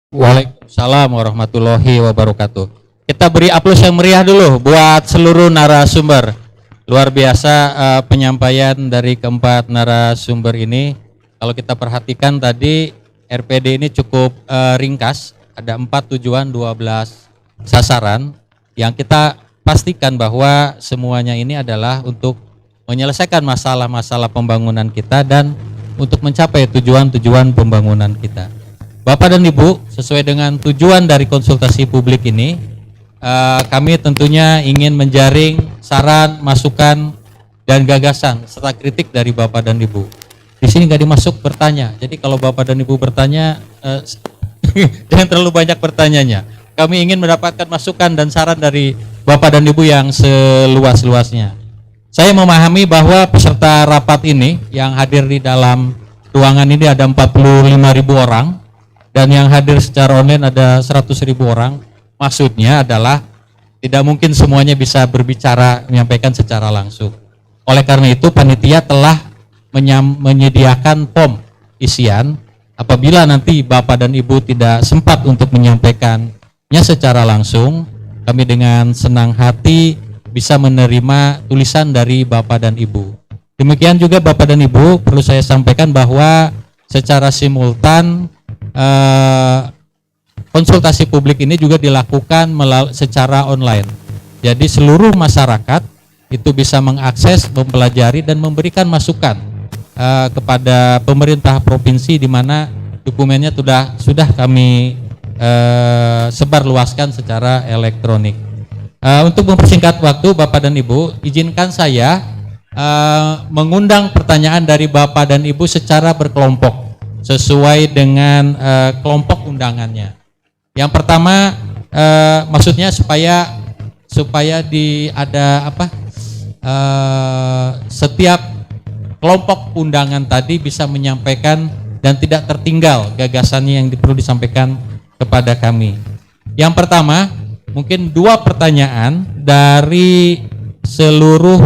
Waalaikumsalam warahmatullahi wabarakatuh. Kita beri aplaus yang meriah dulu buat seluruh narasumber. Luar biasa penyampaian dari keempat narasumber ini. Kalau kita perhatikan tadi RPD ini cukup ringkas, ada 4 tujuan 12 sasaran yang kita pastikan bahwa semuanya ini adalah untuk menyelesaikan masalah-masalah pembangunan kita dan untuk mencapai tujuan-tujuan pembangunan kita. Bapak dan Ibu, sesuai dengan tujuan dari konsultasi publik ini, kami tentunya ingin menjaring saran, masukan, dan gagasan serta kritik dari Bapak dan Ibu. Di sini nggak dimasuk bertanya, jadi kalau Bapak dan Ibu bertanya, jangan terlalu banyak bertanyanya. Kami ingin mendapatkan masukan dan saran dari Bapak dan Ibu yang seluas-luasnya. Saya memahami bahwa peserta rapat ini yang hadir di dalam ruangan ini ada 45.000 orang. Dan yang hadir secara online ada 100.000 orang. Maksudnya adalah tidak mungkin semuanya bisa berbicara, menyampaikan secara langsung. Oleh karena itu panitia telah menyediakan form isian. Apabila nanti Bapak dan Ibu tidak sempat untuk menyampaikannya secara langsung, kami dengan senang hati bisa menerima tulisan dari Bapak dan Ibu. Demikian juga Bapak dan Ibu, perlu saya sampaikan bahwa secara simultan konsultasi publik ini juga dilakukan secara online. Jadi seluruh masyarakat itu bisa mengakses, mempelajari dan memberikan masukan kepada pemerintah provinsi di mana dokumennya sudah kami sebarluaskan secara elektronik. Untuk mempersingkat waktu Bapak dan Ibu, izinkan saya mengundang pertanyaan dari Bapak dan Ibu secara berkelompok sesuai dengan kelompok undangannya. Yang pertama maksudnya supaya setiap kelompok undangan tadi bisa menyampaikan dan tidak tertinggal gagasannya yang perlu disampaikan kepada kami. Yang pertama, mungkin 2 pertanyaan dari seluruh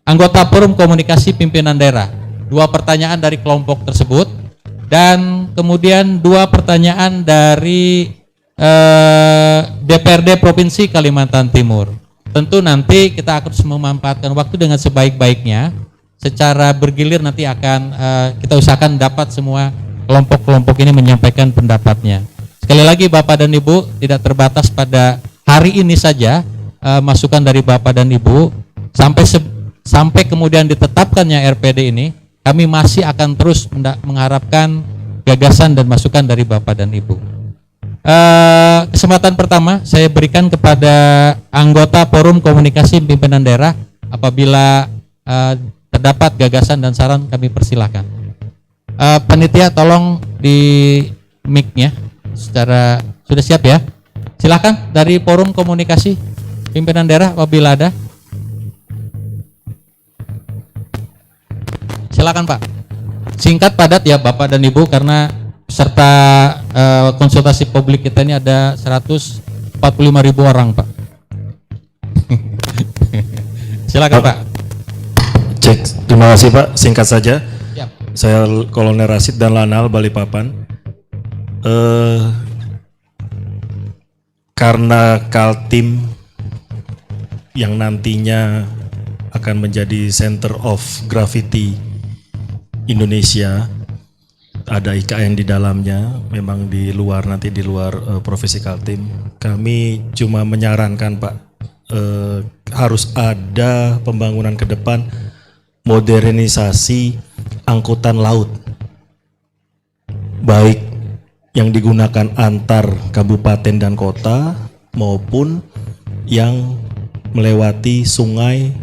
anggota forum komunikasi pimpinan daerah. 2 pertanyaan dari kelompok tersebut dan kemudian 2 pertanyaan dari DPRD Provinsi Kalimantan Timur. Tentu nanti kita akan memanfaatkan waktu dengan sebaik-baiknya. Secara bergilir nanti akan kita usahakan dapat semua kelompok-kelompok ini menyampaikan pendapatnya. Sekali lagi Bapak dan Ibu, tidak terbatas pada hari ini saja masukan dari Bapak dan Ibu sampai kemudian ditetapkannya RPD ini. Kami masih akan terus mengharapkan gagasan dan masukan dari Bapak dan Ibu. Kesempatan pertama saya berikan kepada anggota Forum Komunikasi Pimpinan Daerah. Apabila terdapat gagasan dan saran kami persilahkan. Panitia tolong di mic-nya sudah siap ya? Silakan dari Forum Komunikasi Pimpinan Daerah apabila ada. Silakan Pak. Singkat padat ya Bapak dan Ibu karena peserta konsultasi publik kita ini ada 145.000 orang Pak. Silakan Pak. Cek, terima kasih Pak. Singkat saja. Siap. Saya Kolonel Rasid dan Lanal Balikpapan. Karena Kaltim yang nantinya akan menjadi center of gravity Indonesia, ada IKN di dalamnya, memang di luar profesi Kaltim. Kami cuma menyarankan Pak, harus ada pembangunan ke depan modernisasi angkutan laut, baik yang digunakan antar kabupaten dan kota maupun yang melewati sungai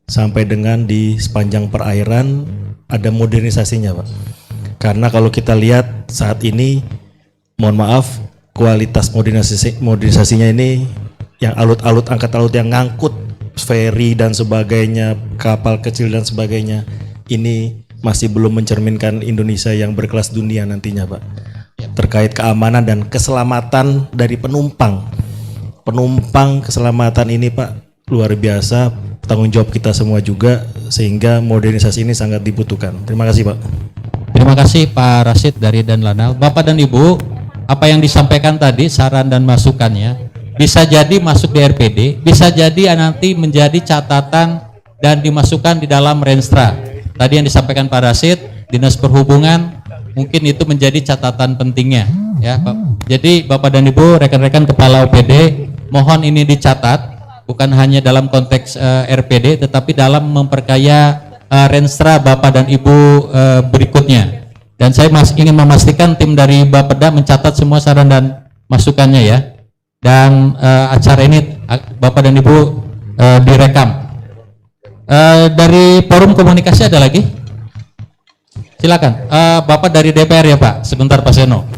sampai dengan di sepanjang perairan. Ada modernisasinya Pak, karena kalau kita lihat saat ini, mohon maaf, kualitas modernisasinya ini yang alut-alut angkatan laut yang ngangkut feri dan sebagainya, kapal kecil dan sebagainya, ini masih belum mencerminkan Indonesia yang berkelas dunia nantinya Pak, terkait keamanan dan keselamatan dari penumpang keselamatan ini Pak luar biasa, tanggung jawab kita semua juga, sehingga modernisasi ini sangat dibutuhkan. Terima kasih Pak. Terima kasih Pak Rasid dari Danlanal. Bapak dan Ibu, apa yang disampaikan tadi saran dan masukannya bisa jadi masuk di RPD, bisa jadi nanti menjadi catatan dan dimasukkan di dalam Renstra. Tadi yang disampaikan Pak Rasid, Dinas Perhubungan, mungkin itu menjadi catatan pentingnya ya Pak. Jadi Bapak dan Ibu, rekan-rekan kepala OPD, mohon ini dicatat bukan hanya dalam konteks RPD tetapi dalam memperkaya Renstra Bapak dan Ibu berikutnya. Dan saya ingin memastikan tim dari Bapeda mencatat semua saran dan masukannya ya. Dan acara ini Bapak dan Ibu direkam. Dari forum komunikasi ada lagi? Silakan. Bapak dari DPR ya Pak. Sebentar Pak Seno.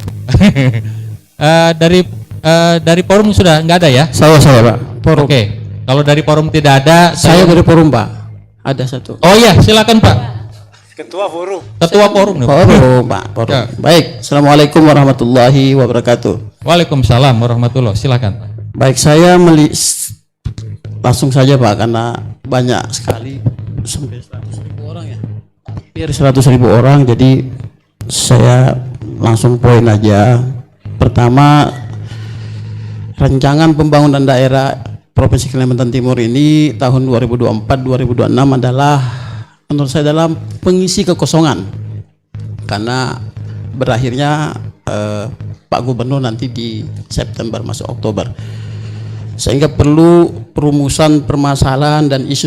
Dari forum sudah nggak ada ya? Saya Pak. Forum. Oke. Kalau dari forum tidak ada, Saya dari forum Pak. Ada satu. Oh iya, silakan Pak. Ketua forum. Ketua forum. Forum Pak. Forum. Ya. Baik. Assalamualaikum warahmatullahi wabarakatuh. Waalaikumsalam warahmatullahi. Silakan Pak. Baik, saya langsung saja Pak, karena banyak sekali sampai 100.000 orang ya. Hampir 100.000 orang, jadi saya langsung poin aja. Pertama, rancangan pembangunan daerah Provinsi Kalimantan Timur ini tahun 2024-2026 adalah menurut saya dalam pengisi kekosongan, karena berakhirnya Pak Gubernur nanti di September masuk Oktober, sehingga perlu perumusan permasalahan dan isu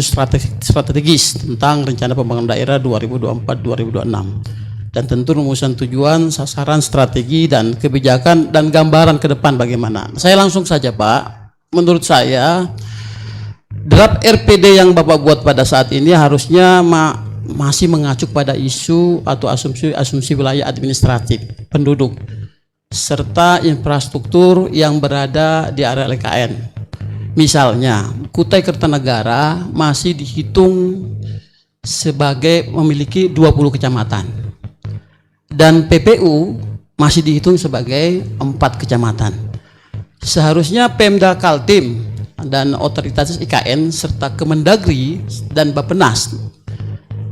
strategis tentang rencana pembangunan daerah 2024-2026, dan tentu rumusan tujuan, sasaran, strategi, dan kebijakan dan gambaran ke depan bagaimana. Saya langsung saja Pak, menurut saya draft RPD yang Bapak buat pada saat ini harusnya masih mengacu pada isu atau asumsi wilayah administratif penduduk serta infrastruktur yang berada di area LKN. Misalnya, Kutai Kertanegara masih dihitung sebagai memiliki 20 kecamatan dan PPU masih dihitung sebagai 4 kecamatan. Seharusnya Pemda Kaltim dan otoritas IKN serta Kemendagri dan Bappenas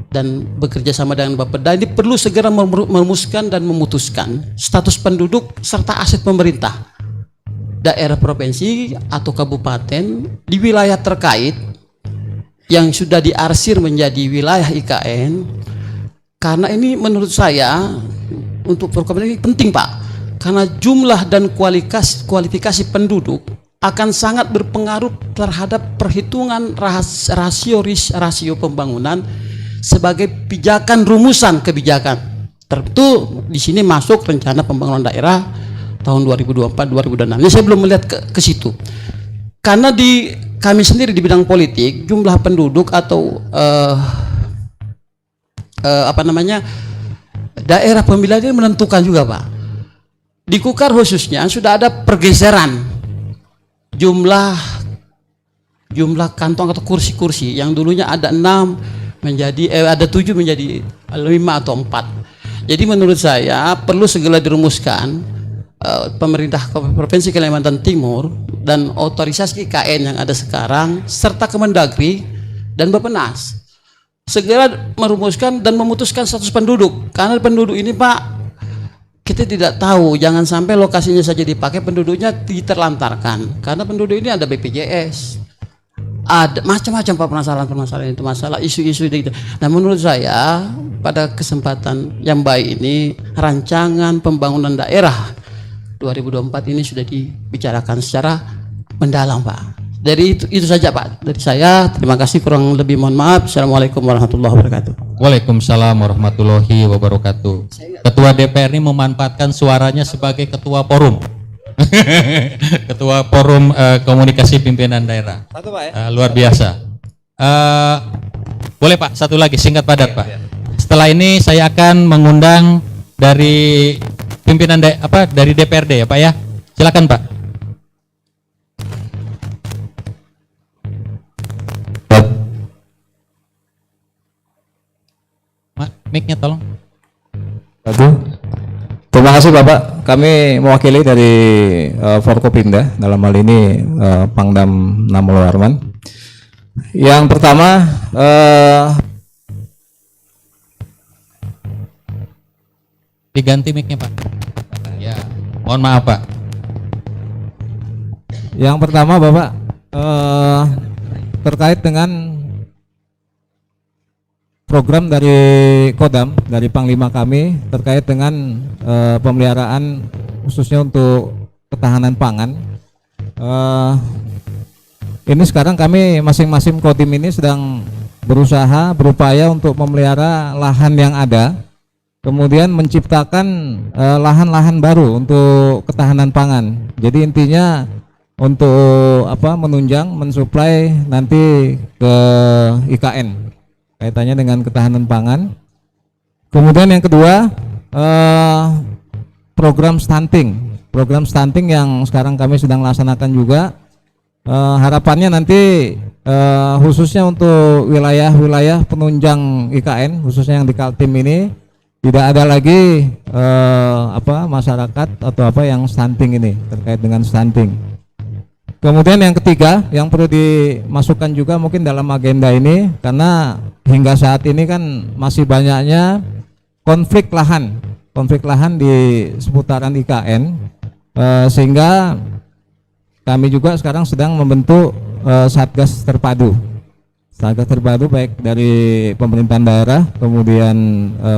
dan bekerja sama dengan Bapeda ini perlu segera merumuskan dan memutuskan status penduduk serta aset pemerintah daerah provinsi atau kabupaten di wilayah terkait yang sudah diarsir menjadi wilayah IKN, karena ini menurut saya untuk program ini penting Pak, karena jumlah dan kualifikasi penduduk akan sangat berpengaruh terhadap perhitungan rasio pembangunan sebagai pijakan rumusan kebijakan. Tentu di sini masuk rencana pembangunan daerah tahun 2024-2026. Ini saya belum melihat ke situ. Karena di kami sendiri di bidang politik, jumlah penduduk atau daerah pemilihan ini menentukan juga Pak. Di Kukar khususnya sudah ada pergeseran jumlah kantong atau kursi-kursi yang dulunya ada 6 menjadi ada 7 menjadi 5 atau 4. Jadi menurut saya perlu segera dirumuskan pemerintah Provinsi Kalimantan Timur dan otorisasi IKN yang ada sekarang serta Kemendagri dan Bappenas segera merumuskan dan memutuskan status penduduk, karena penduduk ini Pak kita tidak tahu, jangan sampai lokasinya saja dipakai penduduknya diterlantarkan, karena penduduk ini ada BPJS, ada macam-macam permasalahan itu, masalah isu-isu itu. Nah menurut saya pada kesempatan yang baik ini rancangan pembangunan daerah 2024 ini sudah dibicarakan secara mendalam Pak. Dari itu saja Pak dari saya, terima kasih, kurang lebih mohon maaf. Assalamualaikum warahmatullahi wabarakatuh. Waalaikumsalam warahmatullahi wabarakatuh. Ketua DPR ini memanfaatkan suaranya sebagai ketua forum. Ketua forum komunikasi pimpinan daerah. Satu Pak ya. Luar biasa. Boleh Pak, satu lagi singkat padat Pak. Setelah ini saya akan mengundang dari pimpinan dari DPRD ya Pak ya. Silakan Pak. Mic-nya tolong. Aduh. Terima kasih Bapak. Kami mewakili dari Forkopimda, dalam hal ini Pangdam Namolo Arman. Yang pertama, Diganti mic-nya Pak. Ya, mohon maaf Pak. Yang pertama Bapak, terkait dengan program dari Kodam, dari Panglima kami terkait dengan pemeliharaan khususnya untuk ketahanan pangan. Ini sekarang kami masing-masing Kodim ini sedang berupaya untuk memelihara lahan yang ada, kemudian menciptakan lahan-lahan baru untuk ketahanan pangan. Jadi intinya untuk menunjang, mensuplai nanti ke IKN kaitannya dengan ketahanan pangan. Kemudian yang kedua, program stunting yang sekarang kami sedang laksanakan juga. Harapannya nanti khususnya untuk wilayah-wilayah penunjang IKN, khususnya yang di Kaltim ini tidak ada lagi masyarakat atau yang stunting ini, terkait dengan stunting. Kemudian yang ketiga yang perlu dimasukkan juga mungkin dalam agenda ini, karena hingga saat ini kan masih banyaknya konflik lahan di seputaran IKN, sehingga kami juga sekarang sedang membentuk satgas terpadu baik dari pemerintahan daerah, kemudian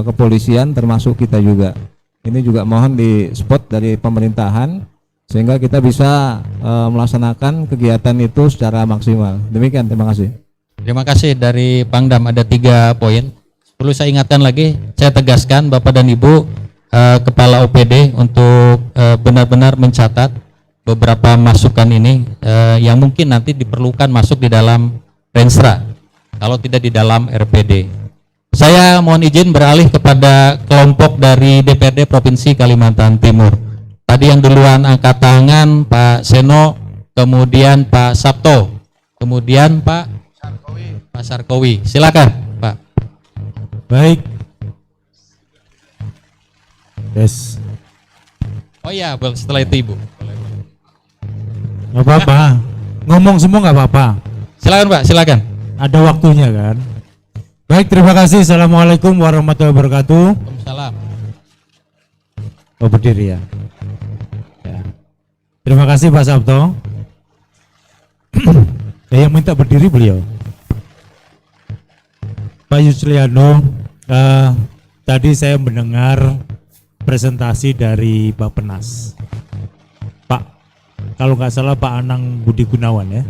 kepolisian, termasuk kita juga. Ini juga mohon di spot dari pemerintahan sehingga kita bisa melaksanakan kegiatan itu secara maksimal. Demikian, terima kasih. Terima kasih dari Pangdam, ada 3 poin. Perlu saya ingatkan lagi, saya tegaskan Bapak dan Ibu Kepala OPD untuk benar-benar mencatat beberapa masukan ini yang mungkin nanti diperlukan masuk di dalam Renstra, kalau tidak di dalam RPD. Saya mohon izin beralih kepada kelompok dari DPRD Provinsi Kalimantan Timur. Tadi yang duluan angkat tangan Pak Seno, kemudian Pak Sabto, kemudian Pak Sarkowi. Silakan Pak. Baik. Yes. Oh iya, setelah itu Ibu. Nggak apa-apa. Ngomong semua nggak apa-apa. Silakan Pak, silakan. Ada waktunya kan. Baik, terima kasih. Assalamualaikum warahmatullahi wabarakatuh. Waalaikumsalam. Oh, berdiri ya. Terima kasih Pak Sabto. Yang minta berdiri beliau. Pak Yusliano, tadi saya mendengar presentasi dari Bappenas. Pak, kalau nggak salah Pak Anang Budi Gunawan ya.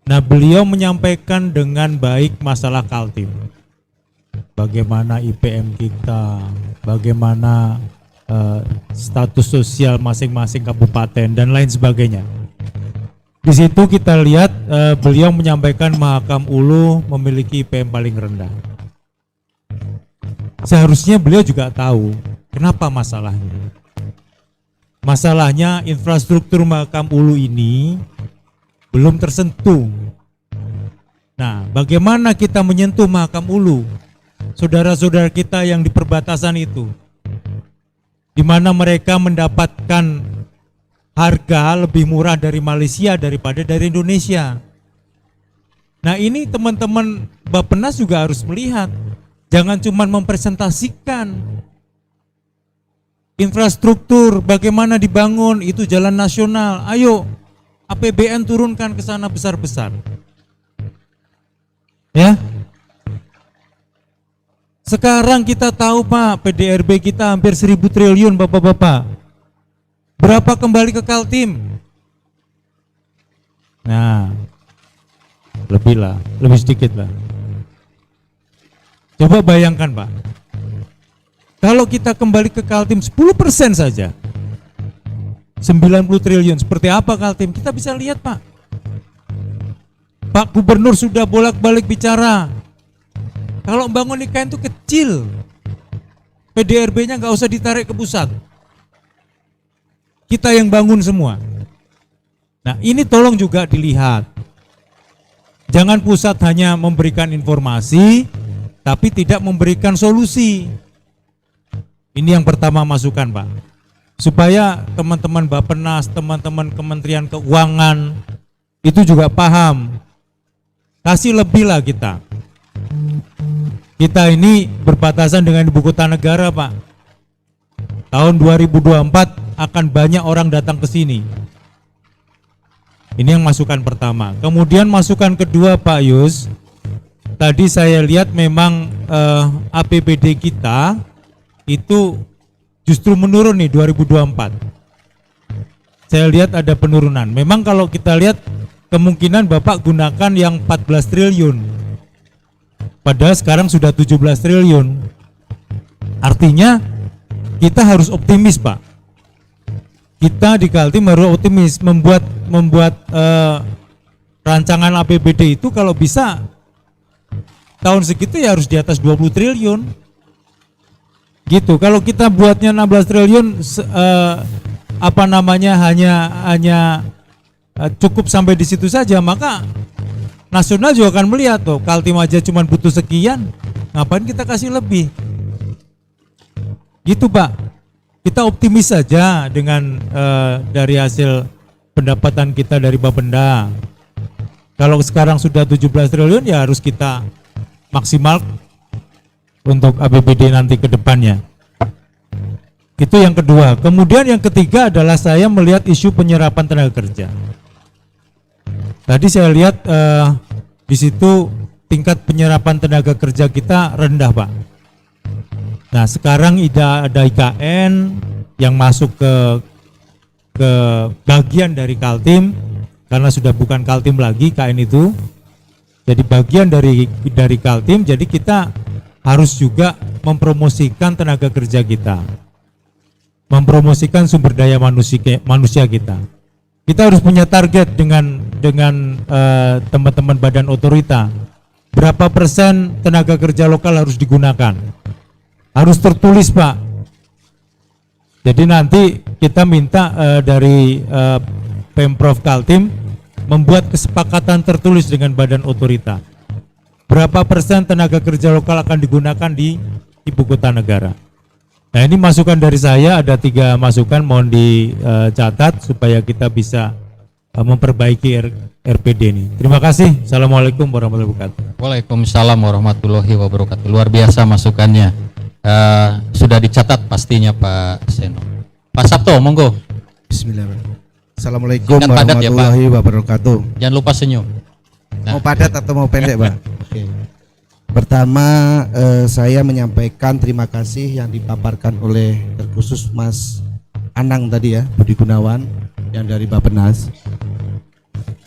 Nah, beliau menyampaikan dengan baik masalah Kaltim. Bagaimana IPM kita, bagaimana status sosial masing-masing kabupaten dan lain sebagainya. Di situ kita lihat beliau menyampaikan Mahakam Ulu memiliki IPM paling rendah. Seharusnya beliau juga tahu kenapa masalahnya. Masalahnya infrastruktur Mahakam Ulu ini belum tersentuh. Nah, bagaimana kita menyentuh Mahakam Ulu? Saudara-saudara kita yang di perbatasan itu, di mana mereka mendapatkan harga lebih murah dari Malaysia daripada dari Indonesia. Nah, ini teman-teman Bappenas juga harus melihat, jangan cuma mempresentasikan infrastruktur bagaimana dibangun, itu jalan nasional. Ayo APBN turunkan ke sana besar-besar. Ya. Sekarang kita tahu Pak, PDRB kita hampir 1.000 triliun Bapak-bapak. Berapa kembali ke Kaltim? Nah, lebih sedikit lah. Coba bayangkan Pak, kalau kita kembali ke Kaltim 10% saja, 90 triliun, seperti apa Kaltim? Kita bisa lihat Pak. Pak Gubernur sudah bolak-balik bicara, kalau membangun IKN itu kecil, PDRB-nya nggak usah ditarik ke pusat, kita yang bangun semua. Nah, ini tolong juga dilihat. Jangan pusat hanya memberikan informasi, tapi tidak memberikan solusi. Ini yang pertama masukan Pak. Supaya teman-teman Bappenas, teman-teman Kementerian Keuangan, itu juga paham. Kasih lebih lah kita. Kita ini berbatasan dengan ibu kota negara Pak. tahun 2024 akan banyak orang datang ke sini. Ini yang masukan pertama. Kemudian masukan kedua Pak Yus, tadi saya lihat memang APBD kita itu justru menurun nih 2024. Saya lihat ada penurunan. Memang kalau kita lihat kemungkinan Bapak gunakan yang 14 triliun. Padahal sekarang sudah 17 triliun. Artinya kita harus optimis, Pak. Kita di Kaltim harus optimis membuat rancangan APBD itu kalau bisa tahun segitu ya harus di atas 20 triliun. Gitu. Kalau kita buatnya 16 triliun hanya cukup sampai di situ saja, maka nasional juga akan melihat tuh Kaltim aja cuma butuh sekian, ngapain kita kasih lebih? Gitu Pak, kita optimis saja dengan dari hasil pendapatan kita dari Bapenda. Kalau sekarang sudah 17 triliun ya harus kita maksimal untuk APBD nanti ke depannya. Itu yang kedua. Kemudian yang ketiga adalah saya melihat isu penyerapan tenaga kerja. Tadi saya lihat di situ tingkat penyerapan tenaga kerja kita rendah, Pak. Nah, sekarang ada IKN yang masuk ke bagian dari Kaltim karena sudah bukan Kaltim lagi KN itu. Jadi bagian dari Kaltim, jadi kita harus juga mempromosikan tenaga kerja kita. Mempromosikan sumber daya manusia kita. Kita harus punya target dengan teman-teman badan otorita. Berapa persen tenaga kerja lokal harus digunakan? Harus tertulis, Pak. Jadi nanti kita minta dari Pemprov Kaltim membuat kesepakatan tertulis dengan badan otorita. Berapa persen tenaga kerja lokal akan digunakan di ibu kota negara? Nah, ini masukan dari saya, ada 3 masukan, mohon dicatat supaya kita bisa memperbaiki RPD ini. Terima kasih. Assalamualaikum warahmatullahi wabarakatuh. Waalaikumsalam warahmatullahi wabarakatuh. Luar biasa masukannya. Sudah dicatat pastinya Pak Seno. Pak Sabto, monggo. Bismillahirrahmanirrahim. Assalamualaikum Ingat padat ya, Pak. warahmatullahi wabarakatuh. Jangan lupa senyum. Mau padat atau mau pendek, Pak? Oke. Pertama, saya menyampaikan terima kasih yang dipaparkan oleh terkhusus Mas Anang tadi ya, Budi Gunawan yang dari Bappenas.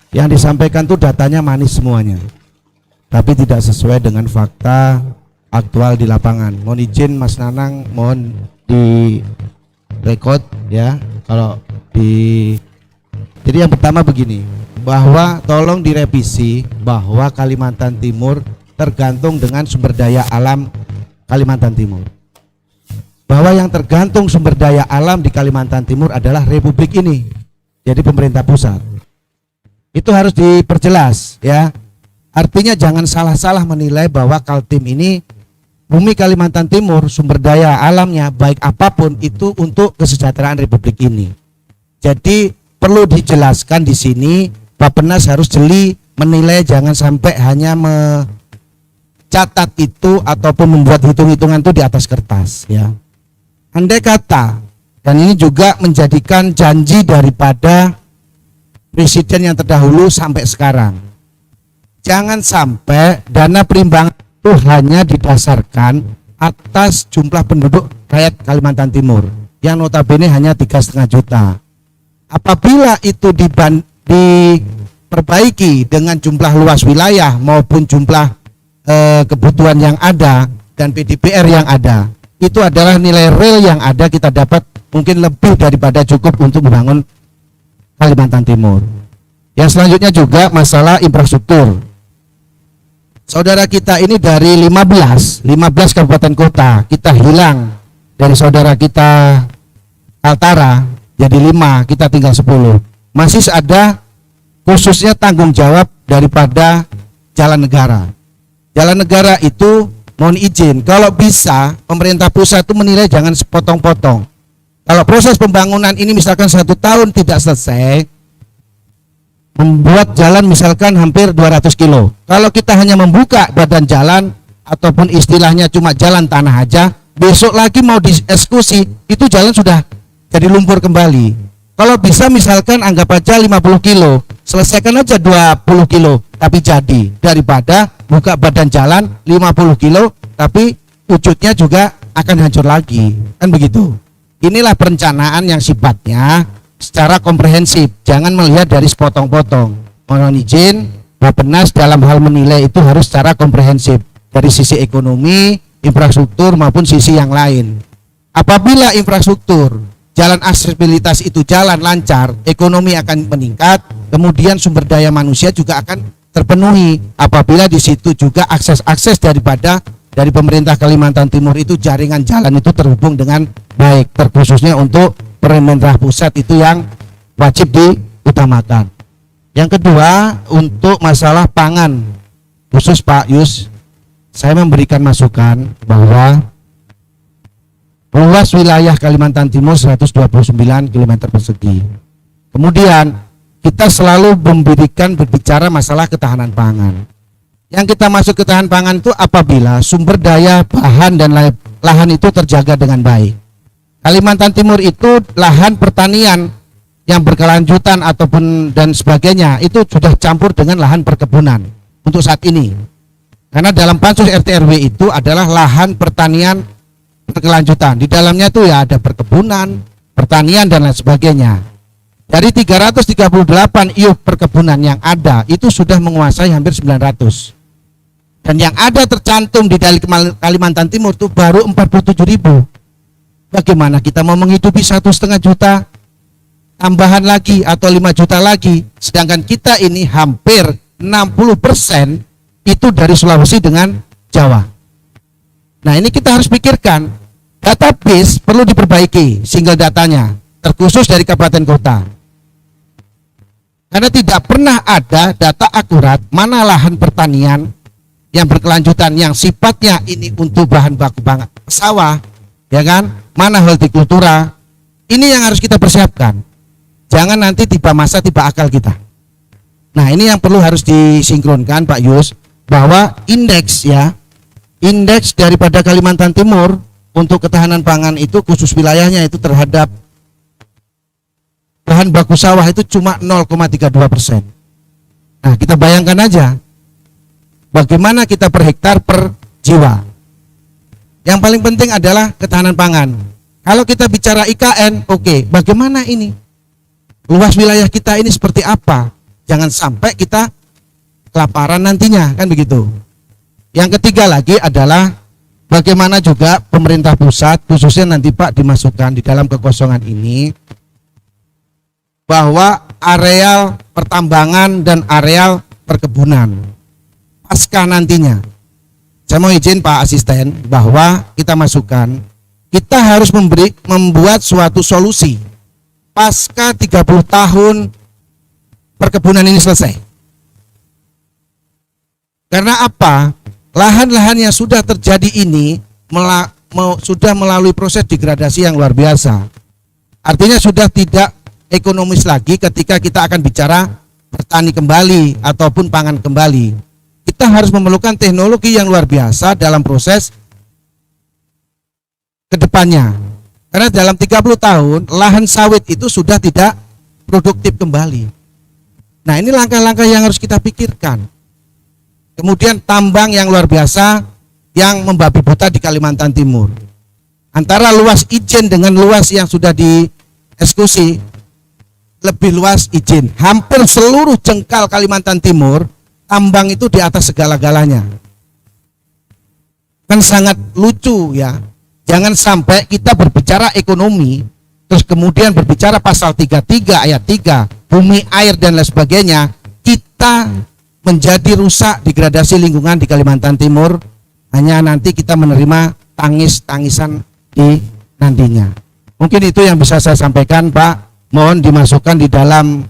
Yang disampaikan tuh datanya manis semuanya, tapi tidak sesuai dengan fakta aktual di lapangan. Mohon izin Mas Nanang, mohon di record ya. Jadi yang pertama begini, bahwa tolong direvisi bahwa Kalimantan Timur tergantung dengan sumber daya alam Kalimantan Timur. Bahwa yang tergantung sumber daya alam di Kalimantan Timur adalah Republik ini, jadi pemerintah pusat. Itu harus diperjelas ya. Artinya jangan salah-salah menilai bahwa Kaltim ini, bumi Kalimantan Timur, sumber daya alamnya baik apapun itu untuk kesejahteraan Republik ini. Jadi perlu dijelaskan di sini, Bappenas harus jeli menilai, jangan sampai hanya catat itu ataupun membuat hitung-hitungan itu di atas kertas ya. Andai kata, dan ini juga menjadikan janji daripada presiden yang terdahulu sampai sekarang, jangan sampai dana perimbangan itu hanya didasarkan atas jumlah penduduk rakyat Kalimantan Timur yang notabene hanya 3,5 juta. Apabila itu diperbaiki dengan jumlah luas wilayah maupun jumlah kebutuhan yang ada dan PDPR yang ada, itu adalah nilai real yang ada, kita dapat mungkin lebih daripada cukup untuk membangun Kalimantan Timur. Yang selanjutnya juga masalah infrastruktur. Saudara kita ini dari 15 kabupaten kota, kita hilang dari saudara kita Kaltara jadi 5, kita tinggal 10. Masih ada khususnya tanggung jawab daripada jalan negara. Jalan negara itu mohon izin, kalau bisa pemerintah pusat itu menilai jangan sepotong-potong. Kalau proses pembangunan ini misalkan 1 tahun tidak selesai, membuat jalan misalkan hampir 200 kilo. Kalau kita hanya membuka badan jalan ataupun istilahnya cuma jalan tanah aja, besok lagi mau dieksekusi, itu jalan sudah jadi lumpur kembali. Kalau bisa misalkan anggap aja 50 kilo, selesaikan aja 20 kilo, tapi jadi, daripada buka badan jalan 50 kilo, tapi wujudnya juga akan hancur lagi, kan begitu. Inilah perencanaan yang sifatnya secara komprehensif, jangan melihat dari sepotong-potong. Mohon izin, Bappenas dalam hal menilai itu harus secara komprehensif, dari sisi ekonomi, infrastruktur maupun sisi yang lain. Apabila infrastruktur, jalan aksesibilitas itu jalan lancar, ekonomi akan meningkat, kemudian sumber daya manusia juga akan terpenuhi. Apabila di situ juga akses dari pemerintah Kalimantan Timur itu jaringan jalan itu terhubung dengan baik, terkhususnya untuk pemerintah pusat itu yang wajib diutamakan. Yang kedua, untuk masalah pangan, khusus Pak Yus, saya memberikan masukan bahwa luas wilayah Kalimantan Timur 129 km persegi. Kemudian kita selalu berbicara masalah ketahanan pangan. Yang kita masuk ketahanan pangan itu apabila sumber daya, bahan dan lahan itu terjaga dengan baik. Kalimantan Timur itu lahan pertanian yang berkelanjutan ataupun dan sebagainya itu sudah campur dengan lahan perkebunan untuk saat ini. Karena dalam pansus RT RW itu adalah lahan pertanian berkelanjutan. Di dalamnya itu ya ada perkebunan, pertanian dan lain sebagainya. Dari 338 iup perkebunan yang ada itu sudah menguasai hampir 900. Dan yang ada tercantum di dalam Kalimantan Timur itu baru 47.000. Bagaimana kita mau menghidupi 1,5 juta tambahan lagi atau 5 juta lagi, sedangkan kita ini hampir 60% itu dari Sulawesi dengan Jawa. Nah, ini kita harus pikirkan, database perlu diperbaiki, single datanya, terkhusus dari kabupaten kota. Karena tidak pernah ada data akurat mana lahan pertanian yang berkelanjutan yang sifatnya ini untuk bahan baku sawah, ya kan? Mana hortikultura. Ini yang harus kita persiapkan. Jangan nanti tiba masa tiba akal kita. Nah, ini yang perlu harus disinkronkan Pak Yus, bahwa indeks daripada Kalimantan Timur untuk ketahanan pangan itu khusus wilayahnya itu terhadap bahan baku sawah itu cuma 0,32%. Nah, kita bayangkan aja bagaimana kita per hektar per jiwa. Yang paling penting adalah ketahanan pangan. Kalau kita bicara IKN, oke, bagaimana ini? Luas wilayah kita ini seperti apa? Jangan sampai kita kelaparan nantinya, kan begitu. Yang ketiga lagi adalah bagaimana juga pemerintah pusat, khususnya nanti Pak dimasukkan di dalam kekosongan ini, bahwa areal pertambangan dan areal perkebunan pasca nantinya. Saya mau izin Pak Asisten bahwa kita masukkan, kita harus membuat suatu solusi pasca 30 tahun perkebunan ini selesai. Karena apa? Lahan-lahan yang sudah terjadi ini sudah melalui proses degradasi yang luar biasa. Artinya sudah tidak ekonomis lagi ketika kita akan bicara bertani kembali ataupun pangan kembali. Kita harus memerlukan teknologi yang luar biasa dalam proses kedepannya. Karena dalam 30 tahun lahan sawit itu sudah tidak produktif kembali. Nah, ini langkah-langkah yang harus kita pikirkan. Kemudian tambang yang luar biasa yang membabi buta di Kalimantan Timur. Antara luas izin dengan luas yang sudah dieksekusi, lebih luas izin. Hampir seluruh jengkal Kalimantan Timur, tambang itu di atas segala-galanya. Kan sangat lucu ya. Jangan sampai kita berbicara ekonomi, terus kemudian berbicara pasal 33 ayat 3, bumi, air dan lain sebagainya, kita menjadi rusak degradasi lingkungan di Kalimantan Timur, hanya nanti kita menerima tangis-tangisan di nantinya. Mungkin itu yang bisa saya sampaikan Pak, mohon dimasukkan di dalam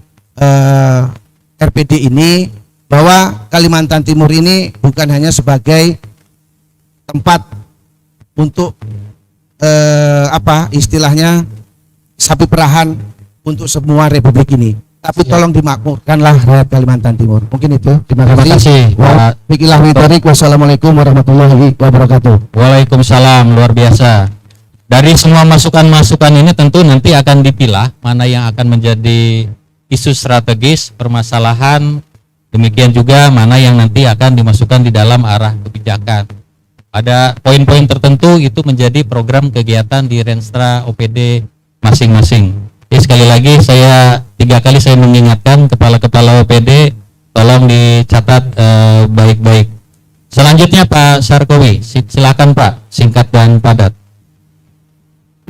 RPD ini, bahwa Kalimantan Timur ini bukan hanya sebagai tempat untuk istilahnya sapi perahan untuk semua republik ini, Tapi tolong dimakmurkanlah rakyat Kalimantan Timur. Mungkin itu. Terima Terima kasih, Pak. Bikilah Witarik. Wassalamualaikum warahmatullahi wabarakatuh. Waalaikumsalam, luar biasa. Dari semua masukan-masukan ini tentu nanti akan dipilah mana yang akan menjadi isu strategis, permasalahan, demikian juga mana yang nanti akan dimasukkan di dalam arah kebijakan. Ada poin-poin tertentu itu menjadi program kegiatan di Renstra OPD masing-masing. Sekali lagi saya 3 kali saya mengingatkan kepala-kepala OPD tolong dicatat baik-baik. Selanjutnya Pak Sarkowi, silakan Pak, singkat dan padat.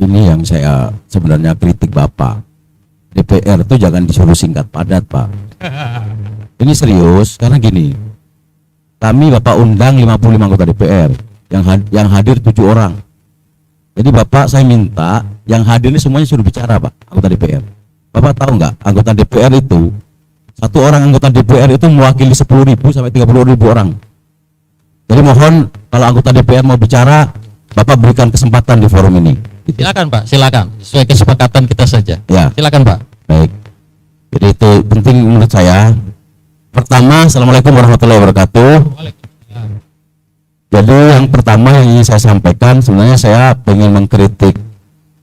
Ini yang saya sebenarnya kritik Bapak. DPR itu jangan disuruh singkat padat Pak. Ini serius karena gini. Kami Bapak undang 55 anggota DPR, yang hadir 7 orang. Jadi Bapak saya minta yang hadir ini semuanya suruh bicara Pak, anggota DPR. Bapak tahu nggak, anggota DPR itu, satu orang anggota DPR itu mewakili 10.000 sampai 30.000 orang. Jadi mohon kalau anggota DPR mau bicara, Bapak berikan kesempatan di forum ini. Silakan Pak, silakan. Sesuai kesepakatan kita saja. Ya. Silakan Pak. Baik. Jadi itu penting menurut saya. Pertama, Assalamualaikum warahmatullahi wabarakatuh. Jadi yang pertama yang ingin saya sampaikan, sebenarnya saya ingin mengkritik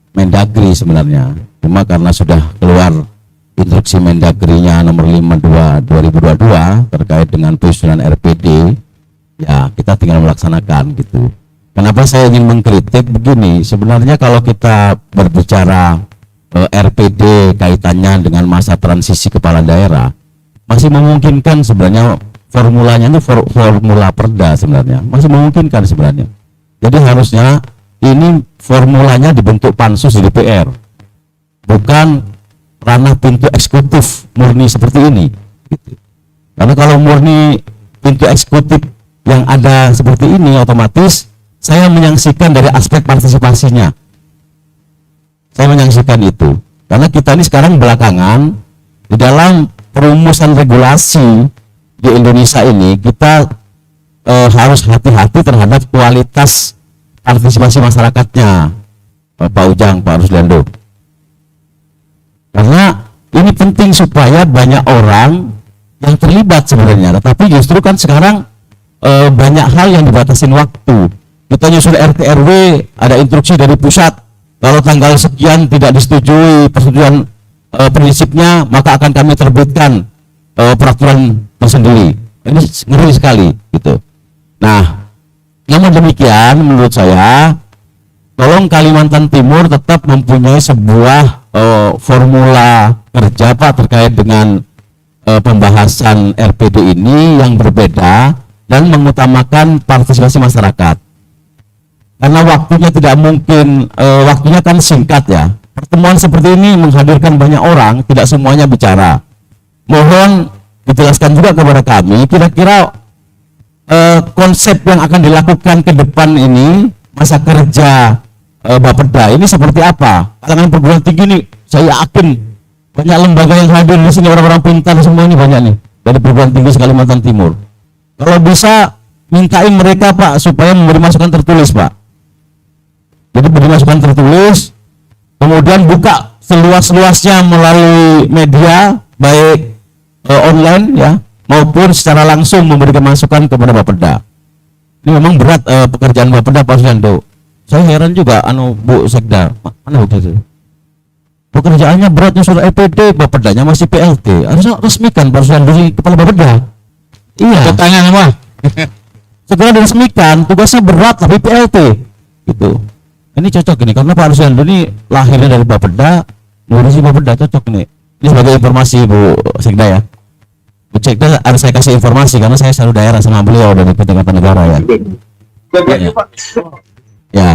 Mendagri sebenarnya. Cuma karena sudah keluar instruksi Mendagri-nya nomor 52 2022 terkait dengan penyusunan RPD, ya kita tinggal melaksanakan gitu. Kenapa saya ingin mengkritik begini? Sebenarnya kalau kita berbicara RPD kaitannya dengan masa transisi kepala daerah, masih memungkinkan sebenarnya. Formulanya itu formula perda sebenarnya, masih memungkinkan sebenarnya. Jadi harusnya ini formulanya dibentuk pansus di DPR, bukan ranah pintu eksekutif murni seperti ini gitu. Karena kalau murni pintu eksekutif yang ada seperti ini, otomatis saya menyaksikan dari aspek partisipasinya, saya menyaksikan itu. Karena kita ini sekarang belakangan di dalam perumusan regulasi di Indonesia ini kita harus hati-hati terhadap kualitas partisipasi masyarakatnya, Pak Ujang, Pak Rusliando. Karena ini penting supaya banyak orang yang terlibat sebenarnya, tetapi justru kan sekarang banyak hal yang dibatasin waktu. Kita nyusul RT RW, ada instruksi dari pusat, kalau tanggal sekian tidak disetujui persetujuan prinsipnya, maka akan kami terbitkan peraturan tersendiri. Ini ngeri sekali gitu. Nah, namun demikian menurut saya tolong Kalimantan Timur tetap mempunyai sebuah formula kerja Pak terkait dengan pembahasan RPD ini yang berbeda dan mengutamakan partisipasi masyarakat. Karena waktunya tidak mungkin, waktunya kan singkat ya. Pertemuan seperti ini menghadirkan banyak orang, tidak semuanya bicara. Mohon dijelaskan juga kepada kami kira-kira konsep yang akan dilakukan ke depan ini, masa kerja Bapeda ini seperti apa? Kalangan perguruan tinggi ini saya yakin banyak lembaga yang hadir di sini, orang-orang pintar semua ini banyak nih dari perguruan tinggi Kalimantan Timur. Kalau bisa mintain mereka Pak supaya memberi masukan tertulis Pak. Jadi beri masukan tertulis, kemudian buka seluas-luasnya melalui media baik online ya maupun secara langsung memberikan masukan kepada Bapeda. Ini memang berat pekerjaan Bapeda Pak Rusliando. Saya heran juga Bu Sekda, mana Bu Sekda? Pekerjaannya beratnya sudah EPD, Bapedanya masih PLT. Harusnya resmikan Pak Rusliando kepala Bapeda. Iya. Tangan semua. Segera diresmikan, tugasnya berat tapi PLT gitu. Ini cocok ini karena Pak Rusliando ini lahirnya dari Bapeda, ngurusi Bapeda, cocok ini. Ini sebagai informasi Bu Sekda ya. Bu Sekda harus saya kasih informasi karena saya selalu daerah sama beliau dari PT Kartanegara ya. Ya.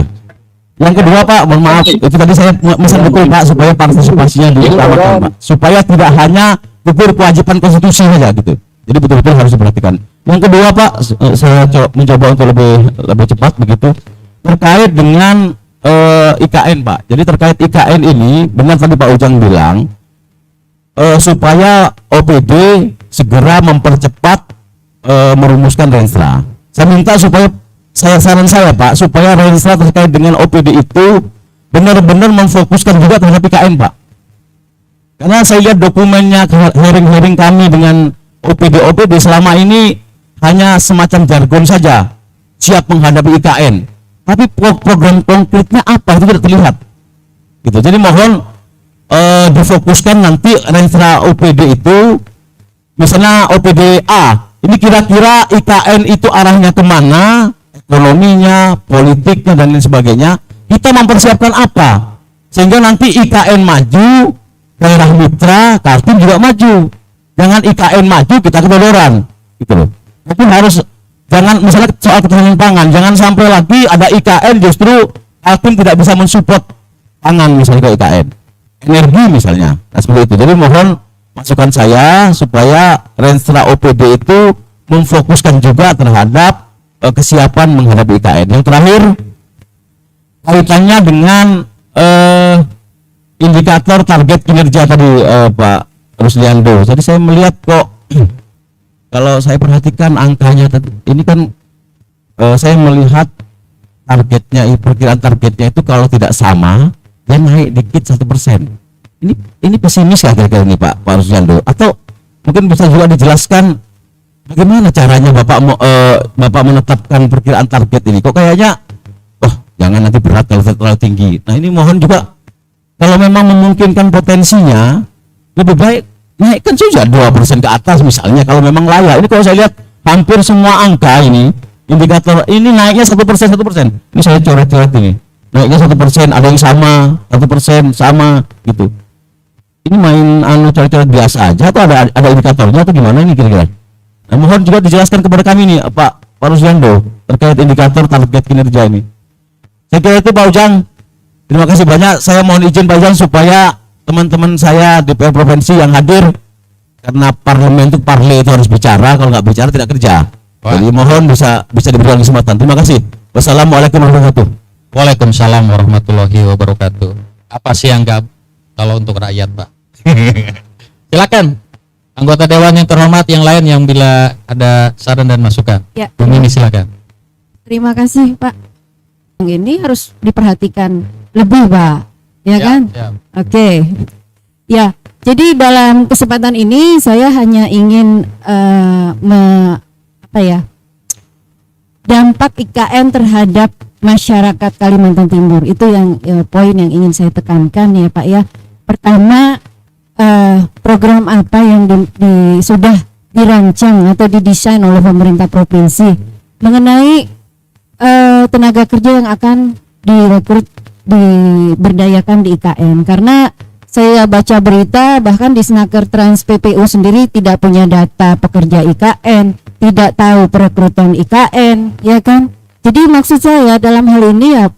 Yang kedua Pak, mohon maaf, itu tadi saya pesan betul Pak supaya partisipasinya diutamakan Pak, supaya tidak hanya gugur kewajiban konstitusi saja gitu. Jadi betul-betul harus diperhatikan. Yang kedua Pak, saya mencoba untuk lebih cepat begitu terkait dengan IKN Pak. Jadi terkait IKN ini benar tadi Pak Ujang bilang supaya OPD segera mempercepat merumuskan Renstra. Saya minta supaya saran saya Pak supaya Renstra terkait dengan OPD itu benar-benar memfokuskan juga terhadap IKN Pak. Karena saya lihat dokumennya hearing kami dengan OPD selama ini hanya semacam jargon saja, siap menghadapi IKN. Tapi program konkretnya apa itu tidak terlihat. Gitu. Jadi mohon difokuskan nanti renstra OPD itu, misalnya OPD A, ini kira-kira IKN itu arahnya kemana, ekonominya, politiknya dan lain sebagainya. Kita mempersiapkan apa sehingga nanti IKN maju, daerah mitra, Kaltim juga maju. Jangan IKN maju kita kedodoran, gitu loh. Tapi harus jangan misalnya soal ketahanan pangan, jangan sampai lagi ada IKN justru Kaltim tidak bisa mensupport pangan misalnya ke IKN, energi misalnya, nah, seperti itu. Jadi mohon masukan saya supaya renstra OPD itu memfokuskan juga terhadap kesiapan menghadapi IKN. Yang terakhir kaitannya dengan indikator target kinerja tadi Pak Rusliando. Jadi saya melihat kok kalau saya perhatikan angkanya ini kan saya melihat targetnya, perkiraan targetnya itu kalau tidak sama dia naik dikit 1%. Ini pesimis ya kira-kira ini Pak Rusliando, atau mungkin bisa juga dijelaskan bagaimana caranya Bapak menetapkan perkiraan target ini? Kok kayaknya jangan nanti berat kalau terlalu tinggi. Nah ini mohon juga kalau memang memungkinkan potensinya lebih baik naikkan saja 2% ke atas misalnya kalau memang layak. Ini kalau saya lihat hampir semua angka ini indikator ini naiknya 1%. Ini saya coret-coret ini naiknya 1%, ada yang sama 1% sama gitu. Ini main coret-coret biasa aja atau ada indikatornya atau gimana ini kira-kira? Nah, mohon juga dijelaskan kepada kami nih Pak Rusliando terkait indikator target kinerja ini. Saya kira itu Pak Ujang. Terima kasih banyak. Saya mohon izin Pak Ujang supaya teman-teman saya DPR provinsi yang hadir, karena parlemen itu parle itu harus bicara, kalau nggak bicara tidak kerja. Jadi mohon bisa diberikan kesempatan. Terima kasih. Wassalamualaikum warahmatullahi wabarakatuh. Waalaikumsalam warahmatullahi wabarakatuh. Apa sih yang nggak kalau untuk rakyat, Pak? Silakan anggota dewan yang terhormat yang lain yang bila ada saran dan masukan. Ya. Bu Mimi silakan. Terima kasih Pak. Yang ini harus diperhatikan lebih Pak, ya kan? Ya. Oke. Ya, jadi dalam kesempatan ini saya hanya ingin dampak IKN terhadap masyarakat Kalimantan Timur itu yang poin yang ingin saya tekankan ya Pak ya. Pertama, program apa yang sudah dirancang atau didesain oleh pemerintah provinsi mengenai tenaga kerja yang akan direkrut diberdayakan di IKN. Karena saya baca berita bahkan di Snaker Trans PPU sendiri tidak punya data pekerja IKN, tidak tahu perekrutan IKN, ya kan? Jadi maksud saya dalam hal ini ya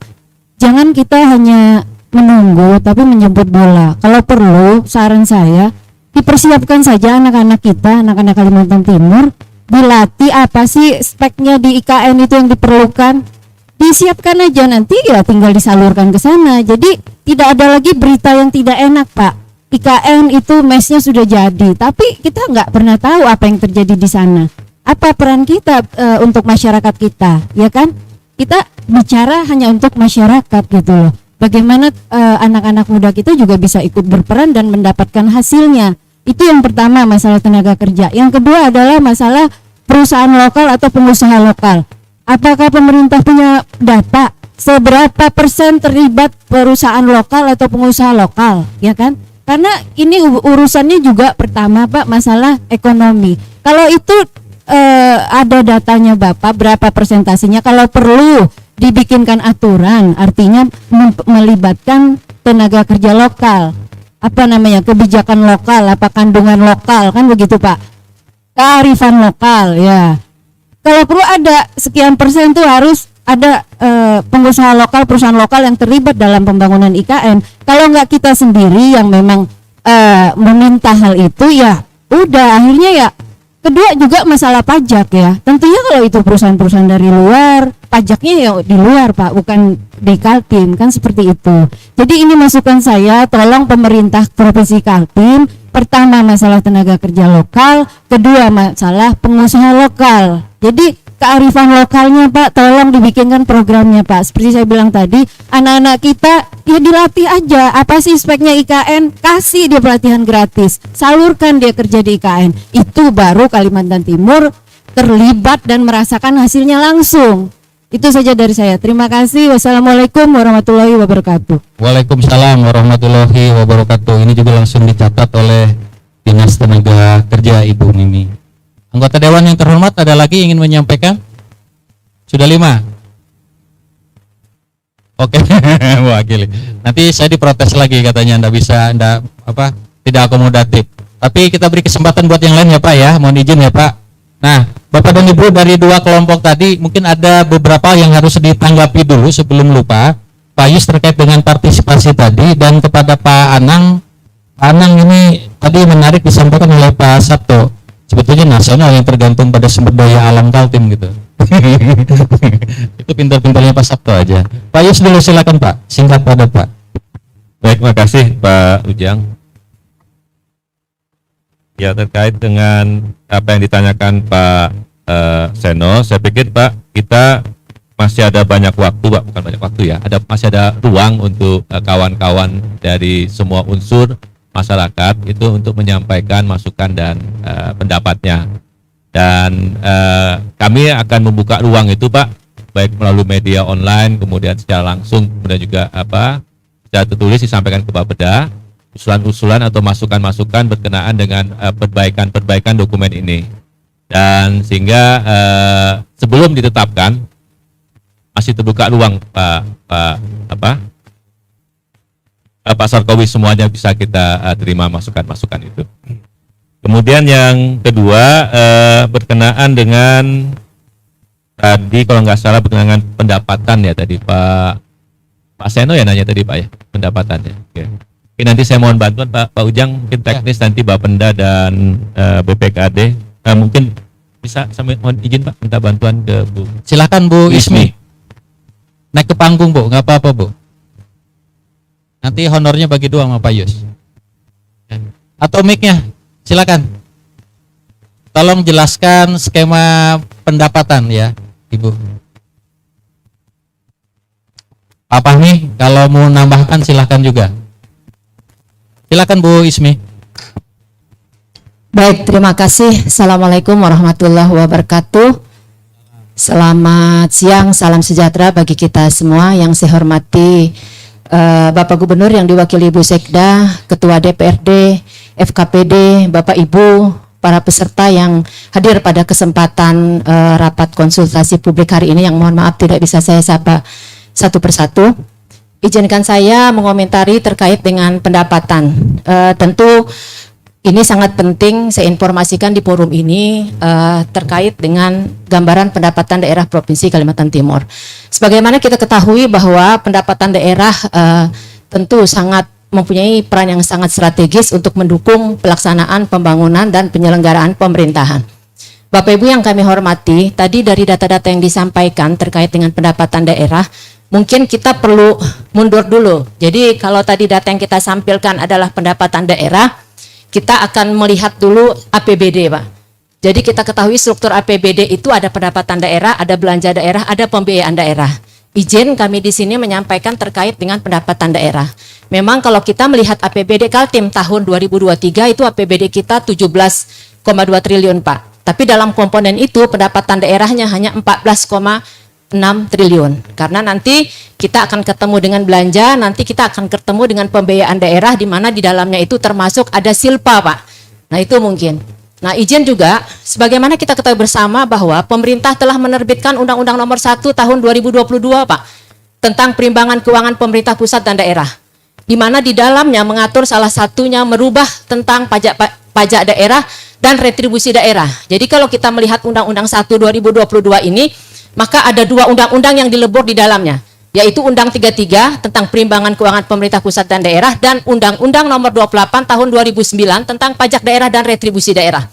jangan kita hanya menunggu tapi menjemput bola. Kalau perlu saran saya dipersiapkan saja anak-anak kita, anak-anak Kalimantan Timur, dilatih apa sih speknya di IKN itu yang diperlukan, disiapkan aja, nanti ya tinggal disalurkan ke sana. Jadi tidak ada lagi berita yang tidak enak Pak. IKN itu mesnya sudah jadi, tapi kita nggak pernah tahu apa yang terjadi di sana. Apa peran kita untuk masyarakat kita, ya kan? Kita bicara hanya untuk masyarakat gitu loh. Bagaimana anak-anak muda kita juga bisa ikut berperan dan mendapatkan hasilnya. Itu yang pertama, masalah tenaga kerja. Yang kedua adalah masalah perusahaan lokal atau pengusaha lokal. Apakah pemerintah punya data seberapa persen terlibat perusahaan lokal atau pengusaha lokal, ya kan? Karena ini urusannya juga pertama Pak masalah ekonomi. Kalau itu ada datanya Bapak berapa persentasinya, kalau perlu dibikinkan aturan, artinya melibatkan tenaga kerja lokal, apa namanya, kebijakan lokal, apa kandungan lokal, kan begitu Pak, kearifan lokal ya. Kalau perlu ada sekian persen tuh harus ada pengusaha lokal, perusahaan lokal yang terlibat dalam pembangunan IKN. Kalau nggak kita sendiri yang memang meminta hal itu ya udah akhirnya ya. Kedua juga masalah pajak ya. Tentunya kalau itu perusahaan-perusahaan dari luar, pajaknya ya di luar Pak, bukan di Kaltim, kan seperti itu. Jadi ini masukan saya, tolong pemerintah Provinsi Kaltim, pertama masalah tenaga kerja lokal, kedua masalah pengusaha lokal. Jadi kearifan lokalnya Pak, tolong dibikinkan programnya Pak. Seperti saya bilang tadi, anak-anak kita ya dilatih aja, apa sih speknya IKN, kasih dia pelatihan gratis, salurkan dia kerja di IKN. Itu baru Kalimantan Timur terlibat dan merasakan hasilnya langsung. Itu saja dari saya. Terima kasih. Wassalamualaikum warahmatullahi wabarakatuh. Waalaikumsalam warahmatullahi wabarakatuh. Ini juga langsung dicatat oleh Dinas Tenaga Kerja Ibu Mimi. Anggota Dewan yang terhormat, ada lagi ingin menyampaikan? Sudah 5? Oke, wakili. Nanti saya diprotes lagi katanya tidak akomodatif. Tapi kita beri kesempatan buat yang lain ya Pak ya, mohon izin ya Pak. Nah, Bapak dan Ibu dari 2 kelompok tadi mungkin ada beberapa yang harus ditanggapi dulu sebelum lupa. Pak Yus terkait dengan partisipasi tadi, dan kepada Pak Anang. Pak Anang ini tadi menarik disampaikan oleh Pak Sabto. Sebetulnya nasional yang tergantung pada sumber daya alam Kaltim gitu. Itu pintar-pintarnya Pak Sabto aja. Pak Yus dulu silakan Pak, singkat padat Pak. Baik, makasih Pak Ujang. Ya, terkait dengan apa yang ditanyakan Pak Seno, saya pikir Pak, kita masih ada banyak waktu Pak, bukan banyak waktu ya, masih ada ruang untuk kawan-kawan dari semua unsur masyarakat itu untuk menyampaikan masukan dan pendapatnya, dan kami akan membuka ruang itu Pak, baik melalui media online, kemudian secara langsung, kemudian juga secara tertulis disampaikan ke Bapeda usulan-usulan atau masukan-masukan berkenaan dengan perbaikan dokumen ini, dan sehingga sebelum ditetapkan masih terbuka ruang Pak Sarkowi, semuanya bisa kita terima masukan-masukan itu. Kemudian yang kedua berkenaan dengan tadi kalau nggak salah berkenaan dengan pendapatan ya tadi Pak Seno ya nanya tadi Pak ya pendapatannya. Oke. Oke, nanti saya mohon bantuan Pak Ujang, mungkin teknis nanti Bapenda dan BPKD mungkin bisa sampai mohon izin Pak minta bantuan ke Bu. Silakan Bu Ismi. Naik ke panggung Bu, nggak apa-apa Bu. Nanti honornya bagi 2 sama Pak Yus. Atau mic-nya, silakan. Tolong jelaskan skema pendapatan ya, Ibu. Pak Fahmi, kalau mau nambahkan silakan juga. Silakan Bu Ismi. Baik, terima kasih. Assalamualaikum warahmatullahi wabarakatuh. Selamat siang, salam sejahtera bagi kita semua. Yang saya hormati Bapak Gubernur yang diwakili Ibu Sekda, Ketua DPRD, FKPD, Bapak Ibu, para peserta yang hadir pada kesempatan rapat konsultasi publik hari ini, yang mohon maaf tidak bisa saya sapa satu persatu. Izinkan saya mengomentari terkait dengan pendapatan. Tentu ini sangat penting saya informasikan di forum ini terkait dengan gambaran pendapatan daerah Provinsi Kalimantan Timur. Sebagaimana kita ketahui bahwa pendapatan daerah tentu sangat mempunyai peran yang sangat strategis untuk mendukung pelaksanaan pembangunan dan penyelenggaraan pemerintahan. Bapak Ibu yang kami hormati, tadi dari data-data yang disampaikan terkait dengan pendapatan daerah, mungkin kita perlu mundur dulu. Jadi kalau tadi data yang kita sampaikan adalah pendapatan daerah, kita akan melihat dulu APBD Pak. Jadi kita ketahui struktur APBD itu ada pendapatan daerah, ada belanja daerah, ada pembiayaan daerah. Izin kami di sini menyampaikan terkait dengan pendapatan daerah. Memang kalau kita melihat APBD Kaltim tahun 2023 itu APBD kita 17,2 triliun Pak. Tapi dalam komponen itu pendapatan daerahnya hanya 14,6 triliun. Karena nanti kita akan ketemu dengan belanja, nanti kita akan ketemu dengan pembiayaan daerah di mana di dalamnya itu termasuk ada silpa Pak. Nah itu mungkin. Nah izin juga, sebagaimana kita ketahui bersama bahwa pemerintah telah menerbitkan Undang-Undang Nomor 1 Tahun 2022 Pak tentang perimbangan keuangan pemerintah pusat dan daerah, di mana di dalamnya mengatur salah satunya merubah tentang pajak daerah dan retribusi daerah. Jadi kalau kita melihat Undang-Undang 1 2022 ini, maka ada 2 undang-undang yang dilebur di dalamnya, yaitu Undang 33 tentang perimbangan keuangan pemerintah pusat dan daerah dan Undang-Undang Nomor 28 Tahun 2009 tentang pajak daerah dan retribusi daerah.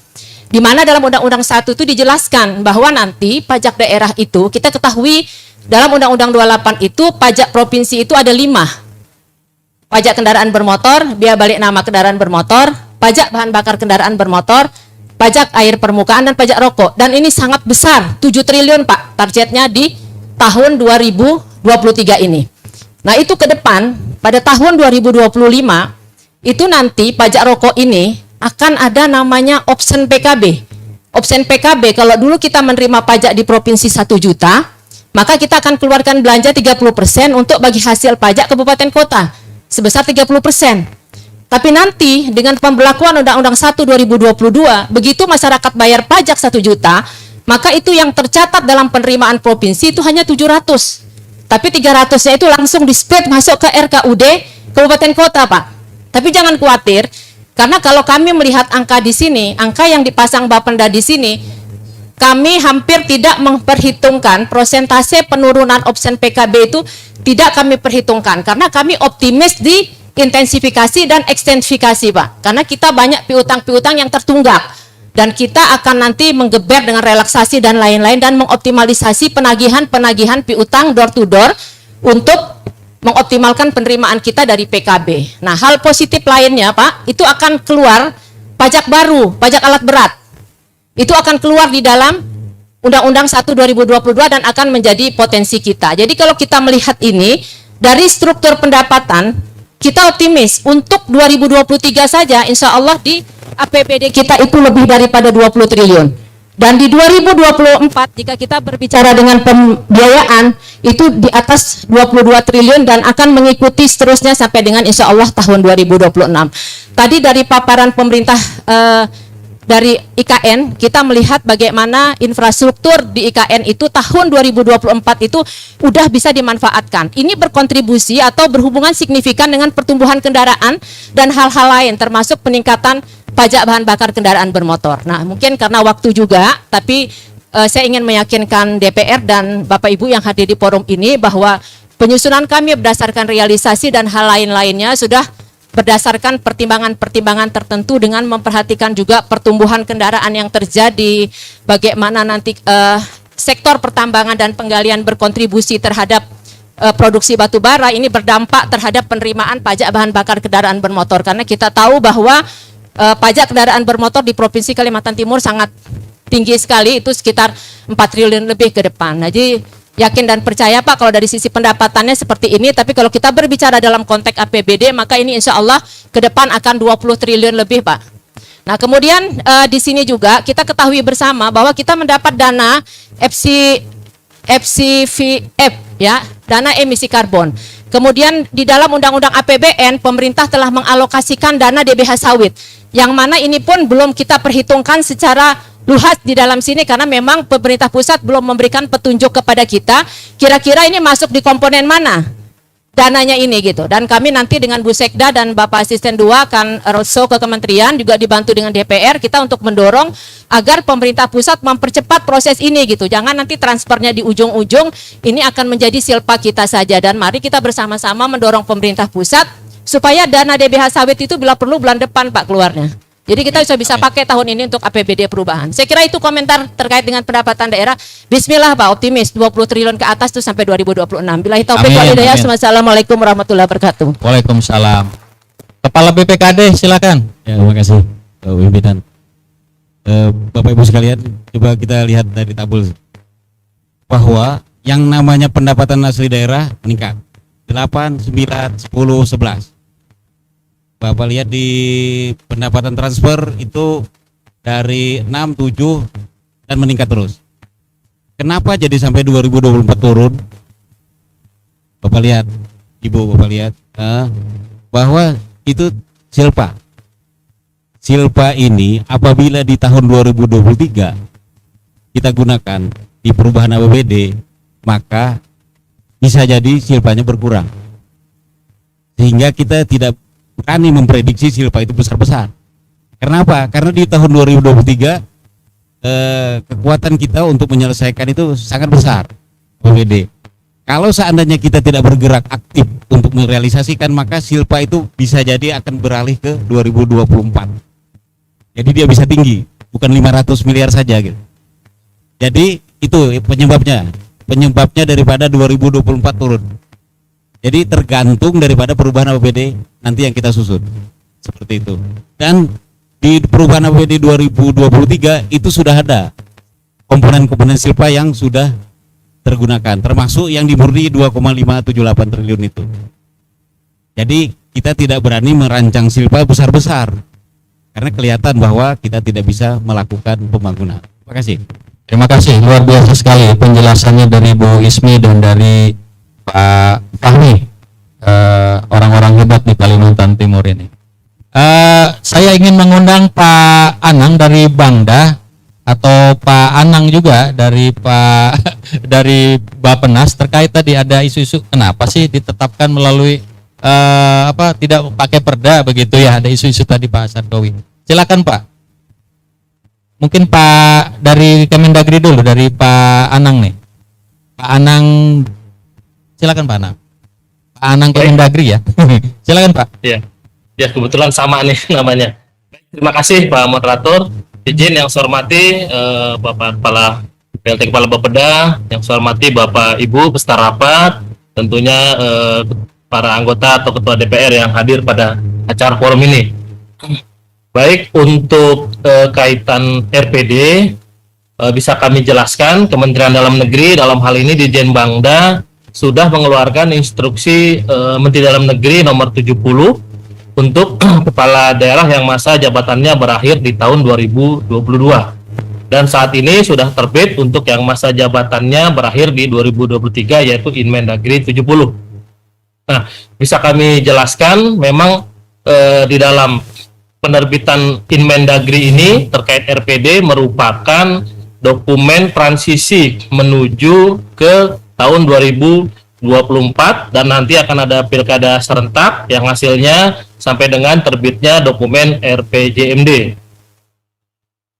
Di mana dalam Undang-Undang 1 itu dijelaskan bahwa nanti pajak daerah itu kita ketahui dalam Undang-Undang 28 itu pajak provinsi itu ada 5. Pajak kendaraan bermotor, biaya balik nama kendaraan bermotor, pajak bahan bakar kendaraan bermotor, pajak air permukaan dan pajak rokok. Dan ini sangat besar, 7 triliun Pak, targetnya di tahun 2023 ini. Nah itu ke depan, pada tahun 2025, itu nanti pajak rokok ini akan ada namanya option PKB. Option PKB, kalau dulu kita menerima pajak di provinsi 1 juta, maka kita akan keluarkan belanja 30% untuk bagi hasil pajak kabupaten kota sebesar 30%. Tapi nanti dengan pemberlakuan Undang-Undang 1 2022, begitu masyarakat bayar pajak 1 juta, maka itu yang tercatat dalam penerimaan provinsi itu hanya 700. Tapi 300-nya itu langsung di-split masuk ke RKUD kabupaten kota, Pak. Tapi jangan khawatir, karena kalau kami melihat angka di sini, angka yang dipasang Bapenda di sini, kami hampir tidak memperhitungkan persentase penurunan option PKB itu, tidak kami perhitungkan karena kami optimis di intensifikasi dan ekstensifikasi, Pak. Karena kita banyak piutang-piutang yang tertunggak dan kita akan nanti menggeber dengan relaksasi dan lain-lain dan mengoptimalisasi penagihan piutang door to door untuk mengoptimalkan penerimaan kita dari PKB. Nah, hal positif lainnya, Pak, itu akan keluar pajak baru, pajak alat berat. Itu akan keluar di dalam Undang-Undang 1 2022 dan akan menjadi potensi kita. Jadi kalau kita melihat ini dari struktur pendapatan, kita optimis untuk 2023 saja insya Allah di APBD kita itu lebih daripada 20 triliun. Dan di 2024 jika kita berbicara dengan pembiayaan itu di atas 22 triliun dan akan mengikuti seterusnya sampai dengan insya Allah tahun 2026. Tadi dari paparan pemerintah dari IKN, kita melihat bagaimana infrastruktur di IKN itu tahun 2024 itu udah bisa dimanfaatkan. Ini berkontribusi atau berhubungan signifikan dengan pertumbuhan kendaraan dan hal-hal lain termasuk peningkatan pajak bahan bakar kendaraan bermotor. Nah, mungkin karena waktu juga, tapi saya ingin meyakinkan DPR dan Bapak Ibu yang hadir di forum ini bahwa penyusunan kami berdasarkan realisasi dan hal lain-lainnya sudah berdasarkan pertimbangan-pertimbangan tertentu dengan memperhatikan juga pertumbuhan kendaraan yang terjadi, bagaimana nanti sektor pertambangan dan penggalian berkontribusi terhadap produksi batu bara, ini berdampak terhadap penerimaan pajak bahan bakar kendaraan bermotor. Karena kita tahu bahwa pajak kendaraan bermotor di Provinsi Kalimantan Timur sangat tinggi sekali, itu sekitar 4 triliun lebih ke depan. Jadi yakin dan percaya Pak kalau dari sisi pendapatannya seperti ini, tapi kalau kita berbicara dalam konteks APBD maka ini insya Allah ke depan akan 20 triliun lebih, Pak. Nah kemudian di sini juga kita ketahui bersama bahwa kita mendapat dana FCVF ya, dana emisi karbon. Kemudian di dalam Undang-Undang APBN pemerintah telah mengalokasikan dana DBH sawit, yang mana ini pun belum kita perhitungkan secara luas di dalam sini karena memang pemerintah pusat belum memberikan petunjuk kepada kita kira-kira ini masuk di komponen mana dananya ini gitu. Dan kami nanti dengan Bu Sekda dan Bapak Asisten 2 akan roadshow ke kementerian juga dibantu dengan DPR kita untuk mendorong agar pemerintah pusat mempercepat proses ini gitu. Jangan nanti transfernya di ujung-ujung, ini akan menjadi silpa kita saja. Dan mari kita bersama-sama mendorong pemerintah pusat supaya dana DBH sawit itu bila perlu bulan depan Pak keluarnya. Jadi kita bisa pakai tahun ini untuk APBD perubahan. Saya kira itu komentar terkait dengan pendapatan daerah. Bismillah Pak, optimis 20 triliun ke atas itu sampai 2026. Billahi taufiq wal hidayah. Wassalamualaikum warahmatullahi wabarakatuh. Waalaikumsalam. Kepala BPKD silakan. Ya, terima kasih Pak Pimpinan. Bapak Ibu sekalian, coba kita lihat dari tabel bahwa yang namanya pendapatan asli daerah meningkat 8, 9, 10, 11. Bapak lihat di pendapatan transfer itu dari 6, 7 dan meningkat terus. Kenapa jadi sampai 2024 turun? Bapak lihat, Ibu Bapak lihat bahwa itu silpa. Silpa ini apabila di tahun 2023 kita gunakan di perubahan APBD, maka bisa jadi silpanya berkurang. Sehingga kita tidak berani memprediksi silpa itu besar-besar. Kenapa? Karena di tahun 2023 kekuatan kita untuk menyelesaikan itu sangat besar APBD. Kalau seandainya kita tidak bergerak aktif untuk merealisasikan, maka silpa itu bisa jadi akan beralih ke 2024. Jadi dia bisa tinggi, bukan 500 miliar saja gitu. Jadi itu penyebabnya daripada 2024 turun. Jadi tergantung daripada perubahan APBD nanti yang kita susun seperti itu. Dan di perubahan APBD 2023 itu sudah ada komponen-komponen silpa yang sudah tergunakan, termasuk yang dimurni 2,578 triliun itu. Jadi kita tidak berani merancang silpa besar-besar karena kelihatan bahwa kita tidak bisa melakukan pembangunan. Terima kasih. Terima kasih, luar biasa sekali penjelasannya dari Bu Ismi dan dari Pak Fahmi, orang-orang hebat di Kalimantan Timur ini. Saya ingin mengundang Pak Anang dari Bangda atau Pak Anang juga dari dari Bappenas terkait tadi ada isu-isu kenapa sih ditetapkan melalui tidak pakai perda begitu ya, ada isu-isu tadi Pak Sarkowi. Silakan Pak. Mungkin Pak dari Kemendagri dulu, dari Pak Anang nih. Pak Anang, silakan Pak Anang. Pak Anang Kemendagri ya. Silakan Pak. Iya. Ya kebetulan sama nih namanya. Terima kasih Pak Moderator. Izin yang saya hormati Bapak Kepala PLT Kepala Bapeda, yang saya hormati Bapak Ibu peserta rapat, tentunya para anggota atau ketua DPR yang hadir pada acara forum ini. Baik, untuk kaitan RPD bisa kami jelaskan Kementerian Dalam Negeri dalam hal ini Ditjen Bangda sudah mengeluarkan instruksi Menteri Dalam Negeri nomor 70 untuk kepala daerah yang masa jabatannya berakhir di tahun 2022, dan saat ini sudah terbit untuk yang masa jabatannya berakhir di 2023 yaitu Inmendagri 70. Nah, bisa kami jelaskan memang di dalam penerbitan Inmendagri ini terkait RPD merupakan dokumen transisi menuju ke tahun 2024 dan nanti akan ada pilkada serentak yang hasilnya sampai dengan terbitnya dokumen RPJMD.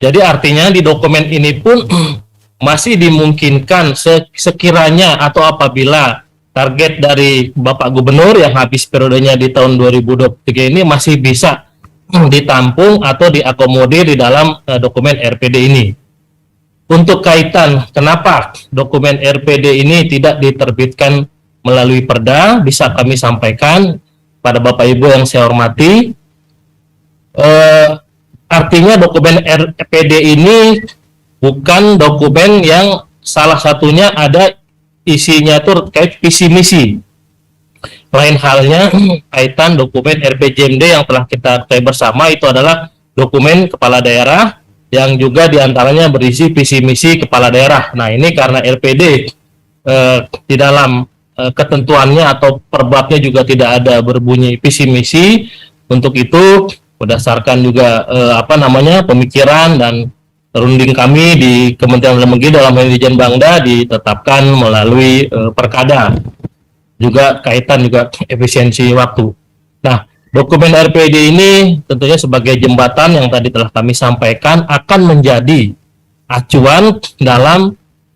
Jadi artinya di dokumen ini pun masih dimungkinkan sekiranya atau apabila target dari Bapak Gubernur yang habis periodenya di tahun 2023 ini masih bisa ditampung atau diakomodir di dalam dokumen RPD ini. Untuk kaitan kenapa dokumen RPD ini tidak diterbitkan melalui perda, bisa kami sampaikan pada Bapak Ibu yang saya hormati. Artinya dokumen RPD ini bukan dokumen yang salah satunya ada isinya itu terkait visi misi. Lain halnya kaitan dokumen RPJMD yang telah kita ketahui bersama itu adalah dokumen kepala daerah yang juga diantaranya berisi visi misi kepala daerah. Nah ini karena RPD di dalam ketentuannya atau perbabnya juga tidak ada berbunyi visi misi. Untuk itu berdasarkan juga pemikiran dan runding kami di Kementerian Dalam Negeri dalam hal Ditjen Bangda ditetapkan melalui perkada. Juga kaitan juga efisiensi waktu. Nah, dokumen RPD ini tentunya sebagai jembatan yang tadi telah kami sampaikan akan menjadi acuan dalam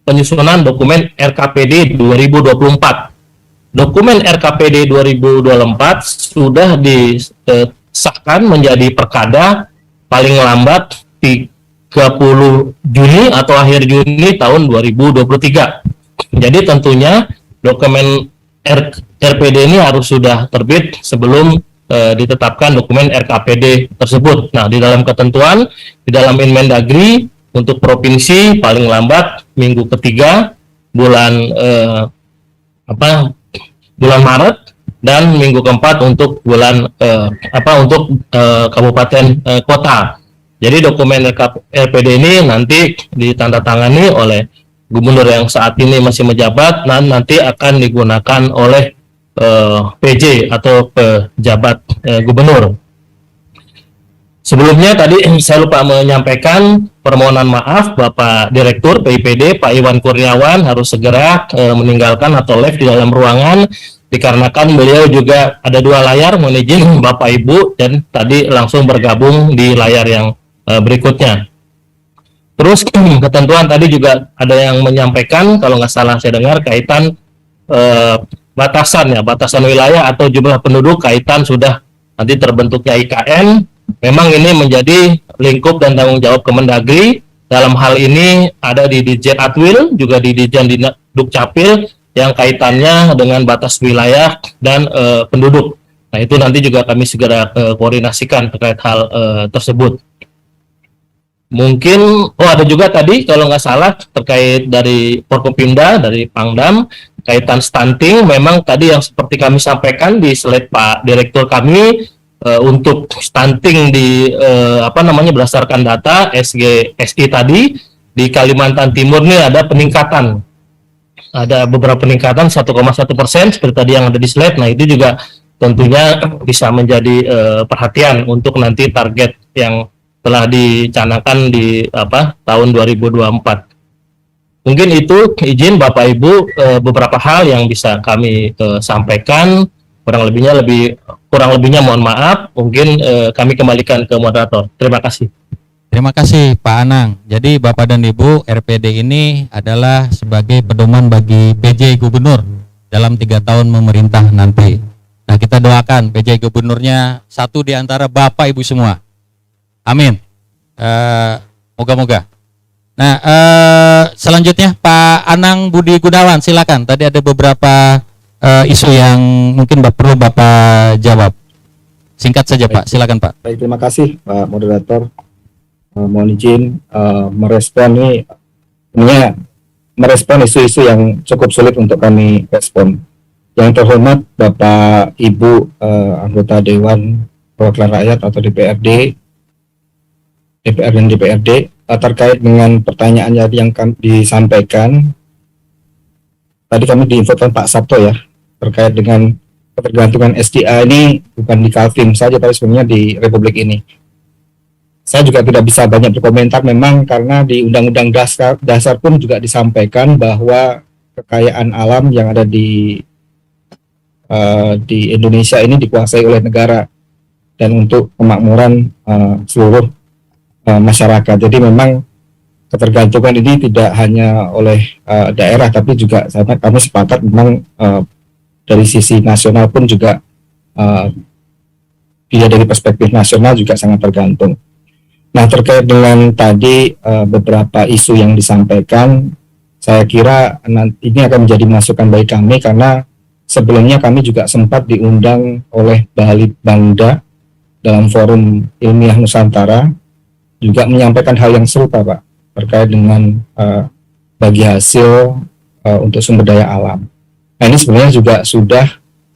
penyusunan dokumen RKPD 2024. Dokumen RKPD 2024 sudah disahkan menjadi perkada paling lambat 30 Juni atau akhir Juni tahun 2023. Jadi tentunya dokumen RPD ini harus sudah terbit sebelum ditetapkan dokumen RKPD tersebut. Nah, di dalam ketentuan, di dalam Inmendagri untuk provinsi paling lambat minggu ketiga bulan bulan Maret dan minggu keempat untuk bulan kabupaten kota. Jadi dokumen RPD ini nanti ditandatangani oleh Gubernur yang saat ini masih menjabat dan nanti akan digunakan oleh PJ atau pejabat gubernur. Sebelumnya tadi saya lupa menyampaikan permohonan maaf Bapak Direktur PIPD Pak Iwan Kurniawan harus segera meninggalkan atau live di dalam ruangan dikarenakan beliau juga ada 2 layar, mohon izin Bapak Ibu, dan tadi langsung bergabung di layar yang berikutnya. Terus ketentuan tadi juga ada yang menyampaikan, kalau nggak salah saya dengar, kaitan batasan wilayah atau jumlah penduduk, kaitan sudah nanti terbentuknya IKN. Memang ini menjadi lingkup dan tanggung jawab Kemendagri. Dalam hal ini ada di Ditjen Atwil, juga di Ditjen Dukcapil yang kaitannya dengan batas wilayah dan penduduk. Nah itu nanti juga kami segera koordinasikan terkait hal tersebut. Mungkin ada juga tadi kalau nggak salah terkait dari Forkopimda, dari Pangdam, kaitan stunting. Memang tadi yang seperti kami sampaikan di slide Pak Direktur kami, untuk stunting di berdasarkan data SI tadi di Kalimantan Timur ini ada peningkatan, ada beberapa peningkatan 1,1% seperti tadi yang ada di slide. Nah, itu juga tentunya bisa menjadi perhatian untuk nanti target yang telah dicanangkan di tahun 2024. Mungkin itu izin Bapak Ibu beberapa hal yang bisa kami sampaikan. Kurang lebihnya mohon maaf. Mungkin kami kembalikan ke moderator. Terima kasih. Terima kasih Pak Anang. Jadi Bapak dan Ibu, RPD ini adalah sebagai pedoman bagi PJ Gubernur dalam 3 tahun memerintah nanti. Nah, kita doakan PJ Gubernurnya satu di antara Bapak Ibu semua. Amin. Moga-moga. Nah, selanjutnya Pak Anang Budi Gunawan, silakan. Tadi ada beberapa isu yang mungkin perlu Bapak jawab. Singkat saja Pak, silakan Pak. Baik, terima kasih Pak Moderator. Mohon izin merespon isu-isu yang cukup sulit untuk kami respon. Yang terhormat Bapak Ibu anggota Dewan Perwakilan Rakyat atau DPR dan DPRD, terkait dengan pertanyaan yang disampaikan tadi kami diinfokan Pak Sabto ya, terkait dengan ketergantungan SDA ini bukan di Kaltim saja tapi sebenarnya di Republik ini. Saya juga tidak bisa banyak berkomentar memang karena di Undang-Undang Dasar pun juga disampaikan bahwa kekayaan alam yang ada di Indonesia ini dikuasai oleh negara dan untuk kemakmuran seluruh masyarakat. Jadi memang ketergantungan ini tidak hanya oleh daerah tapi juga kami sepakat memang dari sisi nasional pun juga dari perspektif nasional juga sangat tergantung. Nah, terkait dengan tadi beberapa isu yang disampaikan, saya kira ini akan menjadi masukan bagi kami karena sebelumnya kami juga sempat diundang oleh Balitbangda dalam forum ilmiah Nusantara juga menyampaikan hal yang serupa Pak terkait dengan bagi hasil untuk sumber daya alam. Nah, ini sebenarnya juga sudah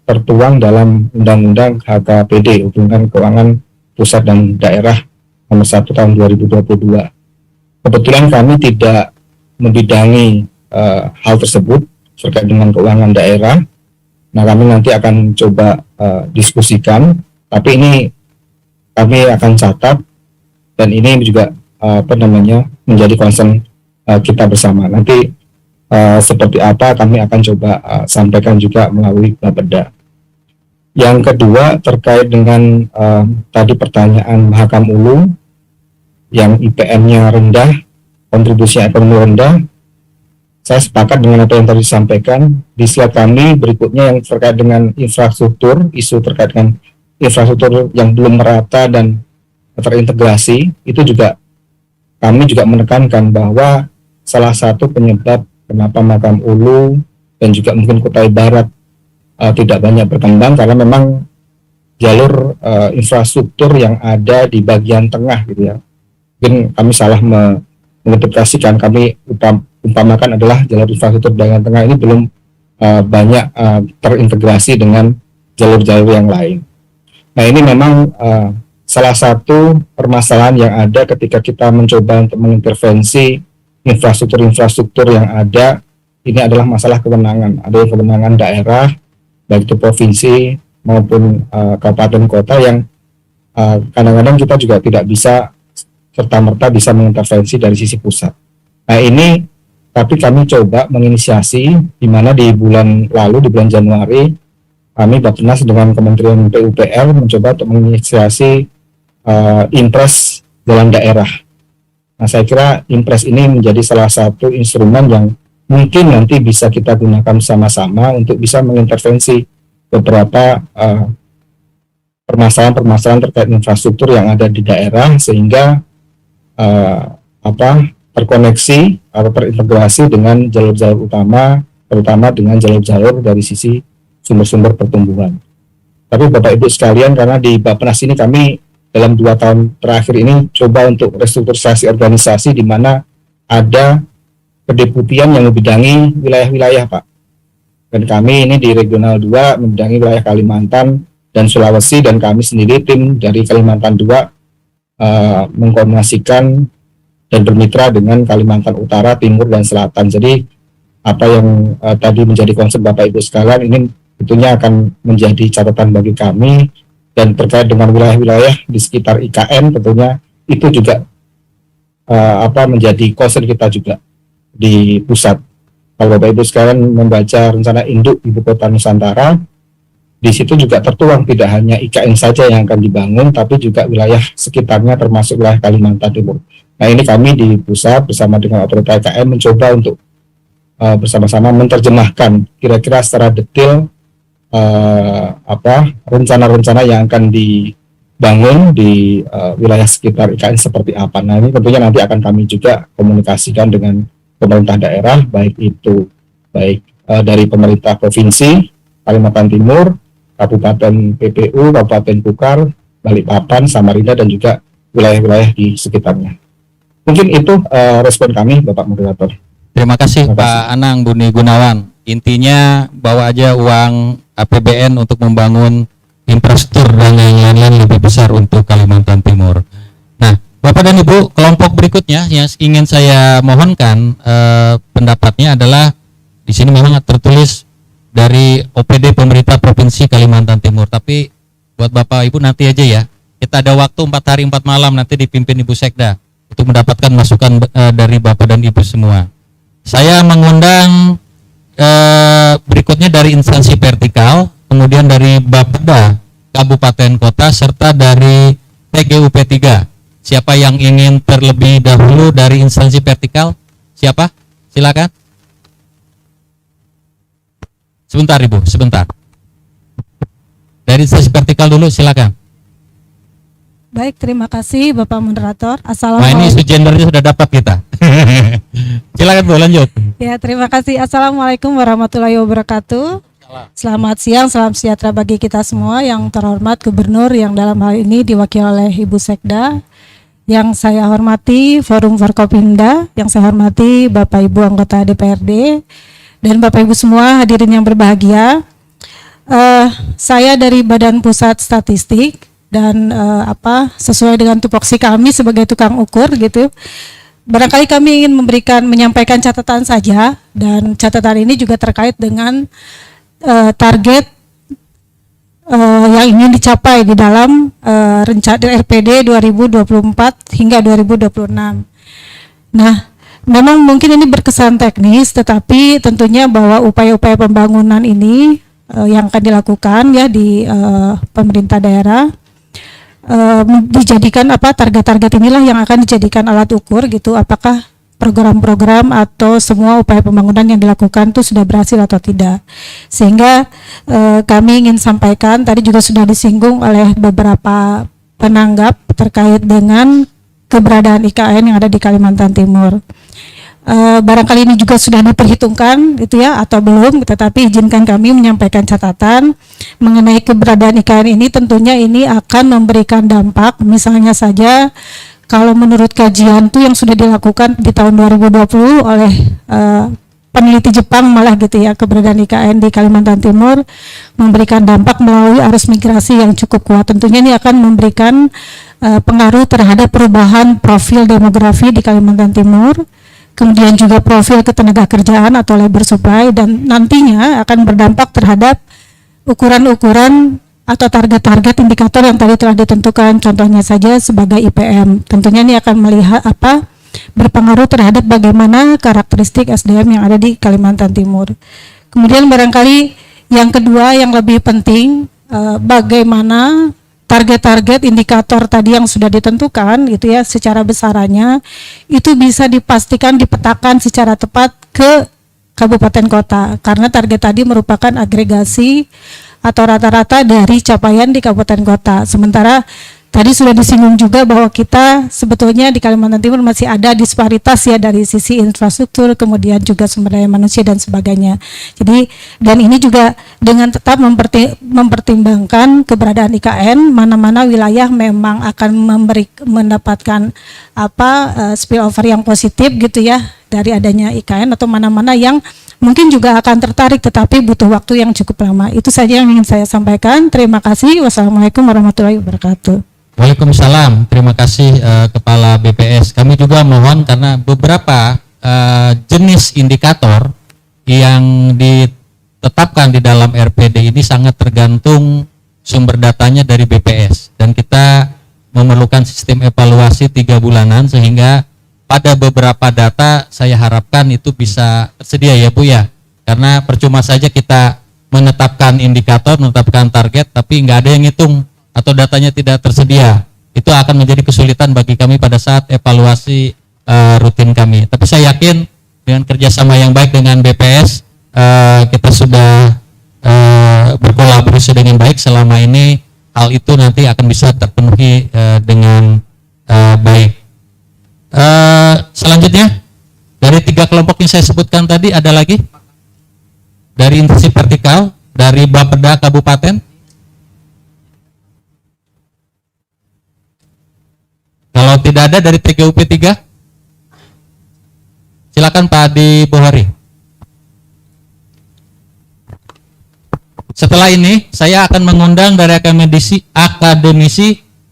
tertuang dalam Undang-Undang HKPD, Hubungan Keuangan Pusat dan Daerah nomor 1 tahun 2022. Kebetulan kami tidak membidangi hal tersebut terkait dengan keuangan daerah. Nah, kami nanti akan coba diskusikan, tapi ini kami akan catat dan ini juga menjadi concern kita bersama. Nanti seperti apa kami akan coba sampaikan juga melalui Bapeda. Yang kedua terkait dengan tadi pertanyaan Mahakam Ulu yang IPM-nya rendah, kontribusi ekonomi rendah. Saya sepakat dengan apa yang tadi disampaikan. Di slide kami berikutnya yang terkait dengan infrastruktur, isu terkait dengan infrastruktur yang belum merata dan terintegrasi, itu juga kami juga menekankan bahwa salah satu penyebab kenapa Mahakam Ulu dan juga mungkin Kutai Barat tidak banyak berkembang karena memang jalur infrastruktur yang ada di bagian tengah gitu ya. Mungkin kami salah menginterpretasikan, kami umpamakan adalah jalur infrastruktur bagian tengah ini belum banyak terintegrasi dengan jalur-jalur yang lain. Nah, ini memang salah satu permasalahan yang ada ketika kita mencoba untuk mengintervensi infrastruktur yang ada. Ini adalah masalah kewenangan. Ada kewenangan daerah, baik itu provinsi maupun kabupaten kota yang kadang-kadang kita juga tidak bisa serta-merta bisa mengintervensi dari sisi pusat. Nah, ini tapi kami coba menginisiasi di mana di bulan lalu, di bulan Januari, kami Bappenas dengan Kementerian PUPR mencoba untuk menginisiasi impres jalan daerah. Nah, saya kira impres ini menjadi salah satu instrumen yang mungkin nanti bisa kita gunakan sama-sama untuk bisa mengintervensi beberapa permasalahan-permasalahan terkait infrastruktur yang ada di daerah sehingga terkoneksi atau terintegrasi dengan jalur-jalur utama, terutama dengan jalur-jalur dari sisi sumber-sumber pertumbuhan. Tapi Bapak Ibu sekalian, karena di Bappenas ini kami dalam 2 tahun terakhir ini coba untuk restrukturisasi organisasi di mana ada kedeputian yang membidangi wilayah-wilayah, Pak. Dan kami ini di Regional 2 membidangi wilayah Kalimantan dan Sulawesi, dan kami sendiri tim dari Kalimantan 2 mengkoordinasikan dan bermitra dengan Kalimantan Utara, Timur, dan Selatan. Jadi apa yang tadi menjadi konsep Bapak Ibu sekalian ini tentunya akan menjadi catatan bagi kami, dan terkait dengan wilayah-wilayah di sekitar IKN tentunya itu juga menjadi concern kita juga di pusat. Kalau Bapak Ibu sekalian membaca rencana induk Ibu Kota Nusantara, di situ juga tertuang tidak hanya IKN saja yang akan dibangun, tapi juga wilayah sekitarnya termasuk wilayah Kalimantan Timur. Nah, ini kami di pusat bersama dengan otoritas IKN mencoba untuk bersama-sama menerjemahkan kira-kira secara detail rencana-rencana yang akan dibangun di wilayah sekitar IKN seperti apa. Nah, ini tentunya nanti akan kami juga komunikasikan dengan pemerintah daerah, baik dari pemerintah provinsi Kalimantan Timur, Kabupaten PPU, Kabupaten Kukar, Balikpapan, Samarinda, dan juga wilayah-wilayah di sekitarnya. Mungkin itu respon kami, Bapak Moderator. Terima kasih Pak Anang Budi Gunawan. Intinya bawa aja uang APBN untuk membangun infrastruktur dan lain-lain lebih besar untuk Kalimantan Timur. Nah, Bapak dan Ibu, kelompok berikutnya yang ingin saya mohonkan pendapatnya adalah di sini memang tertulis dari OPD Pemerintah Provinsi Kalimantan Timur, tapi buat Bapak Ibu nanti aja ya. Kita ada waktu 4 hari 4 malam nanti dipimpin Ibu Sekda untuk mendapatkan masukan dari Bapak dan Ibu semua. Saya mengundang berikutnya dari instansi vertikal, kemudian dari Bapeda Kabupaten Kota, serta dari TGUP 3. Siapa yang ingin terlebih dahulu dari instansi vertikal? Siapa? Silakan. Sebentar Ibu, sebentar. Dari instansi vertikal dulu, silakan. Baik, terima kasih Bapak Moderator. Nah, Assalamualaikum. ini isu gendernya sudah dapat kita. Silakan Bu, lanjut. Ya, terima kasih. Assalamualaikum warahmatullahi wabarakatuh. Selamat siang, salam sejahtera bagi kita semua. Yang terhormat Gubernur yang dalam hal ini diwakili oleh Ibu Sekda, yang saya hormati Forum Forkopimda, yang saya hormati Bapak Ibu anggota DPRD, dan Bapak Ibu semua hadirin yang berbahagia. Saya dari Badan Pusat Statistik, dan sesuai dengan tupoksi kami sebagai tukang ukur gitu, barangkali kami ingin menyampaikan catatan saja, dan catatan ini juga terkait dengan target yang ingin dicapai di dalam rencana RPD 2024 hingga 2026. Nah, memang mungkin ini berkesan teknis, tetapi tentunya bahwa upaya-upaya pembangunan ini yang akan dilakukan ya di pemerintah daerah, dijadikan target-target inilah yang akan dijadikan alat ukur gitu, apakah program-program atau semua upaya pembangunan yang dilakukan itu sudah berhasil atau tidak. Sehingga kami ingin sampaikan, tadi juga sudah disinggung oleh beberapa penanggap terkait dengan keberadaan IKN yang ada di Kalimantan Timur. Barangkali ini juga sudah diperhitungkan itu ya atau belum, tetapi izinkan kami menyampaikan catatan mengenai keberadaan IKN ini. Tentunya ini akan memberikan dampak, misalnya saja kalau menurut kajian tuh yang sudah dilakukan di tahun 2020 oleh peneliti Jepang malah gitu ya, keberadaan IKN di Kalimantan Timur memberikan dampak melalui arus migrasi yang cukup kuat. Tentunya ini akan memberikan pengaruh terhadap perubahan profil demografi di Kalimantan Timur, kemudian juga profil ketenagakerjaan atau labor supply, dan nantinya akan berdampak terhadap ukuran-ukuran atau target-target indikator yang tadi telah ditentukan, contohnya saja sebagai IPM. Tentunya ini akan melihat berpengaruh terhadap bagaimana karakteristik SDM yang ada di Kalimantan Timur. Kemudian barangkali yang kedua yang lebih penting, bagaimana target-target indikator tadi yang sudah ditentukan gitu ya secara besarannya itu bisa dipastikan dipetakan secara tepat ke kabupaten kota, karena target tadi merupakan agregasi atau rata-rata dari capaian di kabupaten kota. Sementara tadi sudah disinggung juga bahwa kita sebetulnya di Kalimantan Timur masih ada disparitas ya dari sisi infrastruktur, kemudian juga sumber daya manusia dan sebagainya. Jadi dan ini juga dengan tetap mempertimbangkan keberadaan IKN, mana-mana wilayah memang akan mendapatkan spillover yang positif gitu ya dari adanya IKN, atau mana-mana yang mungkin juga akan tertarik tetapi butuh waktu yang cukup lama. Itu saja yang ingin saya sampaikan. Terima kasih. Wassalamualaikum warahmatullahi wabarakatuh. Waalaikumsalam. Terima kasih Kepala BPS. Kami juga mohon karena beberapa jenis indikator yang ditetapkan di dalam RPD ini sangat tergantung sumber datanya dari BPS, dan kita memerlukan sistem evaluasi 3 bulanan sehingga pada beberapa data saya harapkan itu bisa tersedia ya Bu ya, karena percuma saja kita menetapkan indikator, menetapkan target tapi nggak ada yang ngitung atau datanya tidak tersedia, itu akan menjadi kesulitan bagi kami pada saat evaluasi rutin kami. Tapi saya yakin dengan kerjasama yang baik dengan BPS kita sudah berkolaborasi dengan baik selama ini, hal itu nanti akan bisa terpenuhi dengan baik. Selanjutnya dari 3 kelompok yang saya sebutkan tadi ada lagi dari intensif vertikal dari Bapeda Kabupaten. Kalau tidak ada dari TGUP 3, silakan Pak Adi Bohari. Setelah ini saya akan mengundang dari akademisi,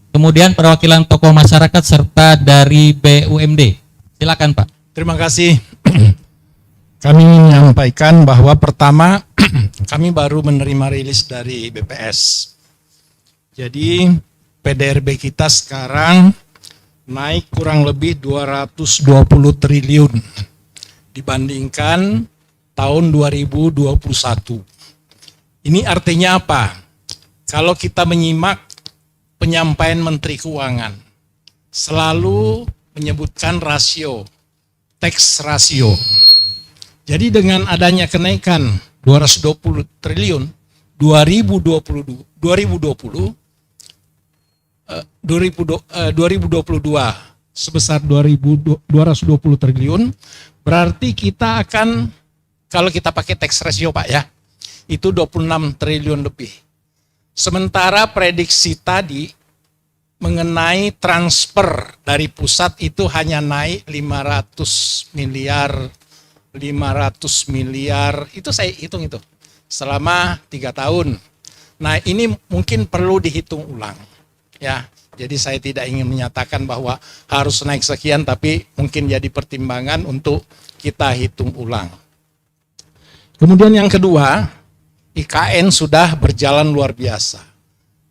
kemudian perwakilan tokoh masyarakat serta dari BUMD. Silakan Pak. Terima kasih. Kami menyampaikan bahwa pertama kami baru menerima rilis dari BPS. Jadi PDRB kita sekarang naik kurang lebih 220 triliun dibandingkan tahun 2021. Ini artinya apa? Kalau kita menyimak penyampaian Menteri Keuangan selalu menyebutkan rasio, tax rasio. Jadi dengan adanya kenaikan 220 triliun 2022 sebesar 220 triliun, berarti kita akan, kalau kita pakai tax ratio Pak ya, itu 26 triliun lebih. Sementara prediksi tadi mengenai transfer dari pusat itu hanya naik 500 miliar, itu saya hitung itu selama 3 tahun. Nah ini mungkin perlu dihitung ulang ya. Jadi saya tidak ingin menyatakan bahwa harus naik sekian, tapi mungkin jadi pertimbangan untuk kita hitung ulang. Kemudian yang kedua, IKN sudah berjalan luar biasa.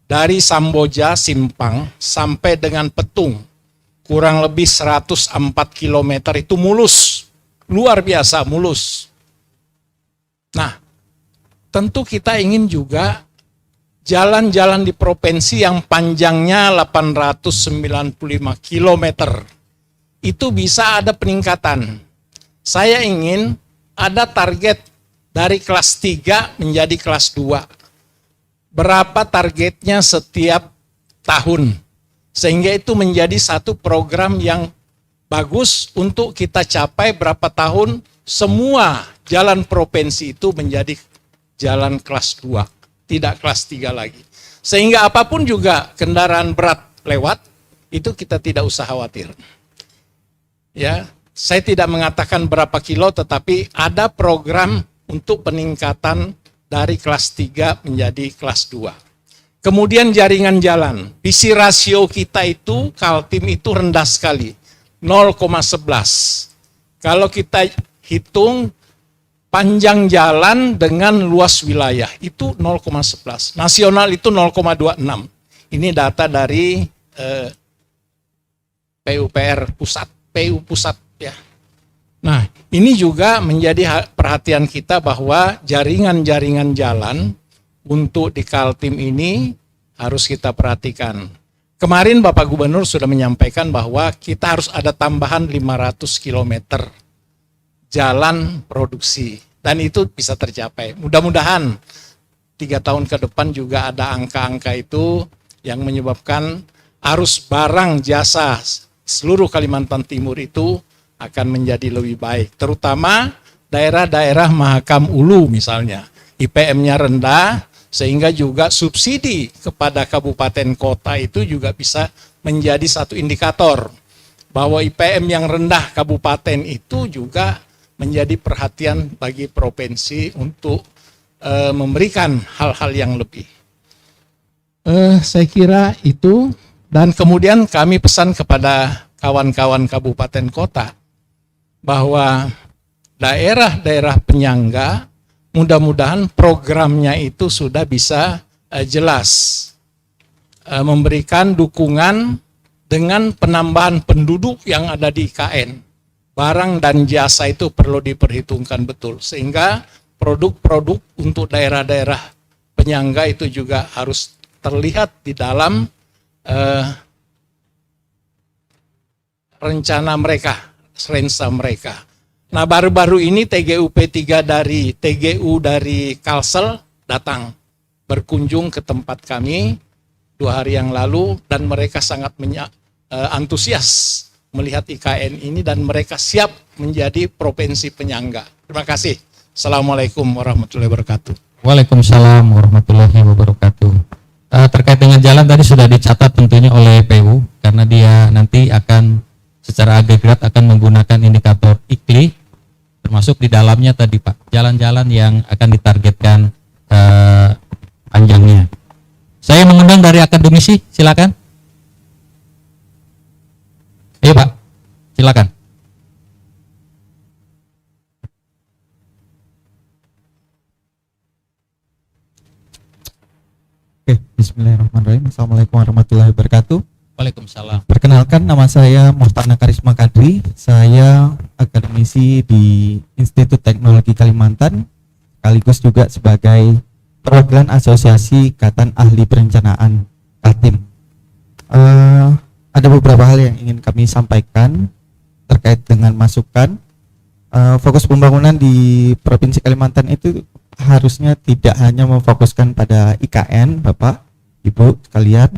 Dari Samboja, Simpang, sampai dengan Petung, kurang lebih 104 km itu mulus. Luar biasa, mulus. Nah, tentu kita ingin juga jalan-jalan di provinsi yang panjangnya 895 km, itu bisa ada peningkatan. Saya ingin ada target dari kelas 3 menjadi kelas 2. Berapa targetnya setiap tahun, sehingga itu menjadi satu program yang bagus untuk kita capai berapa tahun semua jalan provinsi itu menjadi jalan kelas 2, tidak kelas 3 lagi. Sehingga apapun juga kendaraan berat lewat, itu kita tidak usah khawatir. Ya, saya tidak mengatakan berapa kilo, tetapi ada program untuk peningkatan dari kelas 3 menjadi kelas 2. Kemudian jaringan jalan, visi rasio kita itu, Kaltim itu rendah sekali, 0,11. Kalau kita hitung panjang jalan dengan luas wilayah, itu 0,11. Nasional itu 0,26. Ini data dari PUPR pusat, PU pusat ya. Nah, ini juga menjadi perhatian kita bahwa jaringan-jaringan jalan untuk di Kaltim ini harus kita perhatikan. Kemarin Bapak Gubernur sudah menyampaikan bahwa kita harus ada tambahan 500 km jalan produksi, dan itu bisa tercapai. Mudah-mudahan 3 tahun ke depan juga ada angka-angka itu yang menyebabkan arus barang jasa seluruh Kalimantan Timur itu akan menjadi lebih baik, terutama daerah-daerah Mahakam Ulu misalnya, IPM-nya rendah, sehingga juga subsidi kepada kabupaten kota itu juga bisa menjadi satu indikator bahwa IPM yang rendah kabupaten itu juga menjadi perhatian bagi provinsi untuk memberikan hal-hal yang lebih. Saya kira itu, dan kemudian kami pesan kepada kawan-kawan kabupaten kota bahwa daerah-daerah penyangga mudah-mudahan programnya itu sudah bisa jelas memberikan dukungan dengan penambahan penduduk yang ada di IKN. Barang dan jasa itu perlu diperhitungkan betul, sehingga produk-produk untuk daerah-daerah penyangga itu juga harus terlihat di dalam rencana mereka, rensa mereka. Nah, baru-baru ini TGUP 3 dari TGU dari Kalsel datang berkunjung ke tempat kami 2 hari yang lalu, dan mereka sangat antusias melihat IKN ini dan mereka siap menjadi provinsi penyangga. Terima kasih. Assalamualaikum warahmatullahi wabarakatuh. Waalaikumsalam warahmatullahi wabarakatuh. Terkait dengan jalan tadi sudah dicatat tentunya oleh PU, karena dia nanti akan secara agregat akan menggunakan indikator IKLI, termasuk di dalamnya tadi Pak, jalan-jalan yang akan ditargetkan panjangnya. Saya mengundang dari akademisi, silakan. Iya Pak, silakan. Oke, bismillahirrahmanirrahim. Assalamualaikum warahmatullahi wabarakatuh. Waalaikumsalam. Perkenalkan, nama saya Muhtana Karisma Kadri. Saya akademisi di Institut Teknologi Kalimantan, sekaligus juga sebagai perwakilan Asosiasi Ikatan Ahli Perencanaan Kaltim. Ada beberapa hal yang ingin kami sampaikan terkait dengan masukan. Fokus pembangunan di Provinsi Kalimantan itu harusnya tidak hanya memfokuskan pada IKN, Bapak, Ibu sekalian,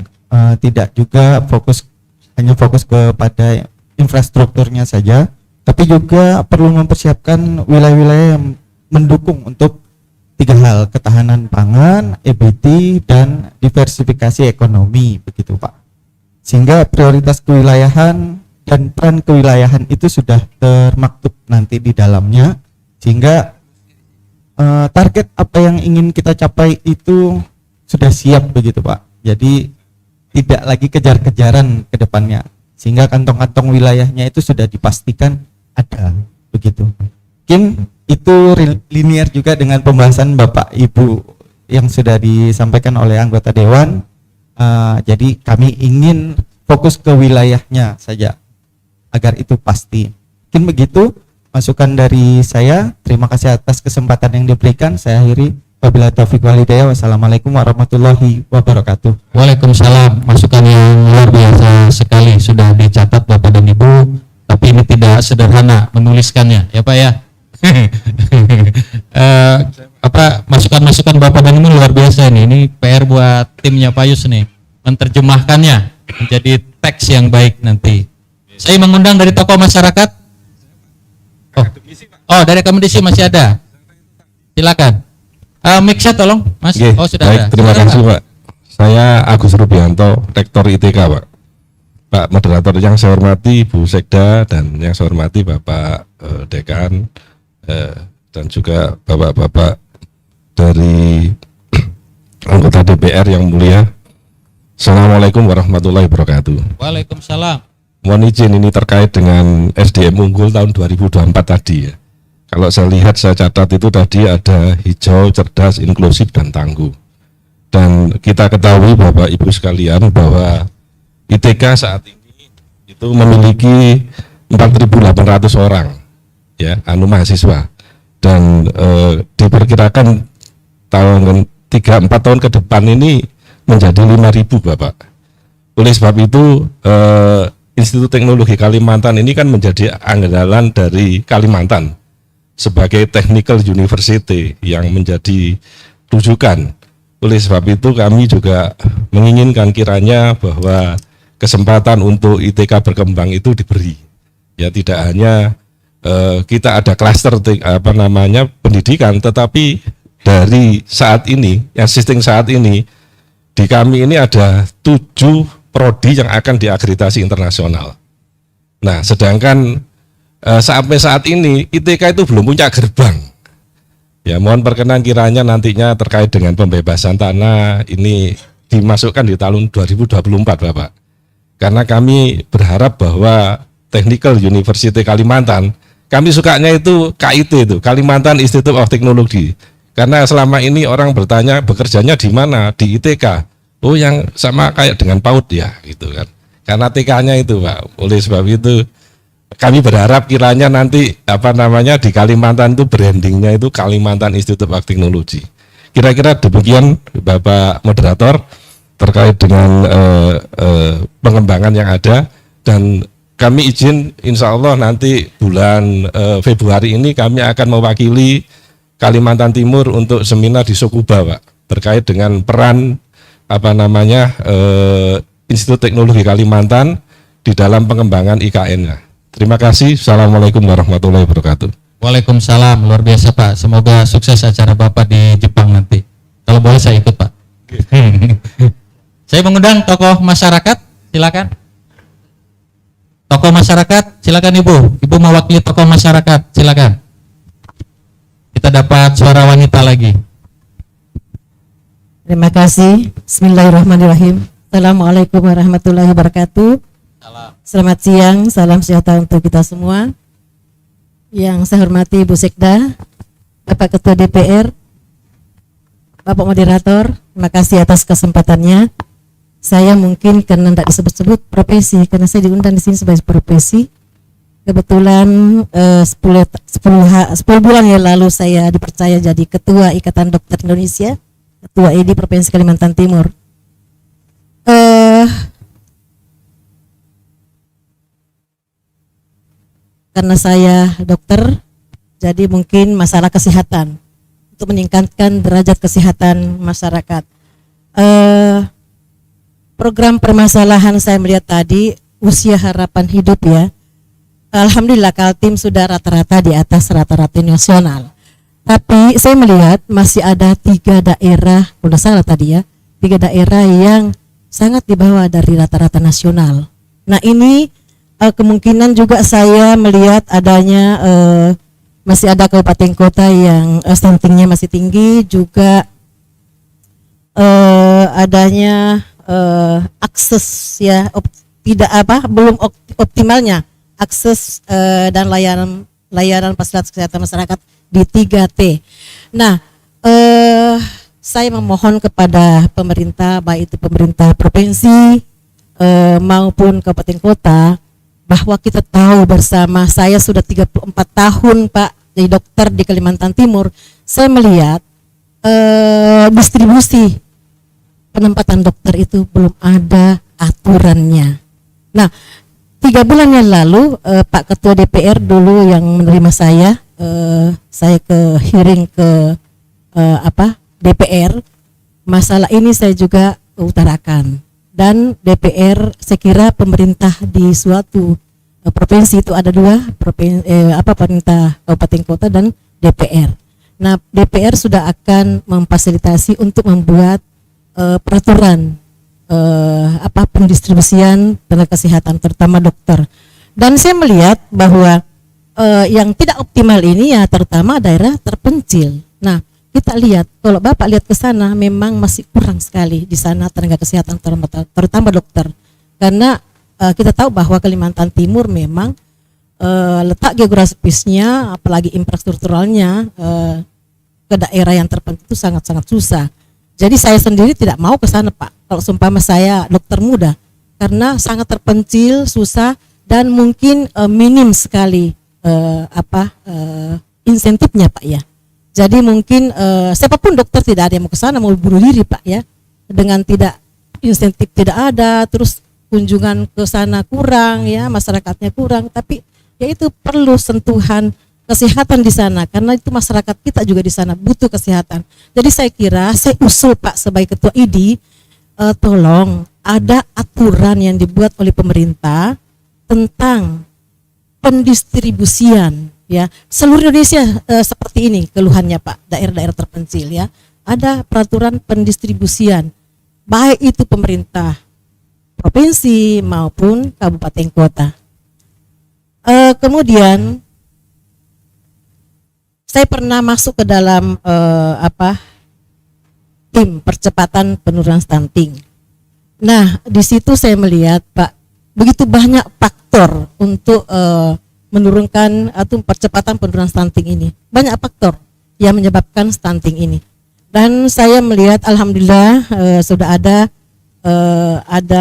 tidak juga hanya fokus kepada infrastrukturnya saja, tapi juga perlu mempersiapkan wilayah-wilayah yang mendukung untuk 3 hal: ketahanan pangan, EBT, dan diversifikasi ekonomi, begitu Pak. Sehingga prioritas kewilayahan dan peran kewilayahan itu sudah termaktub nanti di dalamnya, sehingga target apa yang ingin kita capai itu sudah siap, begitu Pak. Jadi tidak lagi kejar-kejaran ke depannya, sehingga kantong-kantong wilayahnya itu sudah dipastikan ada, begitu. Mungkin itu linear juga dengan pembahasan Bapak Ibu yang sudah disampaikan oleh anggota Dewan. Jadi kami ingin fokus ke wilayahnya saja agar itu pasti. Mungkin begitu masukan dari saya. Terima kasih atas kesempatan yang diberikan. Saya akhiri. Wabillahi taufiq wal hidayah. Wassalamualaikum warahmatullahi wabarakatuh. Waalaikumsalam. Masukan yang luar biasa sekali sudah dicatat Bapak dan Ibu, tapi ini tidak sederhana menuliskannya, ya Pak ya. Masukan-masukan Bapak dan Ibu luar biasa ini. Ini PR buat timnya Pak Yus nih, menerjemahkannya menjadi teks yang baik nanti. Saya mengundang dari tokoh masyarakat. Oh, dari akademisi masih ada. Silakan. Mic-nya tolong, Mas. Oke, oh, sudah baik, ada. Terima Silakan, kasih, Pak. Pak. Saya Agus Rubianto, Rektor ITK, Pak. Pak moderator yang saya hormati Bu Sekda, dan yang saya hormati Bapak Dekan, dan juga Bapak-bapak dari anggota DPR yang mulia. Assalamualaikum warahmatullahi wabarakatuh. Waalaikumsalam. Mohon izin, ini terkait dengan SDM unggul tahun 2024 tadi ya. Kalau saya lihat, saya catat itu tadi ada hijau, cerdas, inklusif, dan tangguh. Dan kita ketahui Bapak Ibu sekalian bahwa ITK saat ini itu memiliki 4.800 orang ya, mahasiswa. Dan diperkirakan tahun 3-4 tahun ke depan ini menjadi 5.000 Bapak. Oleh sebab itu Institut Teknologi Kalimantan ini kan menjadi andalan dari Kalimantan sebagai technical university yang menjadi rujukan. Oleh sebab itu kami juga menginginkan kiranya bahwa kesempatan untuk ITK berkembang itu diberi. Ya tidak hanya kita ada klaster pendidikan, tetapi dari saat ini, yang sistem saat ini di kami ini ada 7 prodi yang akan diakreditasi internasional. Nah, sedangkan sampai saat ini ITK itu belum punya gerbang. Ya, mohon perkenan kiranya nantinya terkait dengan pembebasan tanah ini dimasukkan di tahun 2024, Bapak. Karena kami berharap bahwa Technical University Kalimantan, kami sukanya itu KIT itu, Kalimantan Institute of Technology. Karena selama ini orang bertanya bekerjanya di mana, di ITK. Oh, yang sama kayak dengan PAUD ya, gitu kan. Karena TK-nya itu, Pak. Oleh sebab itu kami berharap kiranya nanti di Kalimantan itu brandingnya itu Kalimantan Institute of Technology. Kira-kira demikian Bapak Moderator terkait dengan pengembangan yang ada, dan kami izin insya Allah nanti bulan Februari ini kami akan mewakili Kalimantan Timur untuk seminar di Sokuba, Pak, terkait dengan peran Institut Teknologi Kalimantan di dalam pengembangan IKN-nya. Terima kasih. Assalamualaikum warahmatullahi wabarakatuh. Waalaikumsalam, luar biasa Pak. Semoga sukses acara Bapak di Jepang nanti. Kalau boleh saya ikut Pak. Saya mengundang tokoh masyarakat, silakan. Tokoh masyarakat, silakan Ibu. Ibu mewakili tokoh masyarakat, silakan. Kita dapat suara wanita lagi. Terima kasih. Bismillahirrahmanirrahim. Assalamualaikum warahmatullahi wabarakatuh. Selamat siang, salam sejahtera untuk kita semua. Yang saya hormati Ibu Sekda, Bapak Ketua DPR, Bapak Moderator, terima kasih atas kesempatannya. Saya mungkin karena tidak disebut-sebut profesi, karena saya diundang di sini sebagai profesi. Kebetulan 10 bulan yang lalu saya dipercaya jadi Ketua Ikatan Dokter Indonesia, Ketua ID Provinsi Kalimantan Timur. Karena saya dokter, jadi mungkin masalah kesehatan untuk meningkatkan derajat kesehatan masyarakat. Program permasalahan saya melihat tadi usia harapan hidup ya. Alhamdulillah Kaltim sudah rata-rata di atas rata-rata nasional. Tapi saya melihat masih ada 3 daerah, udah salah tadi ya, 3 daerah yang sangat di bawah dari rata-rata nasional. Nah ini kemungkinan juga saya melihat adanya masih ada kabupaten kota yang stuntingnya masih tinggi, juga adanya akses ya belum optimalnya akses dan layanan fasilitas kesehatan masyarakat di 3T. Nah, saya memohon kepada pemerintah, baik itu pemerintah provinsi maupun kabupaten kota, bahwa kita tahu bersama, saya sudah 34 tahun Pak jadi dokter di Kalimantan Timur, saya melihat distribusi penempatan dokter itu belum ada aturannya. Nah, 3 bulan yang lalu Pak Ketua DPR dulu yang menerima saya ke hearing ke DPR, masalah ini saya juga utarakan, dan DPR saya kira pemerintah di suatu provinsi itu ada 2 pemerintah kabupaten kota dan DPR. Nah, DPR sudah akan memfasilitasi untuk membuat peraturan pendistribusian tenaga kesehatan terutama dokter. Dan saya melihat bahwa yang tidak optimal ini ya terutama daerah terpencil. Nah, kita lihat kalau Bapak lihat ke sana memang masih kurang sekali di sana tenaga kesehatan terutama dokter. Karena kita tahu bahwa Kalimantan Timur memang letak geografisnya apalagi infrastrukturalnya ke daerah yang terpencil itu sangat-sangat susah. Jadi saya sendiri tidak mau ke sana Pak, kalau seumpama saya dokter muda, karena sangat terpencil, susah, dan mungkin minim sekali insentifnya Pak ya. Jadi mungkin siapapun dokter tidak ada yang mau ke sana, mau bunuh diri Pak ya, dengan tidak insentif tidak ada, terus kunjungan ke sana kurang ya, masyarakatnya kurang, tapi ya itu perlu sentuhan kesehatan di sana, karena itu masyarakat kita juga di sana butuh kesehatan. Jadi saya kira, saya usul Pak sebagai Ketua ID, tolong ada aturan yang dibuat oleh pemerintah tentang pendistribusian ya seluruh Indonesia seperti ini keluhannya Pak, daerah-daerah terpencil ya, ada peraturan pendistribusian baik itu pemerintah provinsi maupun kabupaten kota. Kemudian saya pernah masuk ke dalam tim percepatan penurunan stunting. Nah, di situ saya melihat Pak, begitu banyak faktor untuk menurunkan atau percepatan penurunan stunting ini. Banyak faktor yang menyebabkan stunting ini. Dan saya melihat alhamdulillah sudah ada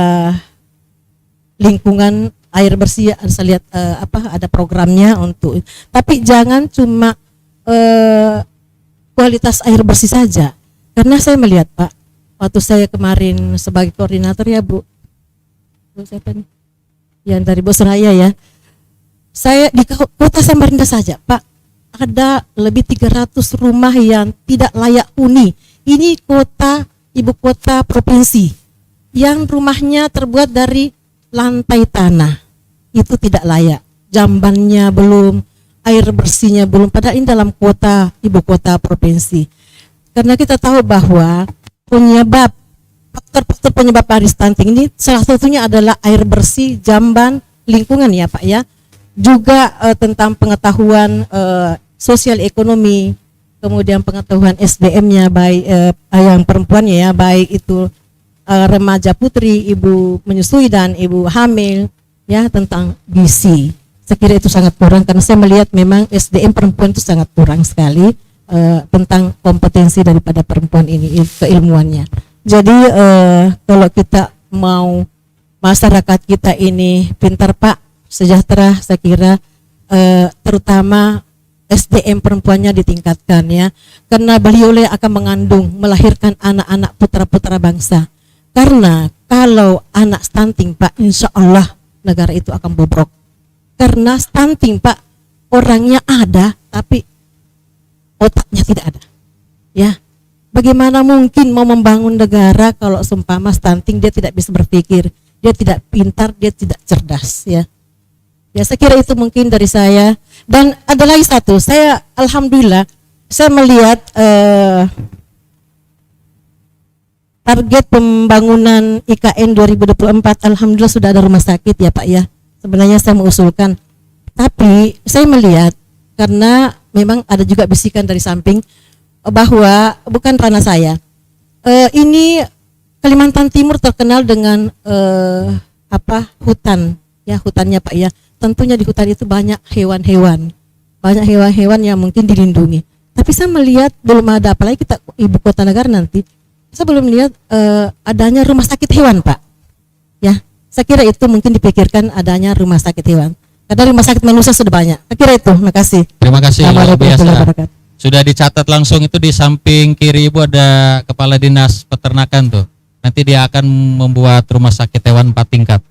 lingkungan air bersih, saya lihat ada programnya untuk. Tapi jangan cuma kualitas air bersih saja. Karena saya melihat Pak, waktu saya kemarin sebagai koordinator ya Bu siapa nih? Yang dari Bosraya ya. Saya di kota Samarinda saja Pak, ada lebih 300 rumah yang tidak layak huni. Ini kota, ibu kota provinsi yang rumahnya terbuat dari lantai tanah. Itu tidak layak. Jambannya belum, air bersihnya belum, padahal ini dalam kota, ibu kota provinsi. Karena kita tahu bahwa faktor-faktor penyebab stunting ini salah satunya adalah air bersih, jamban, lingkungan ya Pak ya. Juga tentang pengetahuan sosial ekonomi, kemudian pengetahuan SDM-nya baik yang perempuannya ya, baik itu remaja putri, ibu menyusui dan ibu hamil ya, tentang gizi. Saya kira itu sangat kurang karena saya melihat memang SDM perempuan itu sangat kurang sekali tentang kompetensi daripada perempuan ini, keilmuannya. Jadi kalau kita mau masyarakat kita ini pintar Pak, sejahtera, saya kira terutama SDM perempuannya ditingkatkan ya, karena beliau akan mengandung, melahirkan anak-anak putra-putra bangsa. Karena kalau anak stunting Pak, insya Allah negara itu akan bobrok. Karena stunting Pak, orangnya ada tapi otaknya tidak ada. Ya, bagaimana mungkin mau membangun negara kalau seumpama stunting, dia tidak bisa berpikir, dia tidak pintar, dia tidak cerdas ya. Ya, saya kira itu mungkin dari saya. Dan ada lagi satu, saya alhamdulillah saya melihat target pembangunan IKN 2024 alhamdulillah sudah ada rumah sakit ya Pak ya. Sebenarnya saya mengusulkan, tapi saya melihat karena memang ada juga bisikan dari samping bahwa bukan ranah saya. Ini Kalimantan Timur terkenal dengan hutan ya, hutannya Pak ya. Tentunya di hutan itu banyak hewan-hewan yang mungkin dilindungi. Tapi saya melihat belum ada, apalagi kita ibu kota negara nanti, saya belum melihat adanya rumah sakit hewan Pak. Ya, saya kira itu mungkin dipikirkan adanya rumah sakit hewan. Karena rumah sakit manusia sudah banyak. Saya kira itu. Terima kasih. Terima kasih luar biasa. Sudah dicatat langsung itu di samping kiri Ibu ada Kepala Dinas Peternakan tuh. Nanti dia akan membuat rumah sakit hewan 4 tingkat.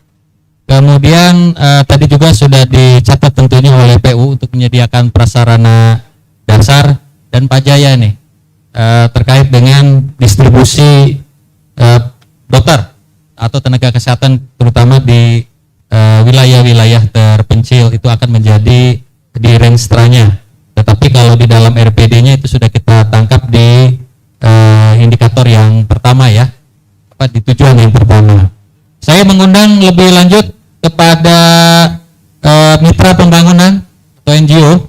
Kemudian tadi juga sudah dicatat tentunya oleh PU untuk menyediakan prasarana dasar dan Pajaya nih terkait dengan distribusi dokter atau tenaga kesehatan terutama di wilayah-wilayah terpencil itu akan menjadi di renstra-nya. Tetapi kalau di dalam RPD-nya itu sudah kita tangkap di indikator yang pertama ya, di tujuan yang pertama. Saya mengundang lebih lanjut kepada mitra pembangunan atau NGO.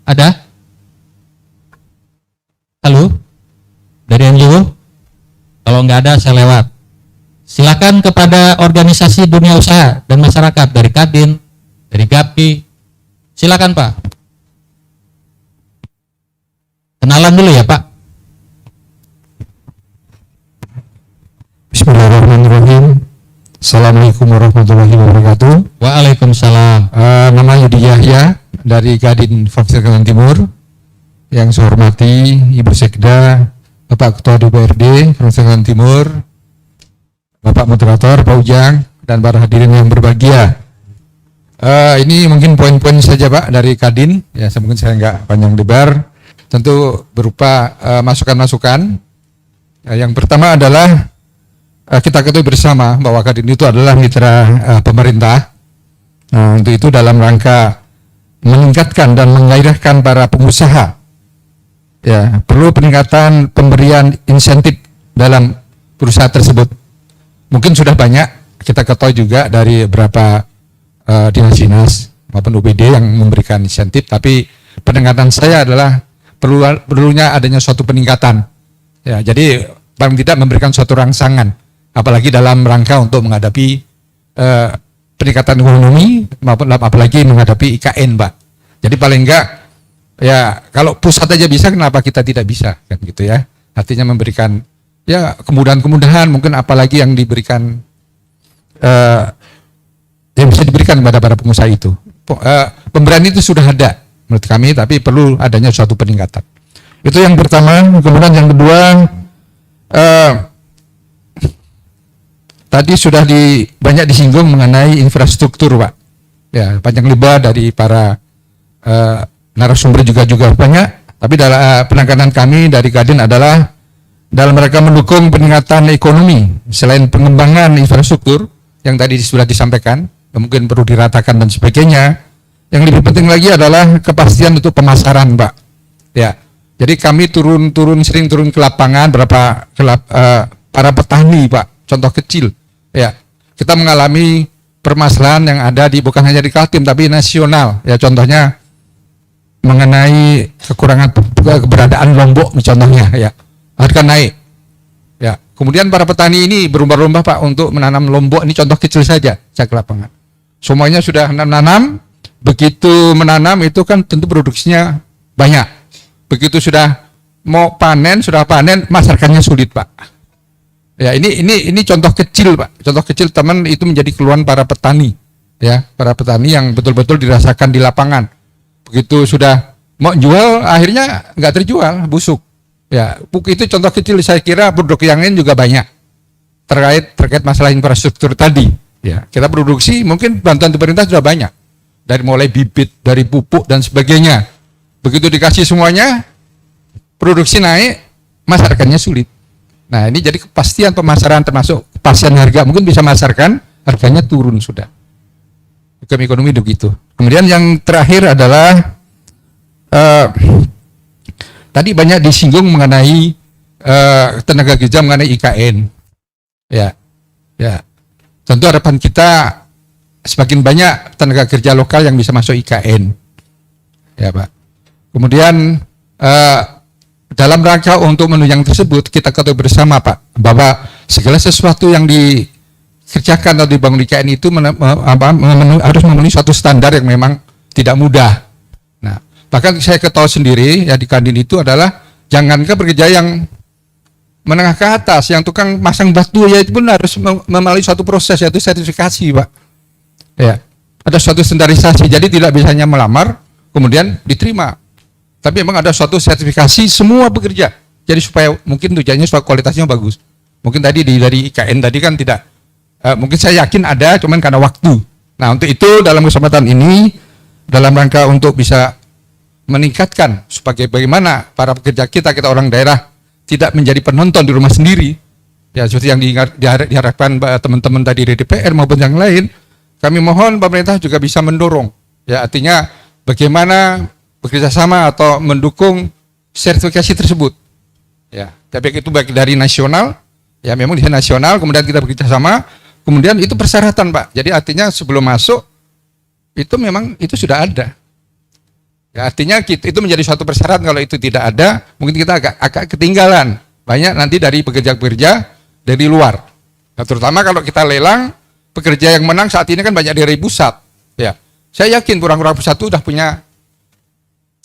Ada? Halo? Dari NGO? Kalau nggak ada saya lewat. Silakan kepada organisasi dunia usaha dan masyarakat dari Kadin, dari GAPI. Silakan Pak. Kenalan dulu ya Pak. Bismillahirrahmanirrahim. Assalamualaikum warahmatullahi wabarakatuh. Waalaikumsalam. Nama Yudi Yahya dari Kadin Provinsi Kalimantan Timur. Yang saya hormati Ibu Sekda, Bapak Ketua DPRD Provinsi Kalimantan Timur, Bapak Moderator, Pak Ujang, dan para hadirin yang berbahagia. Ini mungkin poin-poin saja Pak dari Kadin. Ya, mungkin saya nggak panjang lebar. Tentu berupa masukan-masukan. Yang pertama adalah kita ketahui bersama bahwa Kadin itu adalah mitra pemerintah. Nah, untuk itu dalam rangka meningkatkan dan menggairahkan para pengusaha, ya perlu peningkatan pemberian insentif dalam perusahaan tersebut. Mungkin sudah banyak kita ketahui juga dari beberapa dinas-dinas maupun UPD yang memberikan insentif, tapi peningkatan saya adalah perlunya adanya suatu peningkatan. Ya, jadi paling tidak memberikan suatu rangsangan, apalagi dalam rangka untuk menghadapi peningkatan ekonomi maupun apalagi menghadapi IKN, Pak. Jadi paling enggak ya kalau pusat aja bisa, kenapa kita tidak bisa, kan gitu ya. Artinya memberikan ya kemudahan-kemudahan, mungkin apalagi yang diberikan yang bisa diberikan kepada para pengusaha itu. Pemberian itu sudah ada menurut kami, tapi perlu adanya suatu peningkatan. Itu yang pertama. Kemudian yang kedua, tadi sudah banyak disinggung mengenai infrastruktur, Pak. Ya, panjang lebar dari para narasumber juga banyak. Tapi dalam penekanan kami dari Kadin adalah dalam mereka mendukung peningkatan ekonomi selain pengembangan infrastruktur yang tadi sudah disampaikan, mungkin perlu diratakan dan sebagainya. Yang lebih penting lagi adalah kepastian untuk pemasaran, Pak. Ya, jadi kami sering turun ke lapangan para petani, Pak. Contoh kecil, ya kita mengalami permasalahan yang ada bukan hanya di Kaltim tapi nasional. Ya contohnya mengenai kekurangan keberadaan Lombok, contohnya, ya harga naik. Ya kemudian para petani ini berlomba-lomba, Pak, untuk menanam Lombok. Ini contoh kecil saja, cek lapangan. Semuanya sudah menanam. Begitu menanam itu kan tentu produksinya banyak. Begitu sudah mau panen, masarkannya sulit, Pak. Ya ini contoh kecil, Pak. Contoh kecil, teman, itu menjadi keluhan para petani, ya para petani yang betul-betul dirasakan di lapangan. Begitu sudah mau jual, akhirnya nggak terjual, busuk. Ya itu contoh kecil. Saya kira produk yang lain juga banyak terkait masalah infrastruktur tadi. Ya kita produksi, mungkin bantuan pemerintah sudah banyak, dari mulai bibit, dari pupuk dan sebagainya. Begitu dikasih semuanya, produksi naik, masarkannya sulit. Nah ini jadi kepastian pemasaran, termasuk kepastian harga, mungkin bisa masarkan, harganya turun sudah. Hukum ekonomi begitu. Kemudian yang terakhir adalah tadi banyak disinggung mengenai tenaga kerja, mengenai IKN. Ya. Tentu harapan kita semakin banyak tenaga kerja lokal yang bisa masuk IKN. Ya, Pak. Kemudian dalam rangka untuk menunjang tersebut, kita ketahui bersama, Pak, bahwa segala sesuatu yang dikerjakan atau dibangun IKN itu harus memenuhi suatu standar yang memang tidak mudah. Nah, bahkan saya ketahui sendiri ya di Kadin itu adalah jangankan bekerja yang menengah ke atas, yang tukang masang batu ya itu pun harus melalui suatu proses, yaitu sertifikasi, Pak. Ya, ada suatu standarisasi, jadi tidak bisa hanya melamar kemudian diterima, tapi memang ada suatu sertifikasi semua pekerja. Jadi supaya mungkin tujuannya supaya kualitasnya bagus. Mungkin tadi dari IKN tadi kan tidak, mungkin saya yakin ada, cuman karena waktu. Nah untuk itu dalam kesempatan ini, dalam rangka untuk bisa meningkatkan sebagai bagaimana para pekerja kita orang daerah tidak menjadi penonton di rumah sendiri, ya seperti yang diharapkan teman-teman tadi dari DPR maupun yang lain. Kami mohon pemerintah juga bisa mendorong, ya artinya bagaimana bekerjasama atau mendukung sertifikasi tersebut. Ya, tapi itu baik dari nasional, ya memang di nasional, kemudian kita bekerjasama, kemudian itu persyaratan, Pak. Jadi artinya sebelum masuk itu memang itu sudah ada. Ya, artinya itu menjadi suatu persyaratan. Kalau itu tidak ada, mungkin kita agak ketinggalan. Banyak nanti dari pekerja-pekerja dari luar. Nah, terutama kalau kita lelang, pekerja yang menang saat ini kan banyak dari pusat. Ya, saya yakin kurang-kurang pusat itu sudah punya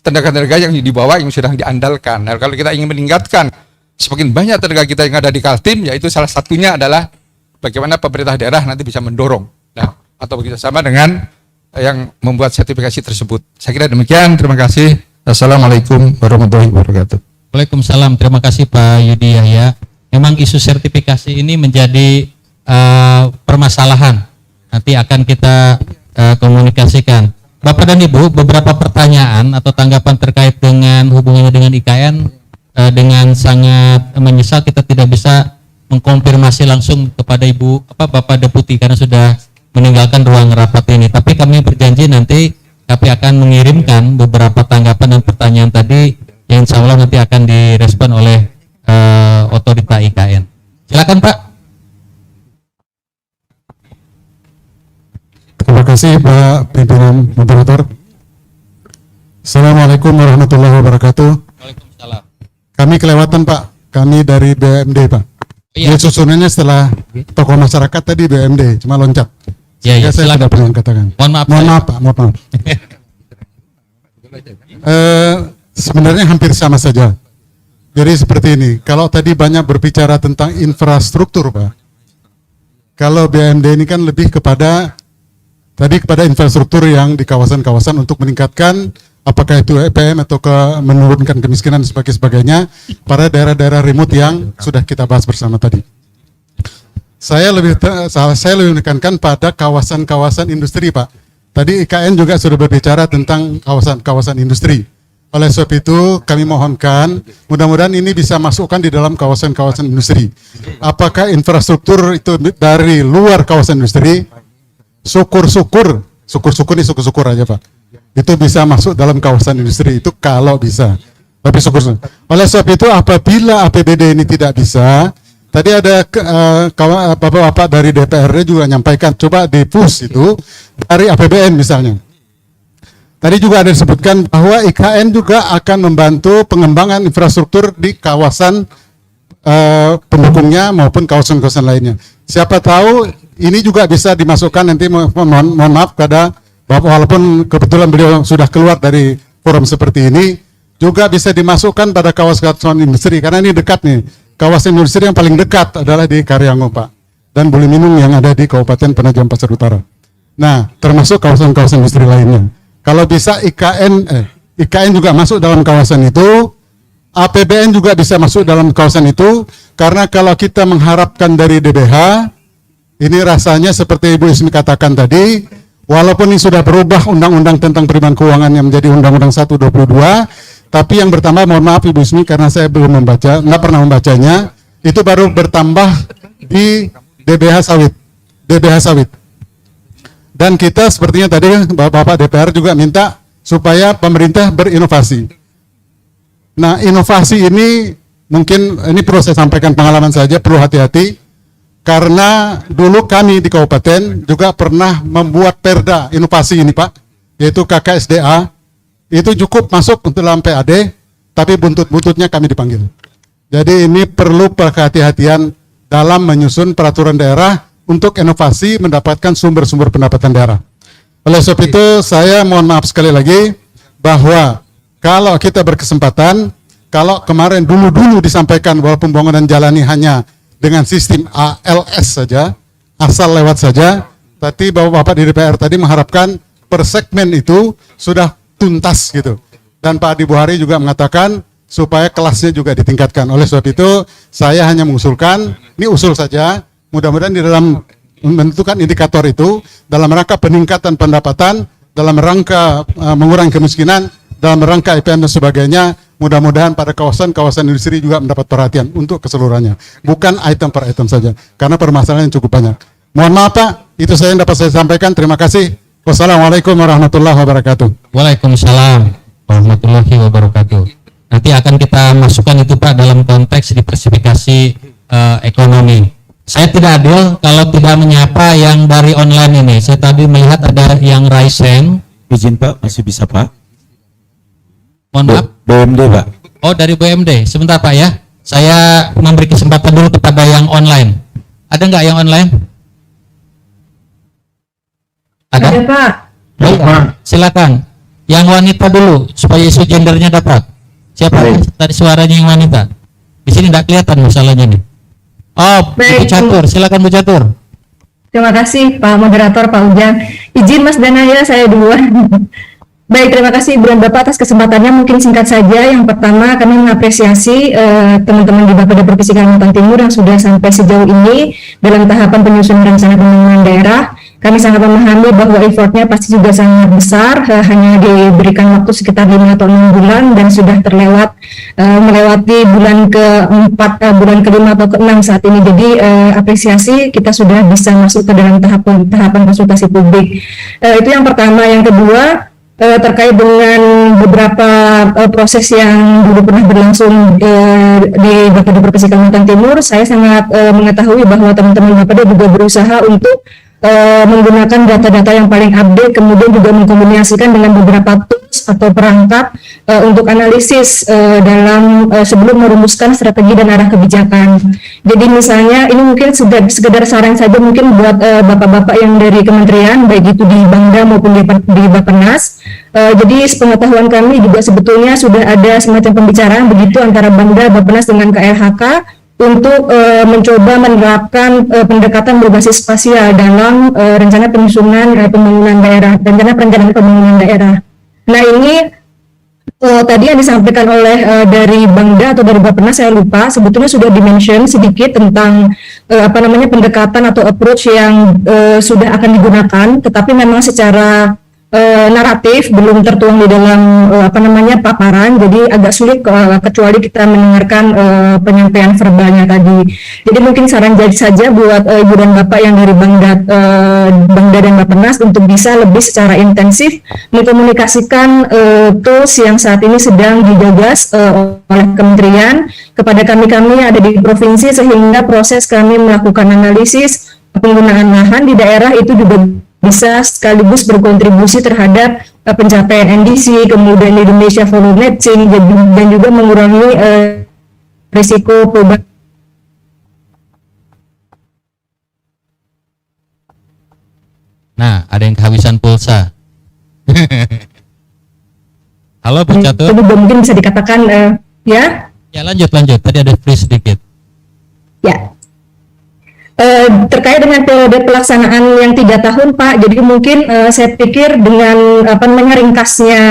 tenaga-tenaga yang di bawah yang sudah diandalkan. Nah, kalau kita ingin meningkatkan semakin banyak tenaga kita yang ada di Kaltim, yaitu salah satunya adalah bagaimana pemerintah daerah nanti bisa mendorong, nah, atau bekerjasama dengan yang membuat sertifikasi tersebut. Saya kira demikian. Terima kasih. Assalamualaikum warahmatullahi wabarakatuh. Waalaikumsalam. Terima kasih Pak Yudi Yahya. Memang isu sertifikasi ini menjadi permasalahan. Nanti akan kita komunikasikan. Bapak dan Ibu, beberapa pertanyaan atau tanggapan terkait dengan hubungannya dengan IKN, dengan sangat menyesal kita tidak bisa mengkonfirmasi langsung kepada Bapak Deputi karena sudah meninggalkan ruang rapat ini. Tapi kami berjanji nanti kami akan mengirimkan beberapa tanggapan dan pertanyaan tadi yang insya Allah nanti akan direspon oleh otorita IKN. Silakan Pak. Terima kasih Pak Pimpinan Moderator. Assalamualaikum warahmatullahi wabarakatuh. Waalaikumsalam. Kami kelewatan Pak, kami dari BMD Pak. Iya. Susunannya setelah tokoh masyarakat tadi BMD, cuma loncat. Iya, Saya tidak pernah katakan. Mohon maaf. Mohon maaf Pak, mohon maaf. Sebenarnya hampir sama saja. Jadi seperti ini, kalau tadi banyak berbicara tentang infrastruktur Pak. Kalau BMD ini kan lebih kepada infrastruktur yang di kawasan-kawasan untuk meningkatkan apakah itu EPM atau menurunkan kemiskinan dan sebagainya pada daerah-daerah remote yang sudah kita bahas bersama tadi. Saya lebih menekankan pada kawasan-kawasan industri Pak. Tadi IKN juga sudah berbicara tentang kawasan-kawasan industri. Oleh sebab itu kami mohonkan mudah-mudahan ini bisa masukkan di dalam kawasan-kawasan industri. Apakah infrastruktur itu dari luar kawasan industri? Syukur-syukur aja Pak. Itu bisa masuk dalam kawasan industri itu kalau bisa. Tapi syukur. Oleh sebab itu apabila APBD ini tidak bisa, tadi ada bapak-bapak dari DPRD juga nyampaikan coba di-push itu dari APBN misalnya. Tadi juga ada disebutkan bahwa IKN juga akan membantu pengembangan infrastruktur di kawasan pendukungnya maupun kawasan-kawasan lainnya. Siapa tahu ini juga bisa dimasukkan nanti, mohon maaf pada Bapak, walaupun kebetulan beliau sudah keluar dari forum seperti ini, juga bisa dimasukkan pada kawasan industri, karena ini dekat nih. Kawasan industri yang paling dekat adalah di Karyango Pak, dan Buli Minung yang ada di Kabupaten Penajam Pasar Utara. Nah, termasuk kawasan-kawasan industri lainnya. Kalau bisa IKN juga masuk dalam kawasan itu, APBN juga bisa masuk dalam kawasan itu, karena kalau kita mengharapkan dari DBH, ini rasanya seperti Ibu Ismi katakan tadi, walaupun ini sudah berubah undang-undang tentang penerimaan keuangan yang menjadi Undang-Undang 1/22, tapi yang bertambah, mohon maaf Ibu Ismi karena saya belum membaca, nggak pernah membacanya, itu baru bertambah di DBH sawit. Dan kita sepertinya tadi Bapak DPR juga minta supaya pemerintah berinovasi. Nah, inovasi ini mungkin ini perlu saya sampaikan pengalaman saja, perlu hati-hati. Karena dulu kami di kabupaten juga pernah membuat perda inovasi ini Pak, yaitu KKSDA, itu cukup masuk untuk dalam PAD, tapi buntut-buntutnya kami dipanggil. Jadi ini perlu kehati-hatian dalam menyusun peraturan daerah untuk inovasi mendapatkan sumber-sumber pendapatan daerah. Oleh sebab itu saya mohon maaf sekali lagi bahwa kalau kita berkesempatan, kalau kemarin dulu disampaikan bahwa pembangunan jalan ini hanya dengan sistem ALS saja, asal lewat saja, tapi Bapak di DPR tadi mengharapkan per segmen itu sudah tuntas gitu. Dan Pak Adi Buhari juga mengatakan supaya kelasnya juga ditingkatkan. Oleh sebab itu saya hanya mengusulkan, ini usul saja, mudah-mudahan di dalam menentukan indikator itu dalam rangka peningkatan pendapatan, dalam rangka mengurangi kemiskinan, dalam rangka IPM dan sebagainya, mudah-mudahan pada kawasan-kawasan industri juga mendapat perhatian untuk keseluruhannya, bukan item per item saja, karena permasalahan yang cukup banyak. Mohon maaf Pak, itu saya yang dapat saya sampaikan. Terima kasih. Wassalamualaikum warahmatullahi wabarakatuh. Waalaikumsalam warahmatullahi wabarakatuh. Nanti akan kita masukkan itu Pak dalam konteks diversifikasi ekonomi. Saya tidak adil kalau tidak menyapa yang dari online ini. Saya tadi melihat ada yang raise hand. Izin Pak, masih bisa Pak? Mohon maaf. BMD Pak. Oh, dari BMD. Sebentar Pak ya. Saya memberi kesempatan dulu kepada yang online. Ada nggak yang online? Ada Pak. Baik, silakan. Yang wanita dulu supaya isu gendernya dapat. Siapa tadi suaranya yang wanita? Di sini tidak kelihatan masalahnya nih. Oh, Bu Catur, silakan Bu Catur. Terima kasih Pak Moderator, Pak Ujang. Izin Mas Danaya, saya duluan. Baik, terima kasih Ibu dan Bapak atas kesempatannya. Mungkin singkat saja. Yang pertama, kami mengapresiasi teman-teman di Bapeda Provinsi Kalimantan Timur yang sudah sampai sejauh ini dalam tahapan penyusunan rencana pembangunan daerah. Kami sangat memahami bahwa effortnya pasti juga sangat besar, hanya diberikan waktu sekitar 5 atau 6 bulan dan sudah melewati bulan ke-4, bulan ke-5 atau ke-6 saat ini. Jadi apresiasi, kita sudah bisa masuk ke dalam tahapan konsultasi publik. Itu yang pertama. Yang kedua, terkait dengan beberapa proses yang dulu pernah berlangsung di Bapeda Provinsi Kalimantan Timur, saya sangat mengetahui bahwa teman-teman Bapeda juga berusaha untuk menggunakan data-data yang paling update, kemudian juga mengkombinasikan dengan beberapa tools atau perangkat untuk analisis dalam sebelum merumuskan strategi dan arah kebijakan. Jadi misalnya ini mungkin sekedar saran saja mungkin buat bapak-bapak yang dari kementerian, baik itu di Bangda maupun di Bappenas. Jadi sepengetahuan kami juga sebetulnya sudah ada semacam pembicaraan begitu antara Bangda, Bappenas dengan KLHK untuk mencoba menerapkan pendekatan berbasis spasial dalam rencana penyusunan pembangunan daerah, rencana perencanaan pembangunan daerah. Nah ini tadi yang disampaikan oleh dari Bangda atau dari Bappenas saya lupa, sebetulnya sudah dimention sedikit tentang pendekatan atau approach yang sudah akan digunakan, tetapi memang secara naratif belum tertuang di dalam paparan, jadi agak sulit kecuali kita mendengarkan penyampaian verbalnya tadi. Jadi mungkin saran jadi saja buat ibu dan bapak yang dari Bangda dan Bappenas untuk bisa lebih secara intensif mengkomunikasikan tools yang saat ini sedang digagas oleh kementerian kepada kami yang ada di provinsi, sehingga proses kami melakukan analisis penggunaan lahan di daerah itu juga bisa sekaligus berkontribusi terhadap pencapaian NDC, kemudian Indonesia Volume Matching, dan juga mengurangi risiko perubahan. Nah, ada yang kehabisan pulsa. Halo Bu Catur. Itu mungkin bisa dikatakan ya. Ya lanjut. Tadi ada freeze sedikit. Ya. Terkait dengan periode pelaksanaan yang 3 tahun Pak, jadi mungkin saya pikir dengan ringkasnya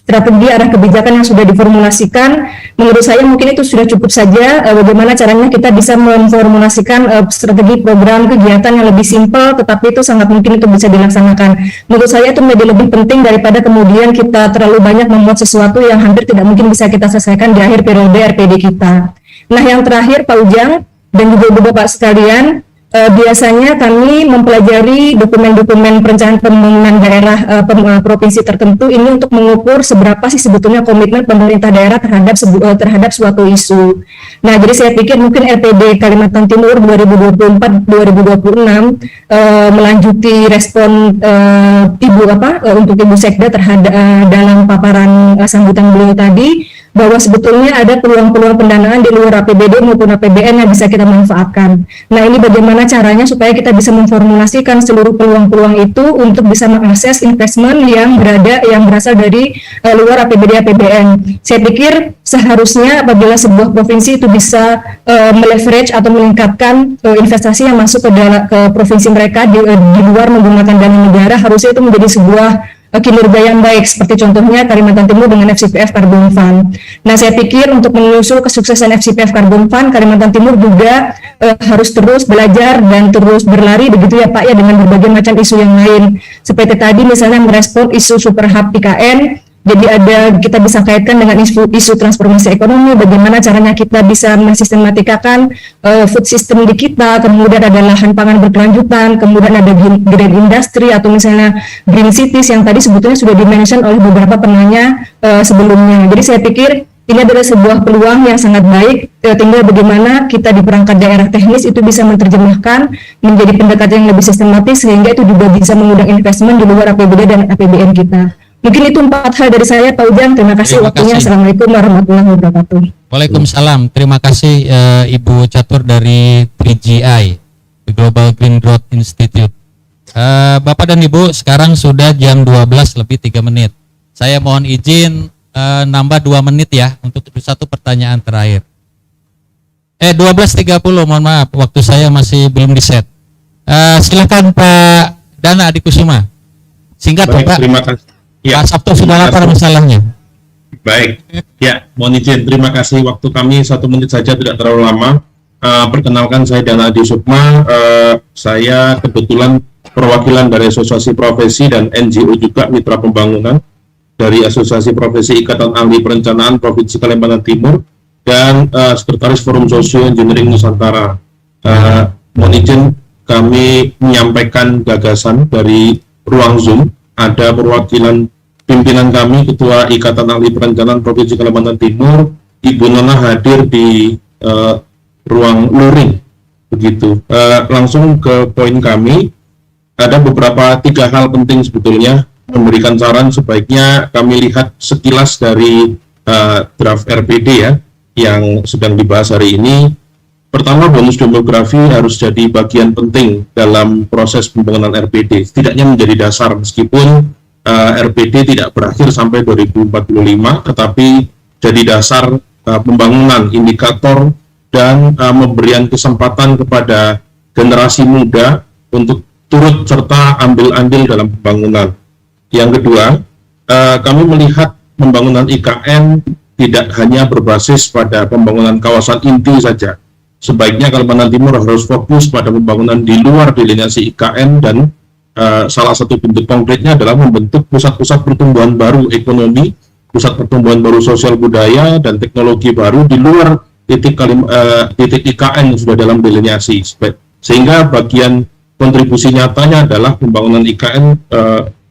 strategi arah kebijakan yang sudah diformulasikan, menurut saya mungkin itu sudah cukup saja. Bagaimana caranya kita bisa memformulasikan strategi program kegiatan yang lebih simpel, tetapi itu sangat mungkin itu bisa dilaksanakan. Menurut saya itu menjadi lebih penting daripada kemudian kita terlalu banyak membuat sesuatu yang hampir tidak mungkin bisa kita selesaikan di akhir periode RPD kita. Nah yang terakhir Pak Ujang dan juga ibu bapak sekalian, biasanya kami mempelajari dokumen-dokumen perencanaan pembangunan daerah provinsi tertentu ini untuk mengukur seberapa sih sebetulnya komitmen pemerintah daerah terhadap suatu isu. Nah, jadi saya pikir mungkin RPD Kalimantan Timur 2024-2026 melanjuti respon untuk Ibu Sekda terhadap dalam paparan sambutan beliau tadi, bahwa sebetulnya ada peluang-peluang pendanaan di luar APBD maupun APBN yang bisa kita manfaatkan. Nah ini bagaimana caranya supaya kita bisa memformulasikan seluruh peluang-peluang itu untuk bisa mengakses investment yang berasal dari luar APBD APBN. Saya pikir seharusnya apabila sebuah provinsi itu bisa meleverage atau meningkatkan investasi yang masuk ke provinsi mereka di luar menggunakan dana negara, harusnya itu menjadi sebuah kinerja yang baik, seperti contohnya Kalimantan Timur dengan FCPF Carbon Fund. Nah, saya pikir untuk menyusul kesuksesan FCPF Carbon Fund, Kalimantan Timur juga harus terus belajar dan terus berlari begitu ya Pak ya, dengan berbagai macam isu yang lain. Seperti tadi misalnya merespon isu Super Hub IKN, jadi kita bisa kaitkan dengan isu transformasi ekonomi, bagaimana caranya kita bisa mensistematikakan food system di kita, kemudian ada lahan pangan berkelanjutan, kemudian ada green industry atau misalnya green cities yang tadi sebetulnya sudah dimention oleh beberapa penanya sebelumnya. Jadi saya pikir ini adalah sebuah peluang yang sangat baik, tinggal bagaimana kita di perangkat daerah teknis itu bisa menerjemahkan menjadi pendekatan yang lebih sistematis, sehingga itu juga bisa mengundang investment di luar APBD dan APBN kita. Mungkin itu 4 hal dari saya Pak Ujang. Terima kasih waktunya. Assalamualaikum warahmatullahi wabarakatuh. Waalaikumsalam. Terima kasih Ibu Catur dari 3GI, The Global Green Growth Institute. Bapak dan Ibu, sekarang sudah jam 12:03. Saya mohon izin nambah 2 menit ya untuk satu pertanyaan terakhir. 12:30, mohon maaf, waktu saya masih belum di-set. Silakan Pak Dana Adikusuma. Singkat Pak. Terima kasih. Ya, Pak Sabto sudah lapar masalahnya. Baik, ya mohon izin, terima kasih, waktu kami 1 menit saja, tidak terlalu lama. Perkenalkan, saya Dana Adi Sukma, saya kebetulan perwakilan dari Asosiasi Profesi dan NGO juga mitra pembangunan dari Asosiasi Profesi Ikatan Ahli Perencanaan Provinsi Kalimantan Timur dan Sekretaris Forum Socio Engineering Nusantara. Mohon izin kami menyampaikan gagasan dari ruang Zoom. Ada perwakilan pimpinan kami, Ketua Ikatan Ahli Perencanaan Provinsi Kalimantan Timur, Ibu Nona hadir di ruang luring. Begitu. Langsung ke poin kami. Ada beberapa 3 hal penting sebetulnya. Memberikan saran sebaiknya kami lihat sekilas dari draft RPD ya yang sedang dibahas hari ini. Pertama, bonus demografi harus jadi bagian penting dalam proses pembangunan RPD. Setidaknya menjadi dasar meskipun RPD tidak berakhir sampai 2045, tetapi jadi dasar pembangunan, indikator, dan memberikan kesempatan kepada generasi muda untuk turut serta ambil andil dalam pembangunan. Yang kedua, kami melihat pembangunan IKN tidak hanya berbasis pada pembangunan kawasan inti saja. Sebaiknya Kalimantan Timur harus fokus pada pembangunan di luar delineasi IKN dan salah satu bentuk konkretnya adalah membentuk pusat-pusat pertumbuhan baru ekonomi, pusat pertumbuhan baru sosial budaya dan teknologi baru di luar titik IKN yang sudah dalam delineasi. Sehingga bagian kontribusi nyatanya adalah pembangunan IKN,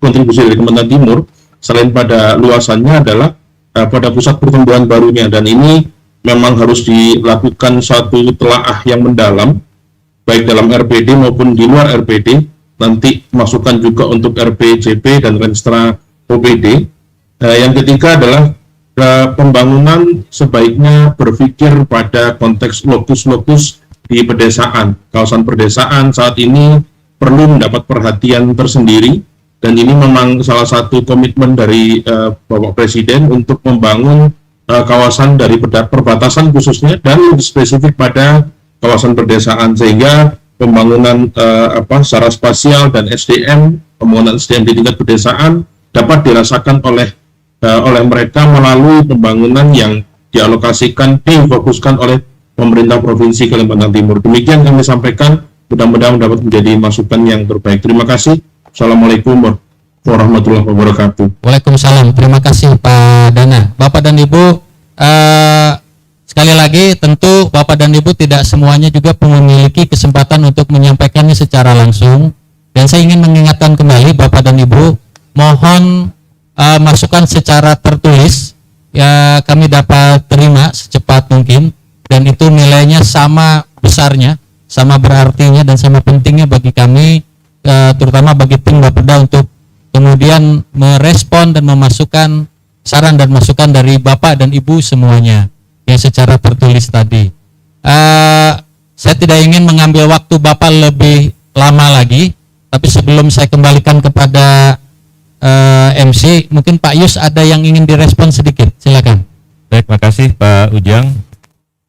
kontribusi dari Kalimantan Timur selain pada luasannya adalah pada pusat pertumbuhan barunya, dan ini memang harus dilakukan satu telaah yang mendalam baik dalam RPD maupun di luar RPD. Nanti masukan juga untuk RPJP dan Renstra OPD. Yang ketiga adalah pembangunan sebaiknya berpikir pada konteks lokus-lokus di pedesaan. Kawasan pedesaan saat ini perlu mendapat perhatian tersendiri, dan ini memang salah satu komitmen dari Bapak Presiden untuk membangun kawasan dari perbatasan khususnya dan lebih spesifik pada kawasan pedesaan, sehingga pembangunan secara spasial dan SDM, pembangunan SDM di tingkat pedesaan dapat dirasakan oleh mereka melalui pembangunan yang dialokasikan, difokuskan oleh pemerintah Provinsi Kalimantan Timur. Demikian kami sampaikan, mudah-mudahan dapat menjadi masukan yang terbaik. Terima kasih. Assalamualaikum warahmatullahi wabarakatuh. Waalaikumsalam. Terima kasih Pak Dana. Bapak dan Ibu, sekali lagi tentu Bapak dan Ibu tidak semuanya juga memiliki kesempatan untuk menyampaikannya secara langsung, dan saya ingin mengingatkan kembali Bapak dan Ibu, mohon masukan secara tertulis ya, kami dapat terima secepat mungkin, dan itu nilainya sama besarnya, sama berartinya dan sama pentingnya bagi kami, terutama bagi tim Bapeda untuk kemudian merespon dan memasukkan saran dan masukan dari Bapak dan Ibu semuanya yang secara tertulis tadi. Saya tidak ingin mengambil waktu Bapak lebih lama lagi, tapi sebelum saya kembalikan kepada MC, mungkin Pak Yus ada yang ingin direspon sedikit, silakan. Baik, terima kasih Pak Ujang.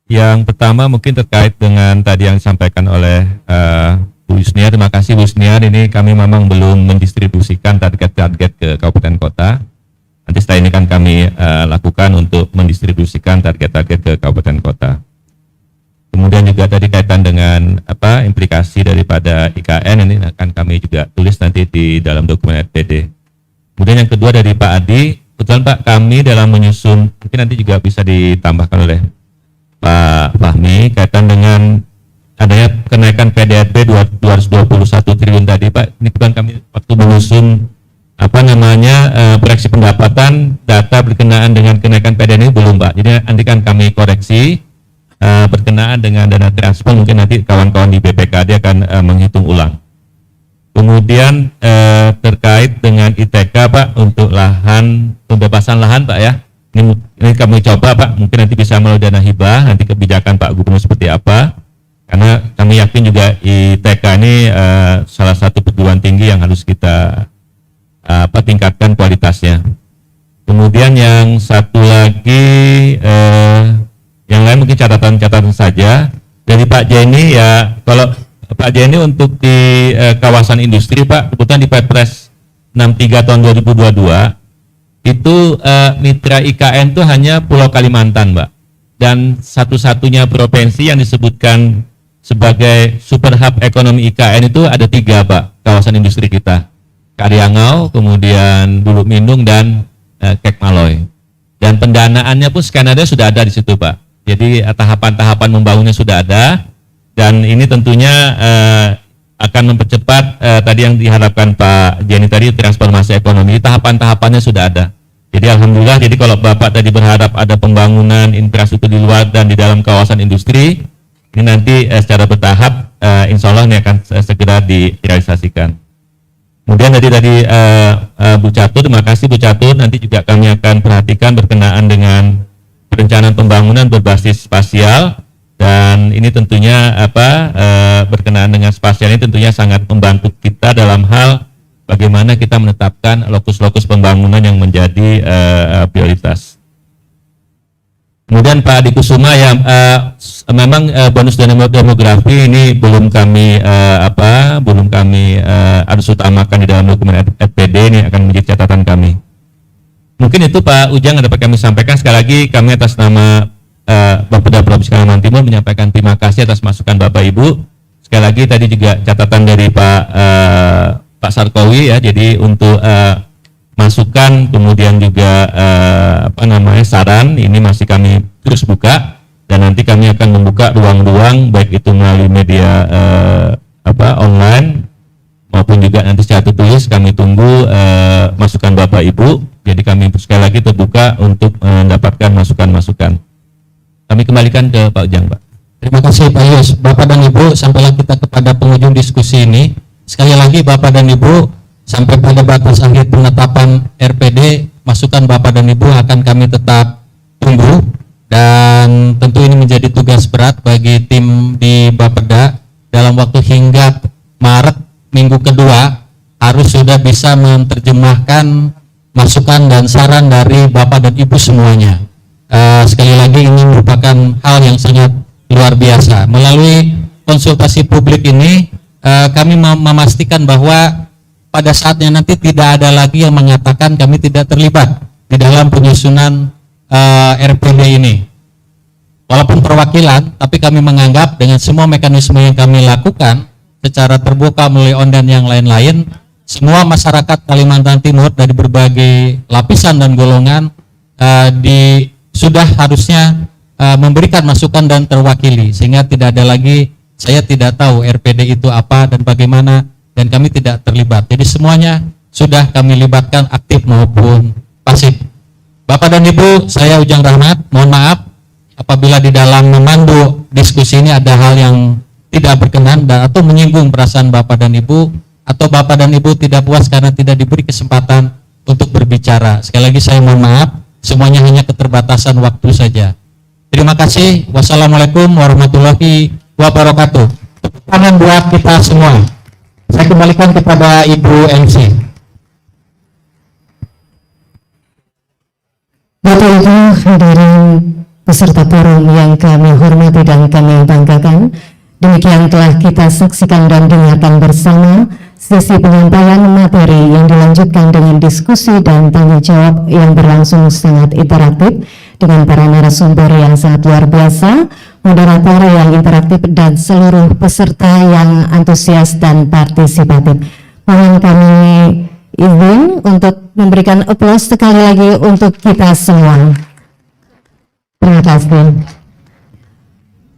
Yang pertama mungkin terkait dengan tadi yang disampaikan oleh Bu Yusniar. Terima kasih Bu Yusniar, ini kami memang belum mendistribusikan target-target ke kabupaten kota. Nanti setelah ini kan kami lakukan untuk mendistribusikan target-target ke kabupaten kota. Kemudian juga tadi kaitan dengan implikasi daripada IKN, ini akan kami juga tulis nanti di dalam dokumen RPD. Kemudian yang kedua dari Pak Adi, kebetulan Pak, kami dalam menyusun, mungkin nanti juga bisa ditambahkan oleh Pak Fahmi, kaitan dengan adanya kenaikan PDRB 221 triliun tadi Pak. Ini kebetulan kami waktu menyusun proyeksi pendapatan, data berkenaan dengan kenaikan PDN ini belum Pak. Jadi nanti kan kami koreksi berkenaan dengan dana transfer, mungkin nanti kawan-kawan di BPKD akan menghitung ulang. Kemudian terkait dengan ITK Pak, untuk lahan, pembebasan lahan Pak ya, ini kami coba Pak, mungkin nanti bisa melalui dana hibah, nanti kebijakan Pak Gubernur seperti apa, karena kami yakin juga ITK ini salah satu perguruan tinggi yang harus kita tingkatkan kualitasnya. Kemudian yang satu lagi, yang lain mungkin catatan-catatan saja dari Pak Jenny ya. Kalau Pak Jenny untuk di kawasan industri Pak, kebetulan di Perpres 63 tahun 2022 itu mitra IKN itu hanya Pulau Kalimantan Pak, dan satu-satunya provinsi yang disebutkan sebagai super hub ekonomi IKN itu ada 3 Pak, kawasan industri kita. Karyangau, kemudian Buluk Mindung, dan Kekmaloy. Dan pendanaannya pun skenario sudah ada di situ Pak. Jadi tahapan-tahapan membangunnya sudah ada, dan ini tentunya akan mempercepat tadi yang diharapkan Pak Jenny tadi, transformasi ekonomi. Tahapan-tahapannya sudah ada. Jadi alhamdulillah, jadi kalau Bapak tadi berharap ada pembangunan infrastruktur di luar dan di dalam kawasan industri, ini nanti secara bertahap insya Allah ini akan segera direalisasikan. Kemudian tadi Bu Catur, terima kasih Bu Catur, nanti juga kami akan perhatikan berkenaan dengan perencanaan pembangunan berbasis spasial, dan ini tentunya berkenaan dengan spasial ini tentunya sangat membantu kita dalam hal bagaimana kita menetapkan lokus-lokus pembangunan yang menjadi prioritas. Kemudian Pak Adi Kusuma ya, memang bonus demografi ini belum kami harus utamakan di dalam dokumen FPD, ini akan menjadi catatan kami. Mungkin itu Pak Ujang dapat kami sampaikan. Sekali lagi kami atas nama Bapeda Provinsi Kalimantan Timur menyampaikan terima kasih atas masukan Bapak Ibu. Sekali lagi tadi juga catatan dari Pak Sarkowi ya, jadi untuk masukan kemudian juga saran ini masih kami terus buka, dan nanti kami akan membuka ruang-ruang baik itu melalui media online maupun juga nanti secara tertulis. Kami tunggu masukan Bapak Ibu, jadi kami sekali lagi terbuka untuk mendapatkan masukan-masukan. Kami kembalikan ke Pak Ujang, Pak. Terima kasih Pak Yus. Bapak dan Ibu, sampailah kita kepada penghujung diskusi ini. Sekali lagi Bapak dan Ibu, sampai pada batas akhir penetapan RPD, masukan Bapak dan Ibu akan kami tetap tunggu, dan tentu ini menjadi tugas berat bagi tim di Bapeda dalam waktu hingga Maret minggu kedua harus sudah bisa menerjemahkan masukan dan saran dari Bapak dan Ibu semuanya. Sekali lagi ini merupakan hal yang sangat luar biasa. Melalui konsultasi publik ini kami memastikan bahwa pada saatnya nanti tidak ada lagi yang mengatakan kami tidak terlibat di dalam penyusunan RPD ini. Walaupun perwakilan, tapi kami menganggap dengan semua mekanisme yang kami lakukan secara terbuka melalui online yang lain-lain, semua masyarakat Kalimantan Timur dari berbagai lapisan dan golongan sudah harusnya memberikan masukan dan terwakili, sehingga tidak ada lagi saya tidak tahu RPD itu apa dan bagaimana, dan kami tidak terlibat. Jadi semuanya sudah kami libatkan aktif maupun pasif. Bapak dan Ibu, saya Ujang Rahmat, mohon maaf apabila di dalam memandu diskusi ini ada hal yang tidak berkenan dan atau menyinggung perasaan Bapak dan Ibu, atau Bapak dan Ibu tidak puas karena tidak diberi kesempatan untuk berbicara. Sekali lagi saya mohon maaf, semuanya hanya keterbatasan waktu saja. Terima kasih. Wassalamualaikum warahmatullahi wabarakatuh. Tepuk tangan buat kita semua. Saya kembalikan kepada Ibu MC. Bapak Ibu hadirin peserta forum yang kami hormati dan kami banggakan, demikian telah kita saksikan dan dengarkan bersama sesi penyampaian materi yang dilanjutkan dengan diskusi dan tanya jawab yang berlangsung sangat interaktif dengan para narasumber yang sangat luar biasa, moderator yang interaktif, dan seluruh peserta yang antusias dan partisipatif. Mohon kami izin untuk memberikan aplaus sekali lagi untuk kita semua. Terima kasih.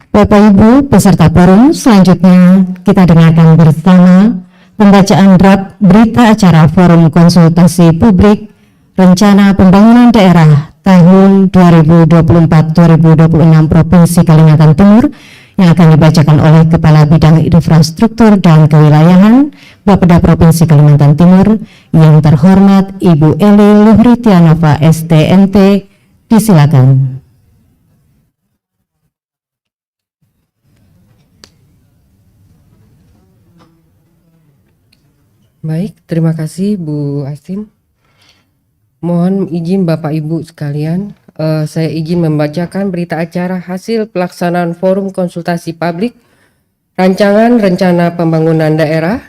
Bapak Ibu peserta forum, selanjutnya kita dengarkan bersama pembacaan draft berita acara Forum Konsultasi Publik Rencana Pembangunan Daerah tahun 2024-2026 Provinsi Kalimantan Timur yang akan dibacakan oleh Kepala Bidang Infrastruktur dan Kewilayahan Bapeda Provinsi Kalimantan Timur yang terhormat Ibu Eli Luhritianova STMT. Disilakan. Baik, terima kasih Bu Asin. Mohon izin Bapak Ibu sekalian, saya izin membacakan berita acara hasil pelaksanaan Forum Konsultasi Publik Rancangan Rencana Pembangunan Daerah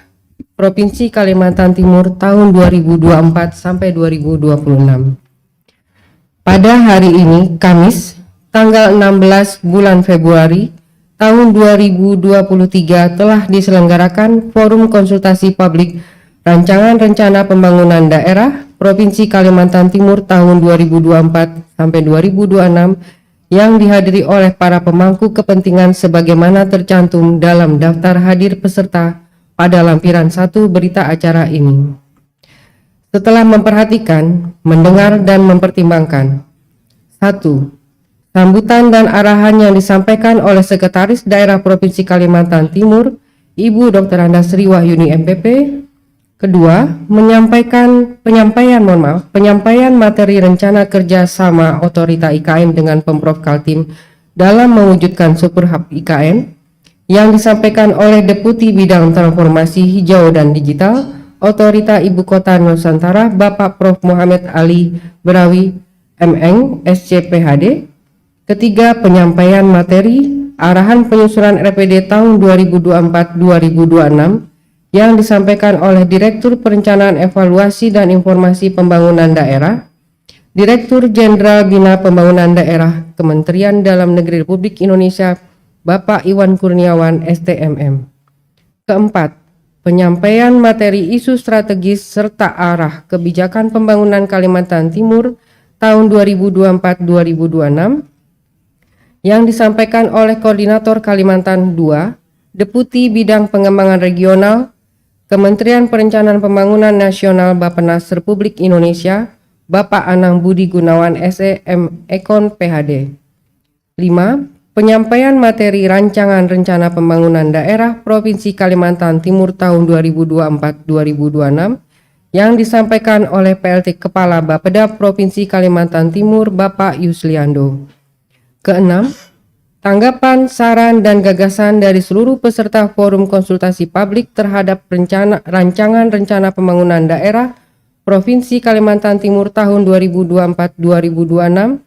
Provinsi Kalimantan Timur tahun 2024 sampai 2026. Pada hari ini, Kamis, tanggal 16 bulan Februari tahun 2023 telah diselenggarakan Forum Konsultasi Publik Rancangan Rencana Pembangunan Daerah Provinsi Kalimantan Timur tahun 2024 sampai 2026 yang dihadiri oleh para pemangku kepentingan sebagaimana tercantum dalam daftar hadir peserta pada lampiran 1 berita acara ini. Setelah memperhatikan, mendengar dan mempertimbangkan: 1. Sambutan dan arahan yang disampaikan oleh Sekretaris Daerah Provinsi Kalimantan Timur, Ibu Dr. Anda Sri Wahyuni MPP. Kedua, penyampaian materi rencana kerja sama Otorita IKN dengan Pemprov Kaltim dalam mewujudkan Superhub IKN yang disampaikan oleh Deputi Bidang Transformasi Hijau dan Digital Otorita Ibu Kota Nusantara Bapak Prof. Muhammad Ali Berawi MN SCPHD. Ketiga, penyampaian materi arahan penyusunan RPD tahun 2024-2026 yang disampaikan oleh Direktur Perencanaan Evaluasi dan Informasi Pembangunan Daerah, Direktur Jenderal Bina Pembangunan Daerah Kementerian Dalam Negeri Republik Indonesia Bapak Iwan Kurniawan STMM. Keempat, penyampaian materi isu strategis serta arah kebijakan pembangunan Kalimantan Timur tahun 2024-2026 yang disampaikan oleh Koordinator Kalimantan II, Deputi Bidang Pengembangan Regional, Kementerian Perencanaan Pembangunan Nasional Bappenas Republik Indonesia, Bapak Anang Budi Gunawan SEM Ekon PhD. 5. Penyampaian materi rancangan rencana pembangunan daerah Provinsi Kalimantan Timur tahun 2024-2026 yang disampaikan oleh PLT Kepala Bapeda Provinsi Kalimantan Timur Bapak Yusliando. Keenam, tanggapan, saran, dan gagasan dari seluruh peserta forum konsultasi publik terhadap rancangan rencana pembangunan daerah Provinsi Kalimantan Timur tahun 2024-2026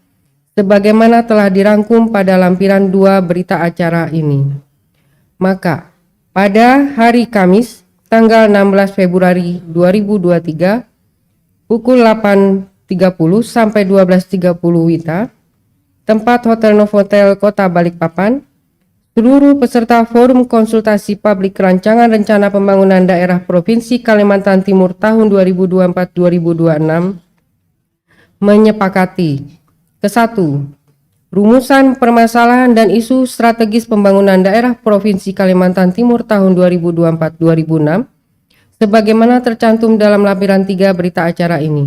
sebagaimana telah dirangkum pada lampiran 2 berita acara ini. Maka, pada hari Kamis, tanggal 16 Februari 2023, pukul 8.30 sampai 12.30 WITA, tempat Hotel Novotel Kota Balikpapan, seluruh peserta forum konsultasi publik rancangan rencana pembangunan daerah Provinsi Kalimantan Timur tahun 2024-2026 menyepakati: ke-1, rumusan permasalahan dan isu strategis pembangunan daerah Provinsi Kalimantan Timur tahun 2024-2026 sebagaimana tercantum dalam lampiran 3 berita acara ini.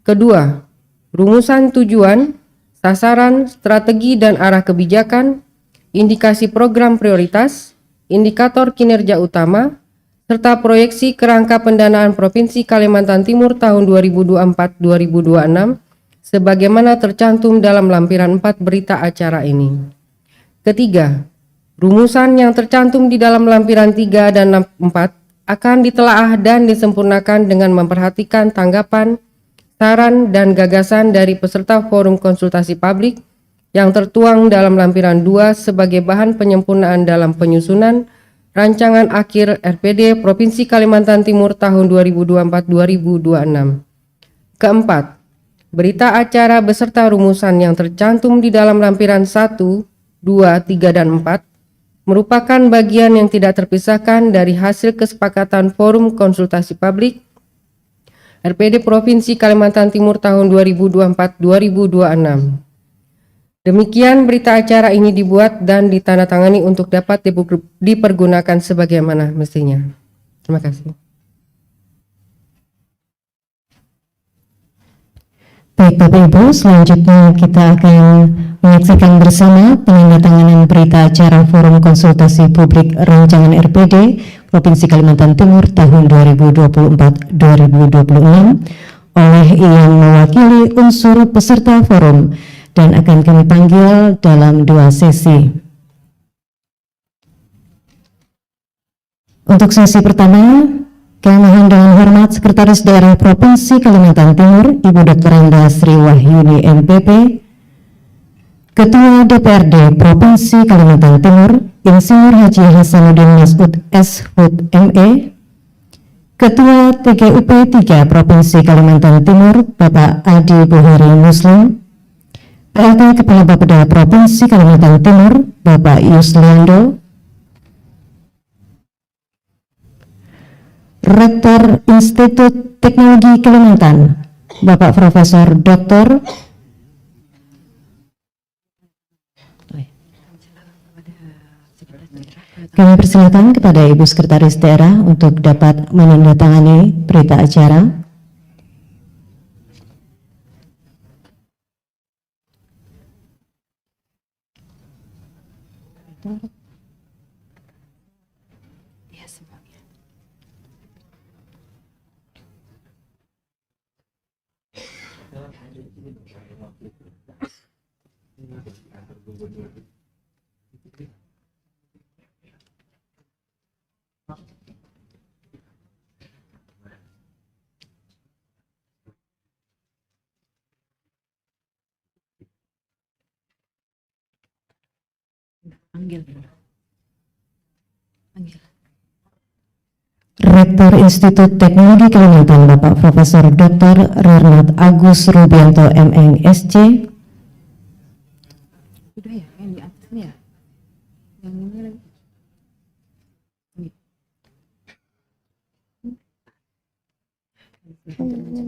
Kedua, rumusan tujuan, sasaran, strategi dan arah kebijakan, indikasi program prioritas, indikator kinerja utama, serta proyeksi kerangka pendanaan Provinsi Kalimantan Timur tahun 2024-2026 sebagaimana tercantum dalam lampiran 4 berita acara ini. Ketiga, rumusan yang tercantum di dalam lampiran 3 dan 4 akan ditelaah dan disempurnakan dengan memperhatikan tanggapan, saran, dan gagasan dari peserta forum konsultasi publik yang tertuang dalam lampiran 2 sebagai bahan penyempurnaan dalam penyusunan rancangan akhir RPD Provinsi Kalimantan Timur tahun 2024-2026. Keempat, berita acara beserta rumusan yang tercantum di dalam lampiran 1, 2, 3, dan 4 merupakan bagian yang tidak terpisahkan dari hasil kesepakatan forum konsultasi publik RPD Provinsi Kalimantan Timur tahun 2024-2026. Demikian berita acara ini dibuat dan ditandatangani untuk dapat dipergunakan sebagaimana mestinya. Terima kasih. Baik Bapak Ibu, selanjutnya kita akan menyaksikan bersama penandatanganan berita acara Forum Konsultasi Publik Rancangan RPD Provinsi Kalimantan Timur tahun 2024-2026 oleh yang mewakili unsur peserta forum dan akan kami panggil dalam 2 sesi. Untuk sesi pertama, kami mohon dengan hormat Sekretaris Daerah Provinsi Kalimantan Timur, Ibu Dr. Anda Sri Wahyuni MPP, Ketua DPRD Provinsi Kalimantan Timur, Insinyur Haji Hasanuddin Masud S.Hud ME, Ketua TGUP 3 Provinsi Kalimantan Timur, Bapak Adi Buhari Muslim, PLT Kepala Bapeda Provinsi Kalimantan Timur, Bapak Yusliando, Rektor Institut Teknologi Kalimantan, Bapak Profesor Dr. Kami persilakan kepada Ibu Sekretaris Daerah untuk dapat menandatangani berita acara. Rektor Institut Teknologi Kalimantan, Bapak Profesor Dr. Renat Agus Rubianto MN SC,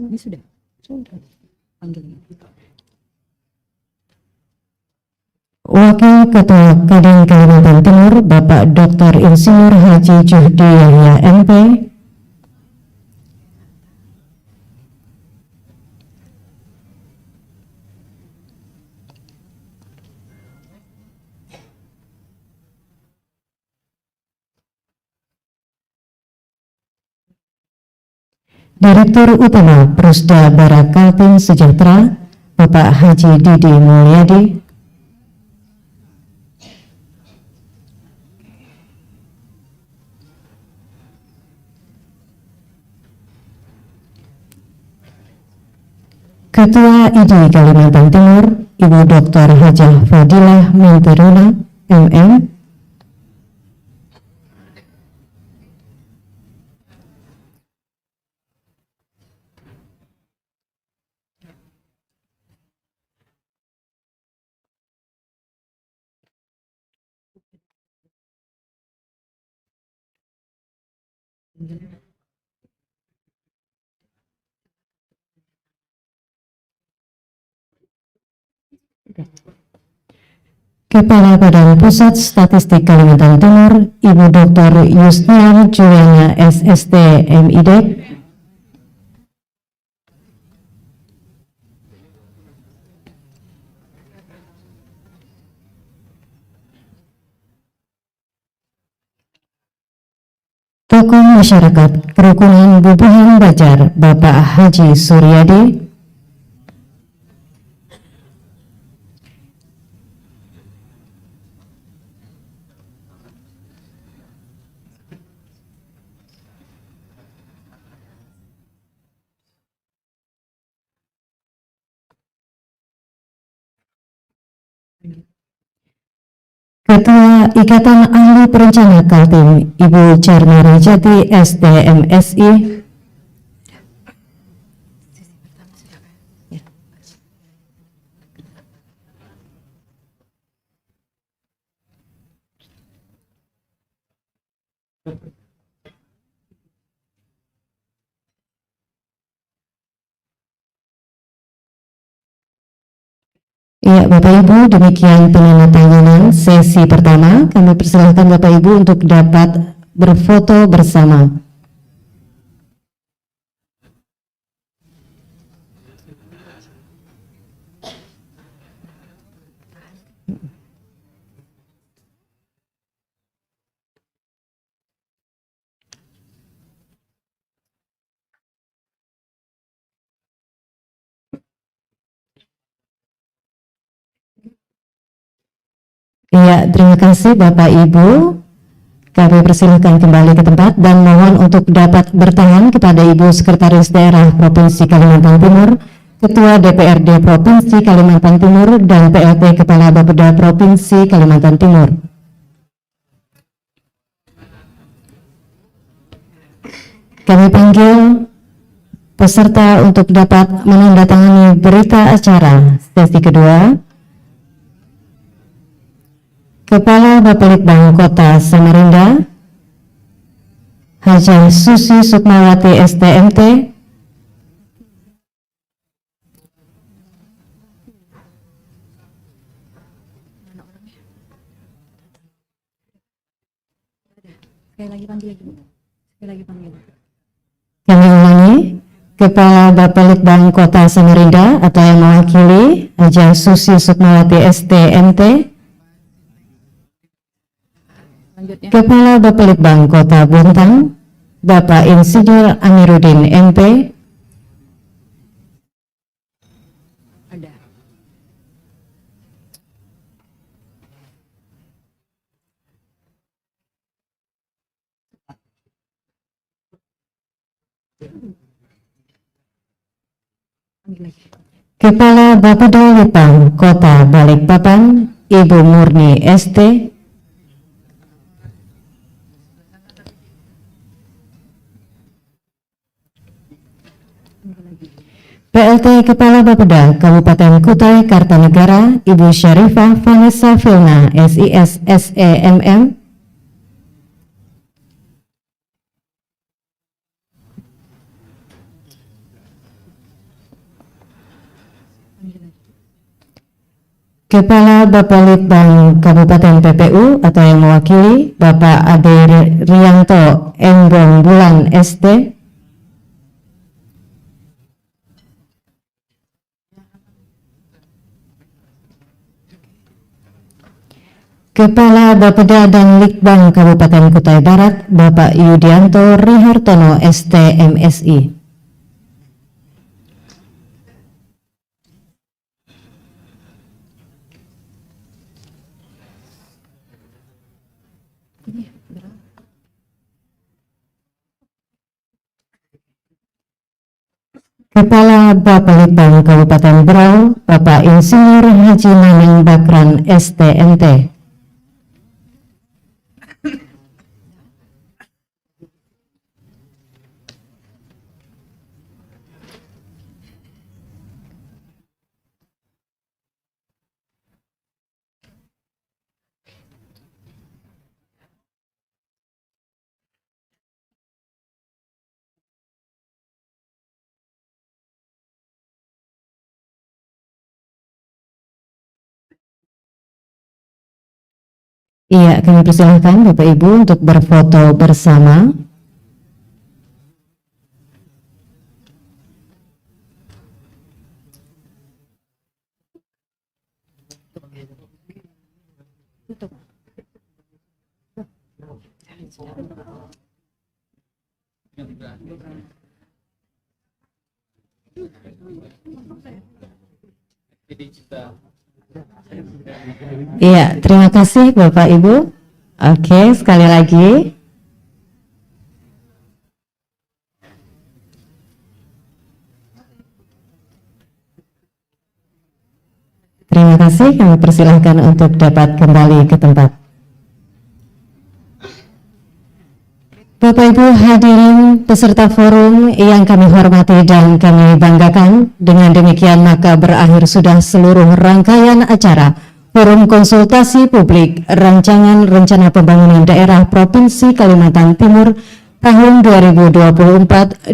Ini sudah. Wakil Ketua Kadin Kalimantan Timur, Bapak Dr. Insinyur Haji Juhdi Yahya MP, Direktur Utama Prusda Barakaltim Sejahtera, Bapak Haji Didi Mulyadi, Ketua ID Kalimantan Timur, Ibu Dr. Hajah Fadilah Mintiruna, MM, Kepala Badan Pusat Statistik Kalimantan Timur, Ibu Dr. Yusniar Juliana SST MID, Tokoh Masyarakat Kerukunan Bubuhan Bajar, Bapak Haji Suryadi, Ketua Ikatan Ahli Perencana Kaltim, Ibu Charmari Jati STMSI, Ya, Bapak Ibu, demikian penandatanganan sesi pertama. Kami persilahkan Bapak Ibu untuk dapat berfoto bersama. Ya, terima kasih Bapak Ibu. Kami persilahkan kembali ke tempat dan mohon untuk dapat bertahan kepada Ibu Sekretaris Daerah Provinsi Kalimantan Timur, Ketua DPRD Provinsi Kalimantan Timur, dan PLT Kepala Bapeda Provinsi Kalimantan Timur. Kami panggil peserta untuk dapat menandatangani berita acara sesi kedua. Kepala Bapelitbang Kota Samarinda, Hajah Susi Sukmawati STMT, kami ulangi, Kepala Bapelitbang Kota Samarinda atau yang mewakili Hajah Susi Sukmawati STMT, Kepala Bapelitbang Kota Bontang, Bapak Insinyur Amiruddin MP, Kepala Bapeda Lipang Kota Balikpapan, Ibu Murni ST, PLT Kepala Bapeda Kabupaten Kutai Kartanegara, Ibu Syarifah Vanessa Filna SIS SEMM, Kepala Bapelitbang Kabupaten PPU atau yang mewakili Bapak Ade Rianto Embong Bulan ST, Kepala Bapeda dan Litbang Kabupaten Kutai Barat Bapak Yudianto Rihartono ST MSI. Kepala Bapelitbang Kabupaten Berau, Bapak Insinyur Haji Maneng Bakran STMT. Iya, kami persilahkan Bapak Ibu untuk berfoto bersama. Iya, terima kasih Bapak Ibu. Oke, sekali lagi. Terima kasih, kami persilahkan untuk dapat kembali ke tempat. Bapak Ibu hadirin peserta forum yang kami hormati dan kami banggakan, dengan demikian maka berakhir sudah seluruh rangkaian acara Forum Konsultasi Publik Rancangan Rencana Pembangunan Daerah Provinsi Kalimantan Timur tahun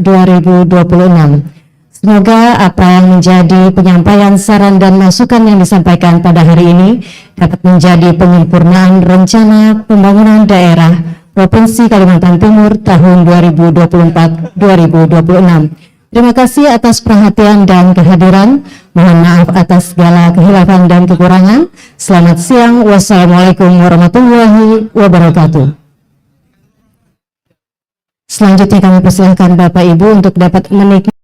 2024-2026. Semoga apa yang menjadi penyampaian saran dan masukan yang disampaikan pada hari ini dapat menjadi penyempurnaan rencana pembangunan daerah Provinsi Kalimantan Timur tahun 2024-2026. Terima kasih atas perhatian dan kehadiran. Mohon maaf atas segala kehilafan dan kekurangan. Selamat siang. Wassalamualaikum warahmatullahi wabarakatuh. Selanjutnya kami persilahkan Bapak Ibu untuk dapat menikmati